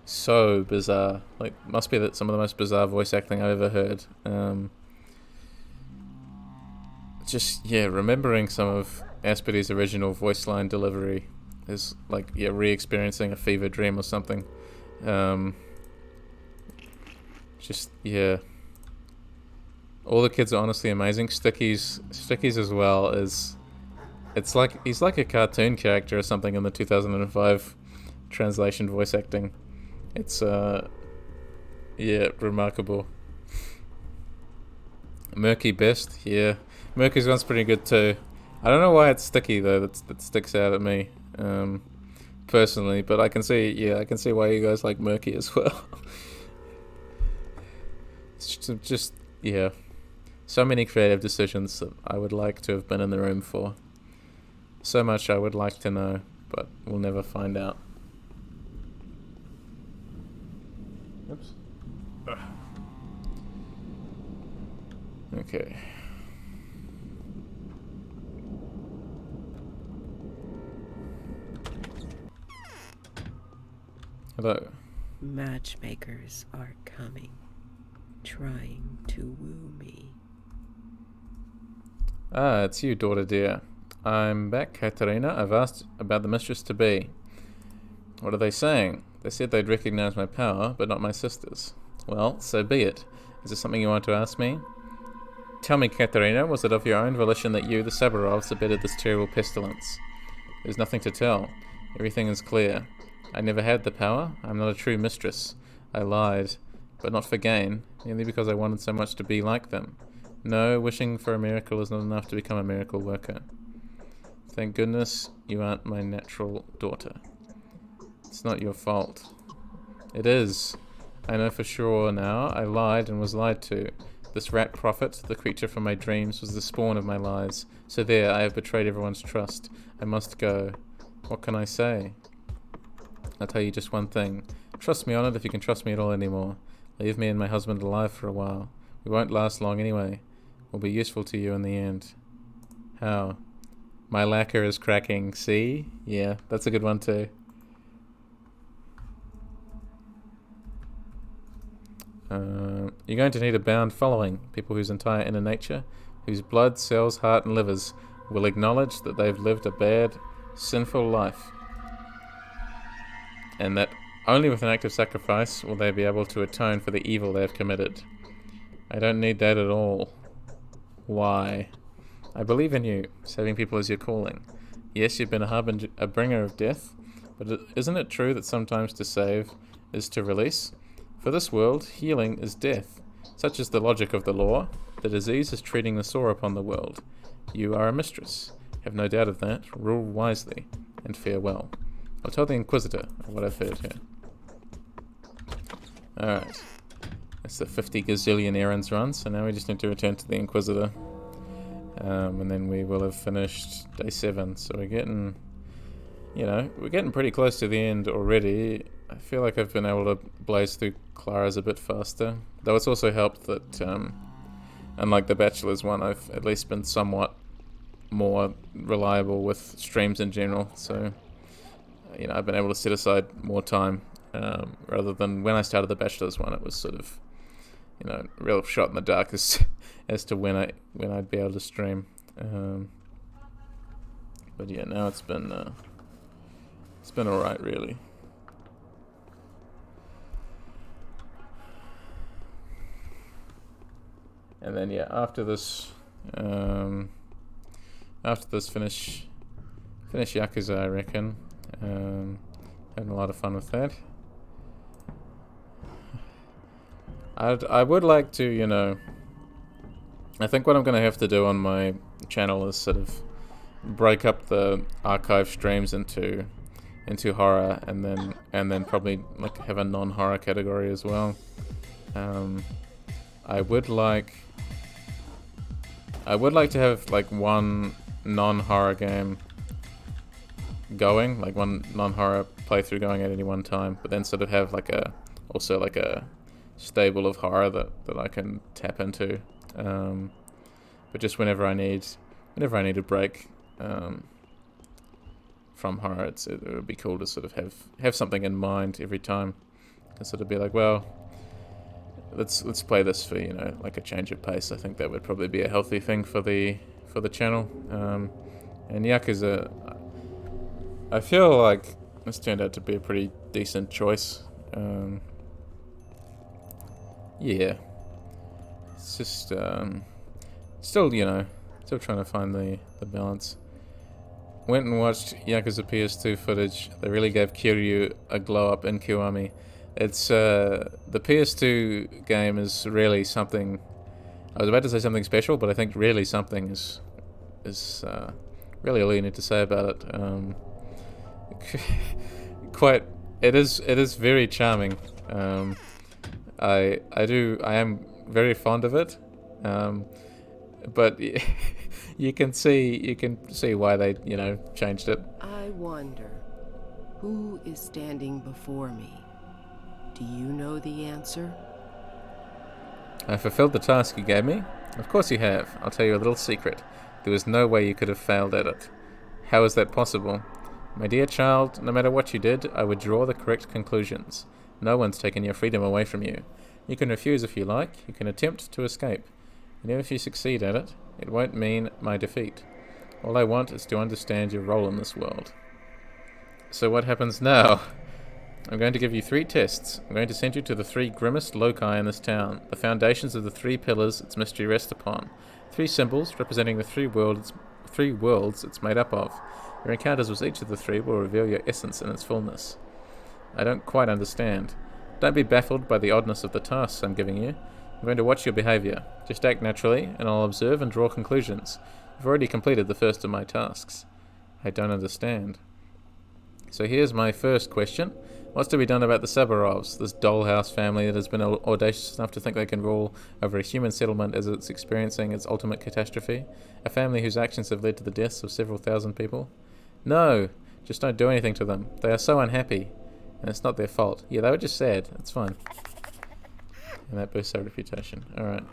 so bizarre. Like, must be some of the most bizarre voice acting I've ever heard. Remembering some of Asperty's original voice line delivery is like, re-experiencing a fever dream or something. All the kids are honestly amazing. Sticky's as well is, it's like he's like a cartoon character or something in the 2005 translation voice acting. It's remarkable. Murky best, yeah. Murky's one's pretty good too. I don't know why it's Sticky though, that sticks out at me, personally, but I can see why you guys like Murky as well. It's just so many creative decisions that I would like to have been in the room for. So much I would like to know, but we'll never find out. Oops. Okay. Hello. Matchmakers are coming, trying to woo me. Ah, it's you, daughter dear. I'm back, Katerina. I've asked about the mistress-to-be. What are they saying? They said they'd recognize my power, but not my sister's. Well, so be it. Is there something you want to ask me? Tell me, Katerina, was it of your own volition that you, the Sabarovs, abetted this terrible pestilence? There's nothing to tell. Everything is clear. I never had the power. I'm not a true mistress. I lied, but not for gain, merely because I wanted so much to be like them. No, wishing for a miracle is not enough to become a miracle worker. Thank goodness you aren't my natural daughter. It's not your fault. It is. I know for sure now. I lied and was lied to. This rat prophet, the creature from my dreams, was the spawn of my lies. So there, I have betrayed everyone's trust. I must go. What can I say? I'll tell you just one thing. Trust me on it if you can trust me at all anymore. Leave me and my husband alive for a while. We won't last long anyway. We'll be useful to you in the end. How? My lacquer is cracking. See? Yeah, that's a good one too. You're going to need a bound following. People whose entire inner nature, whose blood, cells, heart and livers will acknowledge that they've lived a bad, sinful life. And that only with an act of sacrifice will they be able to atone for the evil they have committed. I don't need that at all. Why? I believe in you. Saving people is your calling. Yes, you've been a bringer of death, but isn't it true that sometimes to save is to release? For this world, healing is death. Such is the logic of the law. The disease is treating the sore upon the world. You are a mistress. Have no doubt of that. Rule wisely, and farewell. I'll tell the Inquisitor of what I've heard here. Alright. That's the 50 gazillion errands run, so now we just need to return to the Inquisitor. And then we will have finished day 7. So we're getting, we're getting pretty close to the end already. I feel like I've been able to blaze through Clara's a bit faster. Though it's also helped that, unlike the Bachelor's one, I've at least been somewhat more reliable with streams in general. So, I've been able to set aside more time. Rather than when I started the Bachelor's one, it was sort of, a real shot in the dark as to when I'd be able to stream. But yeah, now it's been alright really. And then after this finish Yakuza, I reckon. Having a lot of fun with that. I would like to, I think what I'm going to have to do on my channel is sort of break up the archive streams into horror, and then probably like have a non-horror category as well. I would like to have like one non-horror game going, like one non-horror playthrough going at any one time, but then sort of have like a stable of horror that I can tap into. But just whenever I need a break from horror, it would be cool to sort of have something in mind every time, and sort of be like, well, let's play this for like a change of pace. I think that would probably be a healthy thing for the channel. And Yakuza, I feel like this turned out to be a pretty decent choice. Yeah, it's just still trying to find the balance. Went and watched Yakuza PS2 footage. They really gave Kiryu a glow up in Kiwami. It's the PS2 game is really something. I was about to say something special, but I think really something is really all you need to say about it. It is very charming. I am very fond of it. But you can see why they changed it. I wonder, who is standing before me? Do you know the answer? I fulfilled the task you gave me. Of course you have. I'll tell you a little secret. There was no way you could have failed at it. How is that possible? My dear child, no matter what you did, I would draw the correct conclusions. No one's taken your freedom away from you. You can refuse if you like. You can attempt to escape. And if you succeed at it, it won't mean my defeat. All I want is to understand your role in this world. So what happens now? I'm going to give you 3 tests. I'm going to send you to the 3 grimmest loci in this town, the foundations of the 3 pillars its mystery rests upon, 3 symbols representing the 3 worlds it's made up of. Your encounters with each of the three will reveal your essence in its fullness. I don't quite understand. Don't be baffled by the oddness of the tasks I'm giving you. I'm going to watch your behavior. Just act naturally, and I'll observe and draw conclusions. You've already completed the first of my tasks. I don't understand. So here's my first question. What's to be done about the Sabarovs, this dollhouse family that has been audacious enough to think they can rule over a human settlement as it's experiencing its ultimate catastrophe? A family whose actions have led to the deaths of several thousand people? No! Just don't do anything to them. They are so unhappy. And it's not their fault. Yeah, they were just sad. It's fine. And that boosts our reputation. Alright.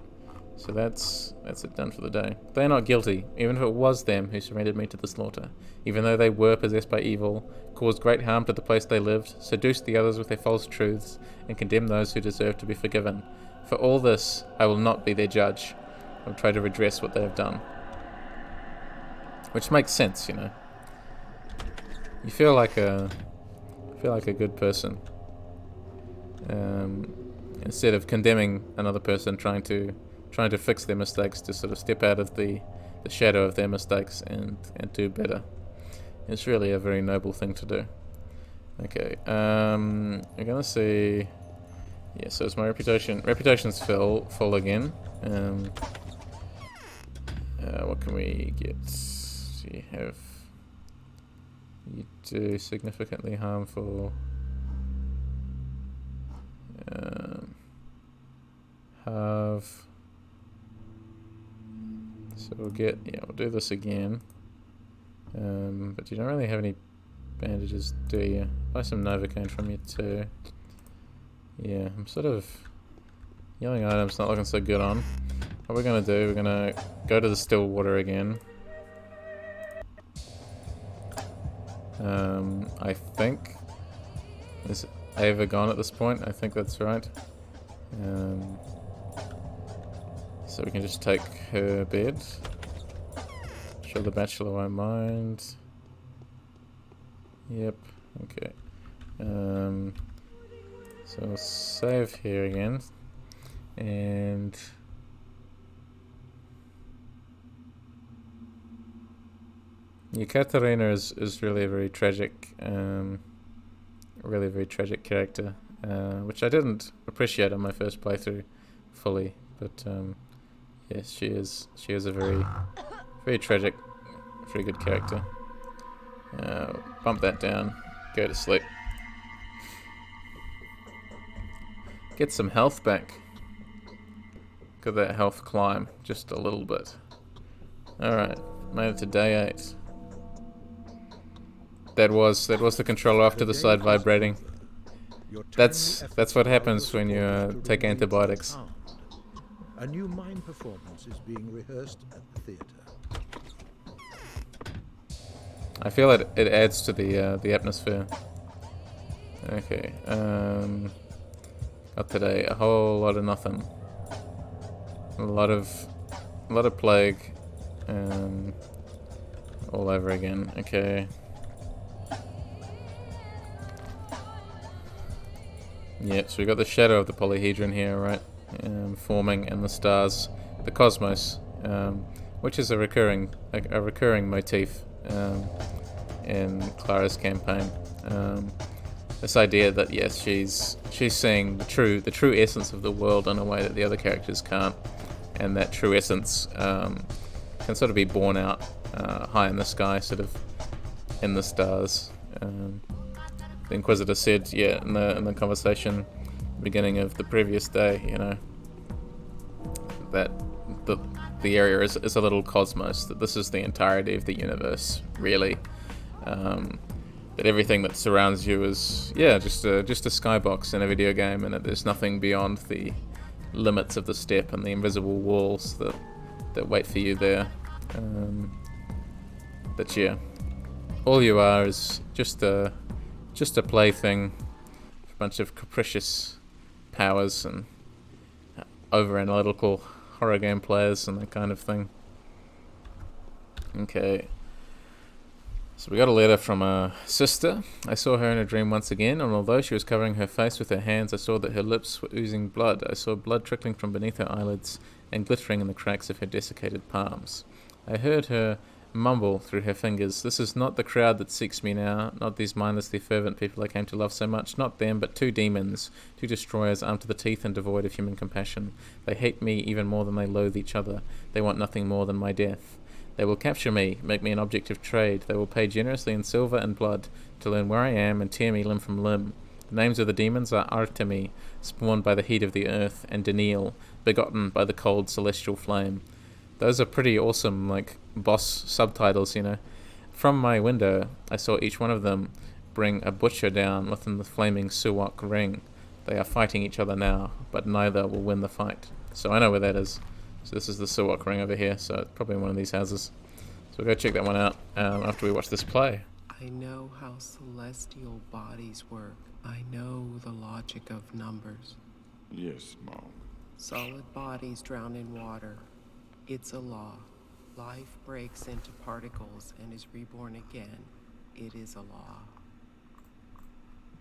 So that's it done for the day. They are not guilty, even if it was them who surrendered me to the slaughter. Even though they were possessed by evil, caused great harm to the place they lived, seduced the others with their false truths, and condemned those who deserve to be forgiven. For all this, I will not be their judge. I will try to redress what they have done. Which makes sense, you know. You feel like a good person. Instead of condemning another person, trying to fix their mistakes, to sort of step out of the shadow of their mistakes and do better. It's really a very noble thing to do. Okay, we're gonna see. Yeah, so it's my reputation. Reputation's full again. What can we get? So you have. You do significantly harmful. Have. So we'll do this again. But you don't really have any bandages, do you? Buy some Novocaine from you too. Yeah, I'm sort of... Healing items not looking so good on. What we're going to do, we're going to go to the still water again. I think... Is Ava gone at this point? I think that's right. So we can just take her bed. Sure, the Bachelor won't mind. Yep, okay. So we'll save here again. And... Yeah, Katarina is really a very tragic, character, which I didn't appreciate on my first playthrough fully, but yes, she is a very tragic, very good character. Bump that down, go to sleep. Get some health back. Got that health climb just a little bit. Alright, made it to day 8. That was the controller off to the side vibrating. That's what happens when you take antibiotics. A new mime performance is being rehearsed at the theater. I feel it adds to the atmosphere. Okay. Got today a whole lot of nothing. A lot of plague. All over again. Okay. Yeah, so we got the shadow of the polyhedron here, right? Forming in the stars, the cosmos, which is a recurring motif in Clara's campaign. This idea that yes, she's seeing the true essence of the world in a way that the other characters can't, and that true essence can sort of be born out high in the sky, sort of in the stars. The Inquisitor said, yeah, in the conversation, beginning of the previous day, you know, that the area is a little cosmos, that this is the entirety of the universe, really. That everything that surrounds you is, yeah, just a skybox in a video game, and that there's nothing beyond the limits of the step and the invisible walls that wait for you there. But yeah, all you are is just a plaything, a bunch of capricious powers and over-analytical horror game players and that kind of thing. Okay. So we got a letter from a sister. I saw her in a dream once again, and although she was covering her face with her hands, I saw that her lips were oozing blood. I saw blood trickling from beneath her eyelids and glittering in the cracks of her desiccated palms. I heard her mumble through her fingers. This is not the crowd that seeks me now, not these mindlessly fervent people I came to love so much, not them, but two demons, two destroyers armed to the teeth and devoid of human compassion. They hate me even more than they loathe each other. They want nothing more than my death. They will capture me, make me an object of trade. They will pay generously in silver and blood to learn where I am and tear me limb from limb. The names of the demons are Artemi, spawned by the heat of the earth, and Daniel, begotten by the cold celestial flame. Those are pretty awesome, like, boss subtitles, you know. From my window, I saw each one of them bring a butcher down within the flaming Suwok ring. They are fighting each other now, but neither will win the fight. So I know where that is. So this is the Suwok ring over here, so it's probably in one of these houses. So we'll go check that one out after we watch this play. I know how celestial bodies work. I know the logic of numbers. Yes, Mom. Solid bodies drown in water. It's a law. Life breaks into particles and is reborn again. It is a law.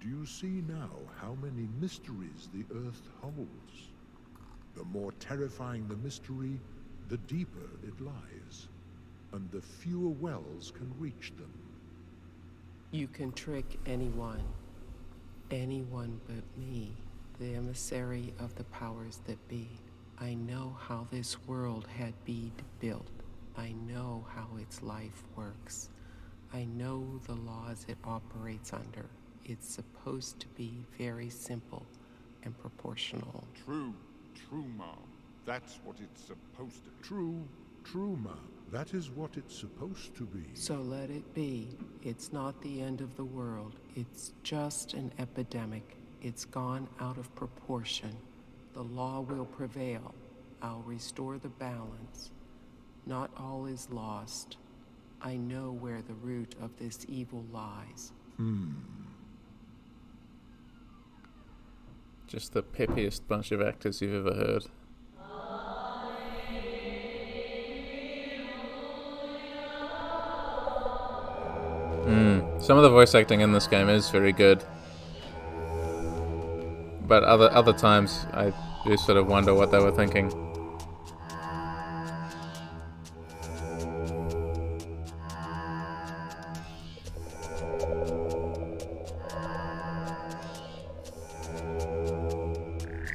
Do you see now how many mysteries the Earth holds? The more terrifying the mystery, the deeper it lies, and the fewer wells can reach them. You can trick anyone but me, the emissary of the powers that be. I know how this world had been built. I know how its life works. I know the laws it operates under. It's supposed to be very simple and proportional. True, Mom. That's what it's supposed to be. True, Mom. That is what it's supposed to be. So let it be. It's not the end of the world. It's just an epidemic. It's gone out of proportion. The law will prevail. I'll restore the balance. Not all is lost. I know where the root of this evil lies. Just the peppiest bunch of actors you've ever heard. Some of the voice acting in this game is very good. But other times, I do sort of wonder what they were thinking.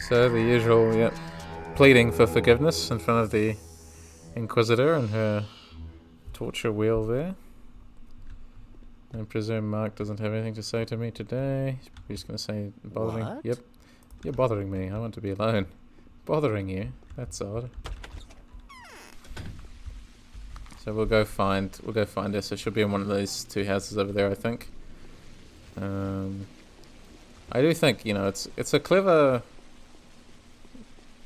So the usual, yep, pleading for forgiveness in front of the Inquisitor and her torture wheel there. I presume Mark doesn't have anything to say to me today. He's going to say bothering. What? Yep, you're bothering me. I want to be alone. Bothering you? That's odd. So we'll go find her. So she'll be in one of those two houses over there, I think. I do think, you know, it's a clever.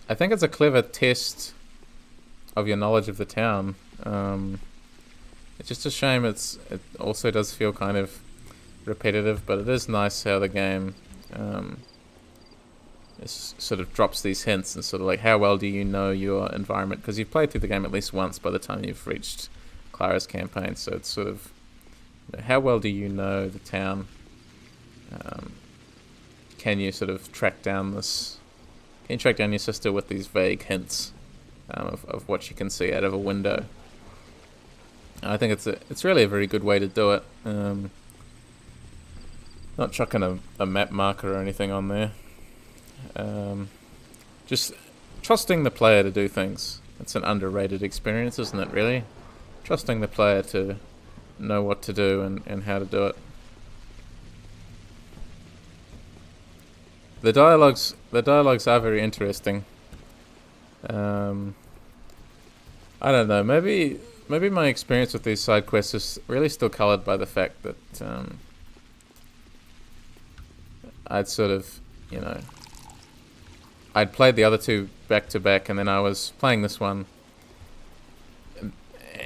I think it's a clever test of your knowledge of the town. It's just a shame it also does feel kind of repetitive, but it is nice how the game sort of drops these hints and sort of like, how well do you know your environment? Because you've played through the game at least once by the time you've reached Clara's campaign, so it's sort of, you know, how well do you know the town? Can you sort of track down your sister with these vague hints of what you can see out of a window? I think it's really a very good way to do it. Not chucking a map marker or anything on there. Just trusting the player to do things. It's an underrated experience, isn't it, really? Trusting the player to know what to do and how to do it. The dialogues are very interesting. I don't know, maybe my experience with these side quests is really still coloured by the fact that I'd sort of, you know, I'd played the other two back to back, and then I was playing this one,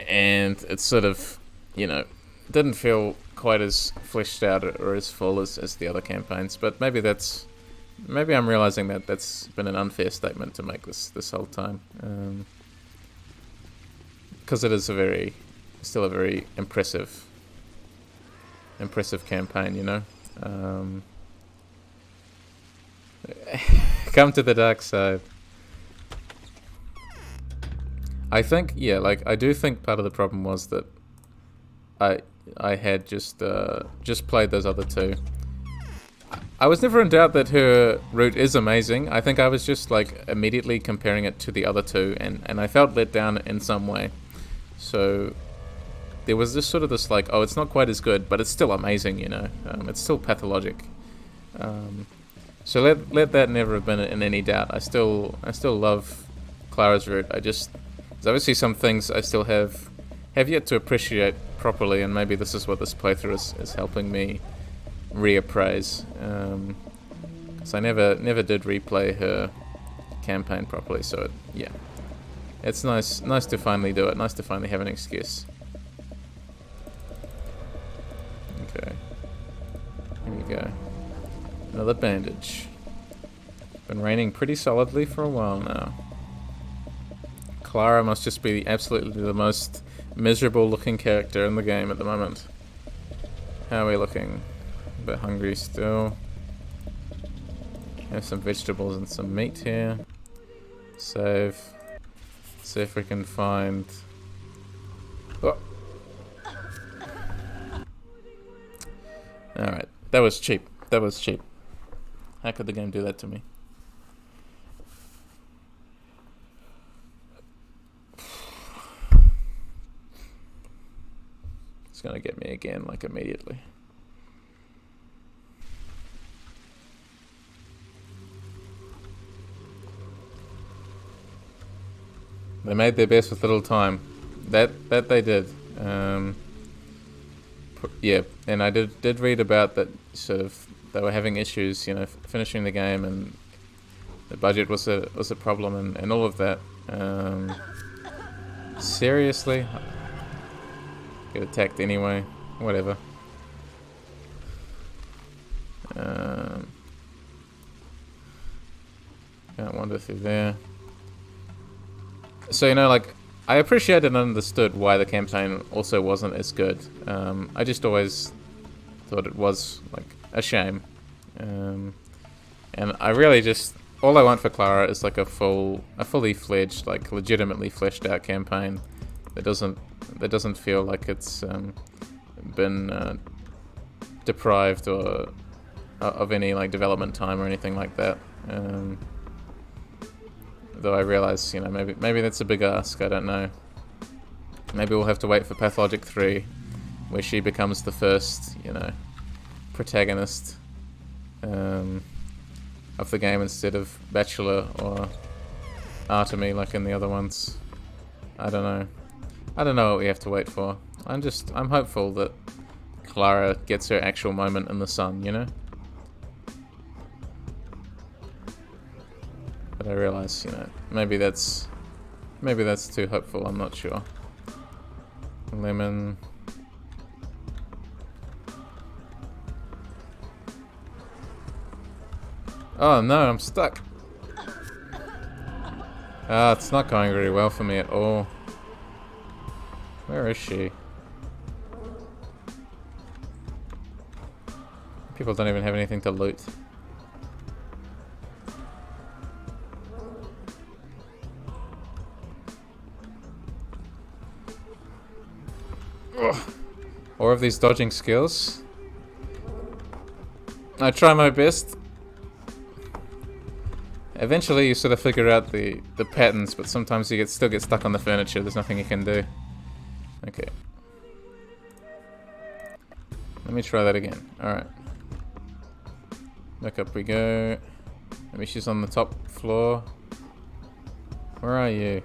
and it's sort of, you know, didn't feel quite as fleshed out or as full as the other campaigns. But maybe I'm realising that that's been an unfair statement to make this whole time. Because it is still a very impressive campaign, you know. Come to the dark side. I think, yeah, like, I do think part of the problem was that I had just played those other two. I was never in doubt that her route is amazing. I think I was just like immediately comparing it to the other two, and I felt let down in some way. So there was this sort of this like, oh, it's not quite as good, but it's still amazing, you know. It's still pathologic. So let that never have been in any doubt. I still love Clara's route. There's obviously some things I still have yet to appreciate properly, and maybe this is what this playthrough is helping me reappraise. Because I never did replay her campaign properly. So yeah, it's nice to finally do it. Nice to finally have an excuse. Okay, here we go. Another bandage. Been raining pretty solidly for a while now. Clara must just be absolutely the most miserable looking character in the game at the moment. How are we looking? A bit hungry still. Have some vegetables and some meat here. Save. See if we can find... Oh. Alright, that was cheap. That was cheap. How could the game do that to me? It's gonna get me again, like immediately. They made their best with little time. That they did. Yeah, and I did read about that. Sort of, they were having issues, you know, finishing the game, and the budget was a problem, and all of that. Seriously, get attacked anyway. Whatever. Can't wander through there. So, you know, like, I appreciated and understood why the campaign also wasn't as good. I just always thought it was, like, a shame. And I really just... all I want for Clara is, like, a fully fledged, like, legitimately fleshed out campaign that doesn't feel like it's been deprived or of any, like, development time or anything like that. Though I realize, you know, maybe that's a big ask, I don't know. Maybe we'll have to wait for Pathologic 3, where she becomes the first, you know, protagonist of the game instead of Bachelor or Artemy like in the other ones. I don't know. I don't know what we have to wait for. I'm hopeful that Clara gets her actual moment in the sun, you know? But I realize, you know, maybe that's too hopeful, I'm not sure. Lemon. Oh no, I'm stuck. Ah, it's not going very well for me at all. Where is she? People don't even have anything to loot. Or of these dodging skills. I try my best. Eventually you sort of figure out the patterns, but sometimes you still get stuck on the furniture. There's nothing you can do. Okay. Let me try that again. Alright. Back up we go. Maybe she's on the top floor. Where are you?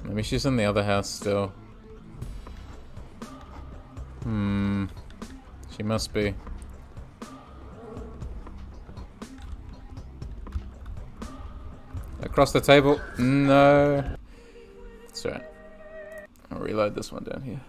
Maybe she's in the other house still. She must be. Across the table. No. That's right. I'll reload this one down here.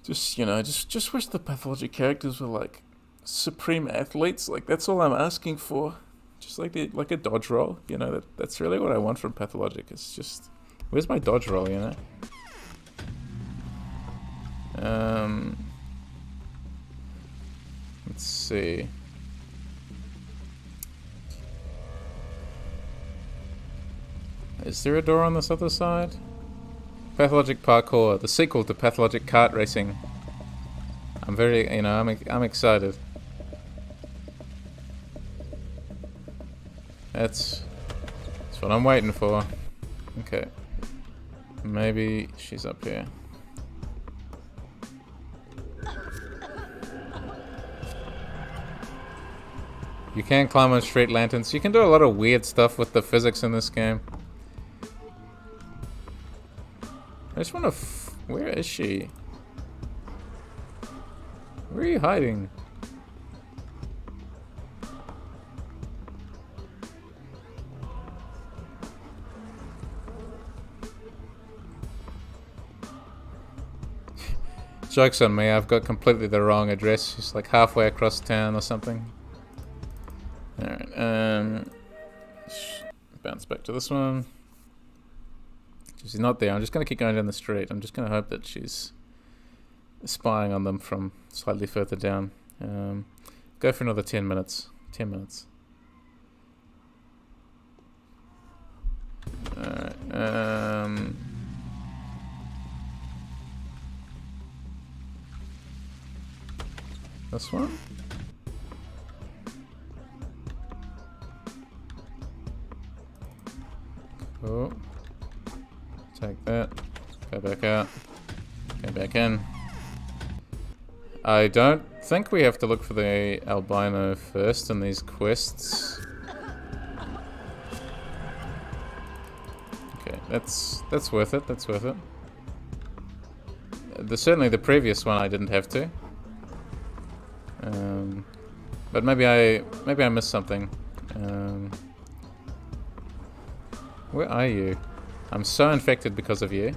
Just, you know, just wish the Pathologic characters were like supreme athletes. Like, that's all I'm asking for. Just like a dodge roll, you know. That's really what I want from Pathologic. It's just, where's my dodge roll, you know? Let's see. Is there a door on this other side? Pathologic Parkour, the sequel to Pathologic Kart Racing. I'm very, you know, I'm excited. That's what I'm waiting for. Okay. Maybe she's up here. You can climb on street lanterns. You can do a lot of weird stuff with the physics in this game. I just want to... Where is she? Where are you hiding? Joke's on me, I've got completely the wrong address. She's like halfway across town or something. Alright, bounce back to this one. She's not there. I'm just going to keep going down the street. I'm just going to hope that she's spying on them from slightly further down. Go for another 10 minutes. 10 minutes. Alright, this one? Cool. Take that. Go back out. Go back in. I don't think we have to look for the albino first in these quests. Okay, that's worth it. That's worth it. Certainly the previous one I didn't have to. But maybe I missed something. Where are you? I'm so infected because of you.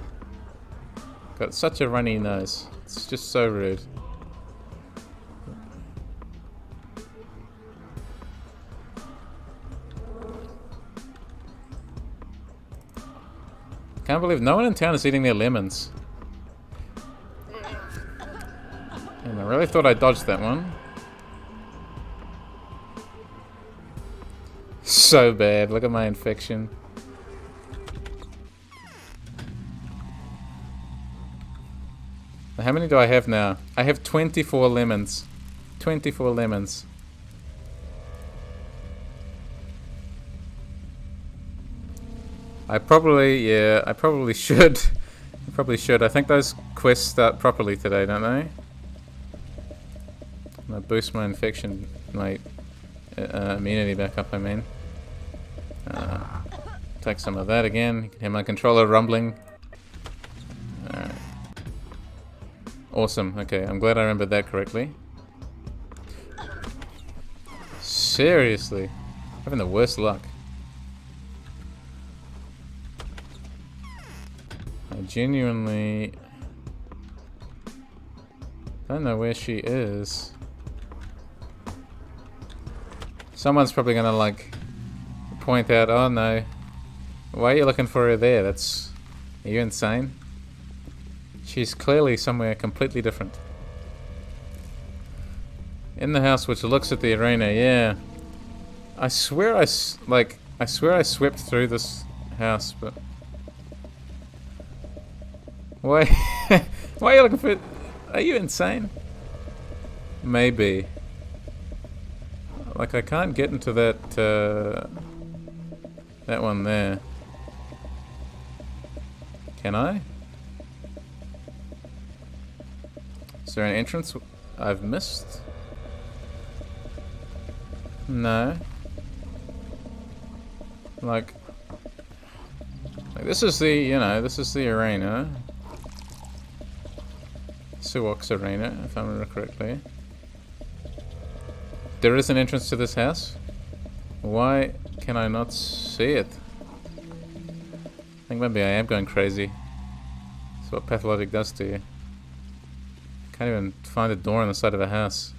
Got such a runny nose. It's just so rude. Can't believe no one in town is eating their lemons. And I really thought I dodged that one. So bad. Look at my infection. How many do I have now? I have 24 lemons. 24 lemons. I probably should. I probably should. I think those quests start properly today, don't they? I'm gonna boost my infection, my immunity back up, I mean. Take some of that again. You can hear my controller rumbling. Alright. Awesome. Okay, I'm glad I remembered that correctly. Seriously. Having the worst luck. I genuinely don't know where she is. Someone's probably gonna like point out, oh no, why are you looking for her there? Are you insane? She's clearly somewhere completely different. In the house which looks at the arena, yeah. I swear I swept through this house, but why? Why are you looking for? Are you insane? Maybe. Like I can't get into that that one there. Can I? Is there an entrance I've missed? No. Like this is the arena. Suwok's arena, if I remember correctly. There is an entrance to this house? Why can I not see it? I think maybe I am going crazy. That's what Pathologic does to you. Can't even find a door on the side of a house.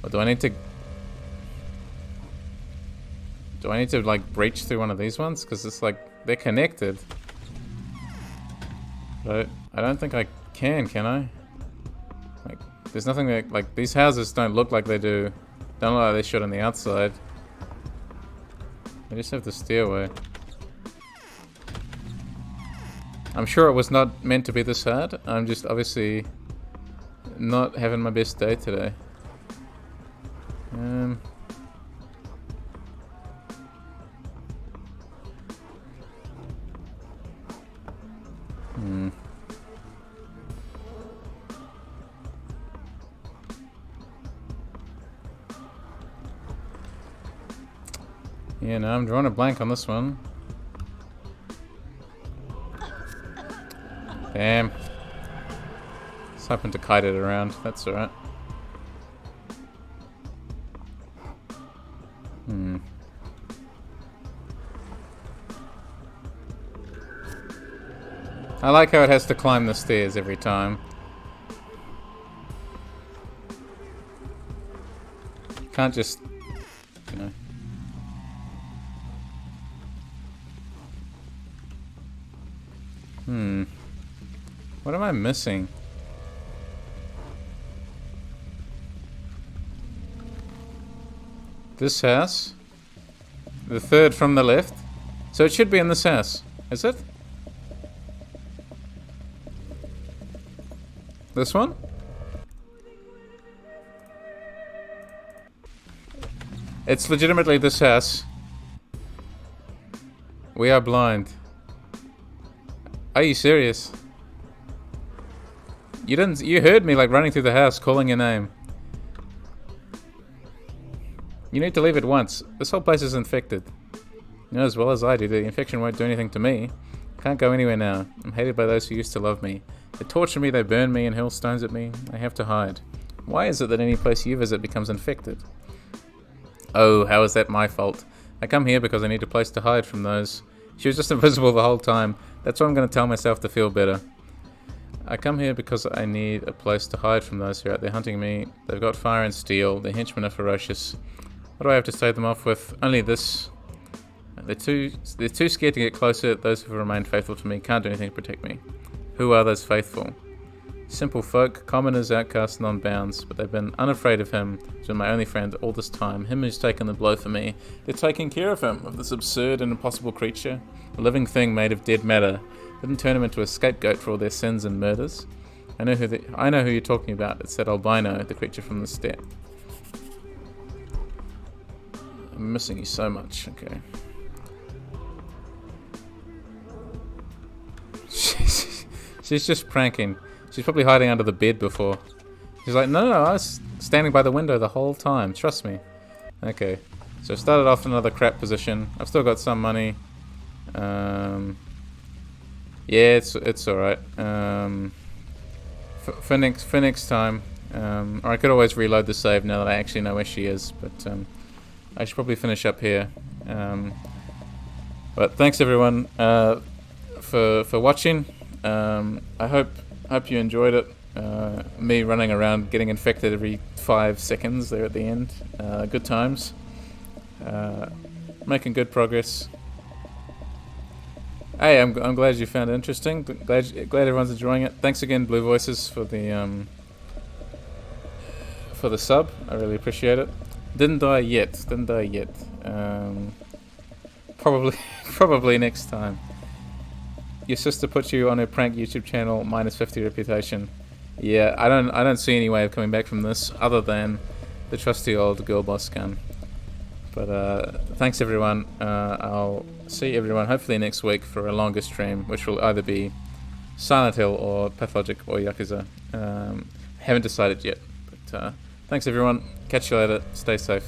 Or do I need to like breach through one of these ones? Because it's like they're connected. But I don't think I can I? Like there's nothing that, like, these houses don't look like they do. Don't look like they should on the outside. They just have the stairway. I'm sure it was not meant to be this hard. I'm just obviously not having my best day today. Yeah, no, I'm drawing a blank on this one. Damn. Just happened to kite it around. That's alright. I like how it has to climb the stairs every time. You can't just, you know. What am I missing? This house? The third from the left? So it should be in this house, is it? This one? It's legitimately this house. We are blind. Are you serious? You heard me like running through the house calling your name. You need to leave at once. This whole place is infected. You know as well as I do, the infection won't do anything to me. Can't go anywhere now. I'm hated by those who used to love me. They torture me, they burn me and hurl stones at me. I have to hide. Why is it that any place you visit becomes infected? Oh, how is that my fault? I come here because I need a place to hide from those. She was just invisible the whole time. That's what I'm going to tell myself to feel better. I come here because I need a place to hide from those who are out there hunting me. They've got fire and steel. Their henchmen are ferocious. What do I have to stave them off with? Only this. They're too scared to get closer. Those who have remained faithful to me can't do anything to protect me. Who are those faithful? Simple folk, commoners, outcasts, non-bounds, but they've been unafraid of him. He's been my only friend all this time. Him who's taken the blow for me. They're taking care of him, of this absurd and impossible creature. A living thing made of dead matter. Didn't turn him into a scapegoat for all their sins and murders. I know who you're talking about. It's that albino, the creature from the steppe. I'm missing you so much. Okay. She's just pranking. She's probably hiding under the bed before. She's like, no, I was standing by the window the whole time. Trust me. Okay. So I started off in another crap position. I've still got some money. Yeah, it's alright. For next time. Or I could always reload the save now that I actually know where she is. But I should probably finish up here. But thanks everyone for watching. I hope you enjoyed it. Me running around getting infected every 5 seconds there at the end. Good times. Making good progress. Hey, I'm glad you found it interesting. Glad everyone's enjoying it. Thanks again, BlueVoices, for the sub. I really appreciate it. Didn't die yet. Probably next time. Your sister put you on her prank YouTube channel, -50 reputation. Yeah, I don't see any way of coming back from this other than the trusty old girl boss gun. But thanks everyone. I'll see everyone hopefully next week for a longer stream, which will either be Silent Hill or Pathologic or Yakuza. Haven't decided yet. But thanks everyone. Catch you later. Stay safe.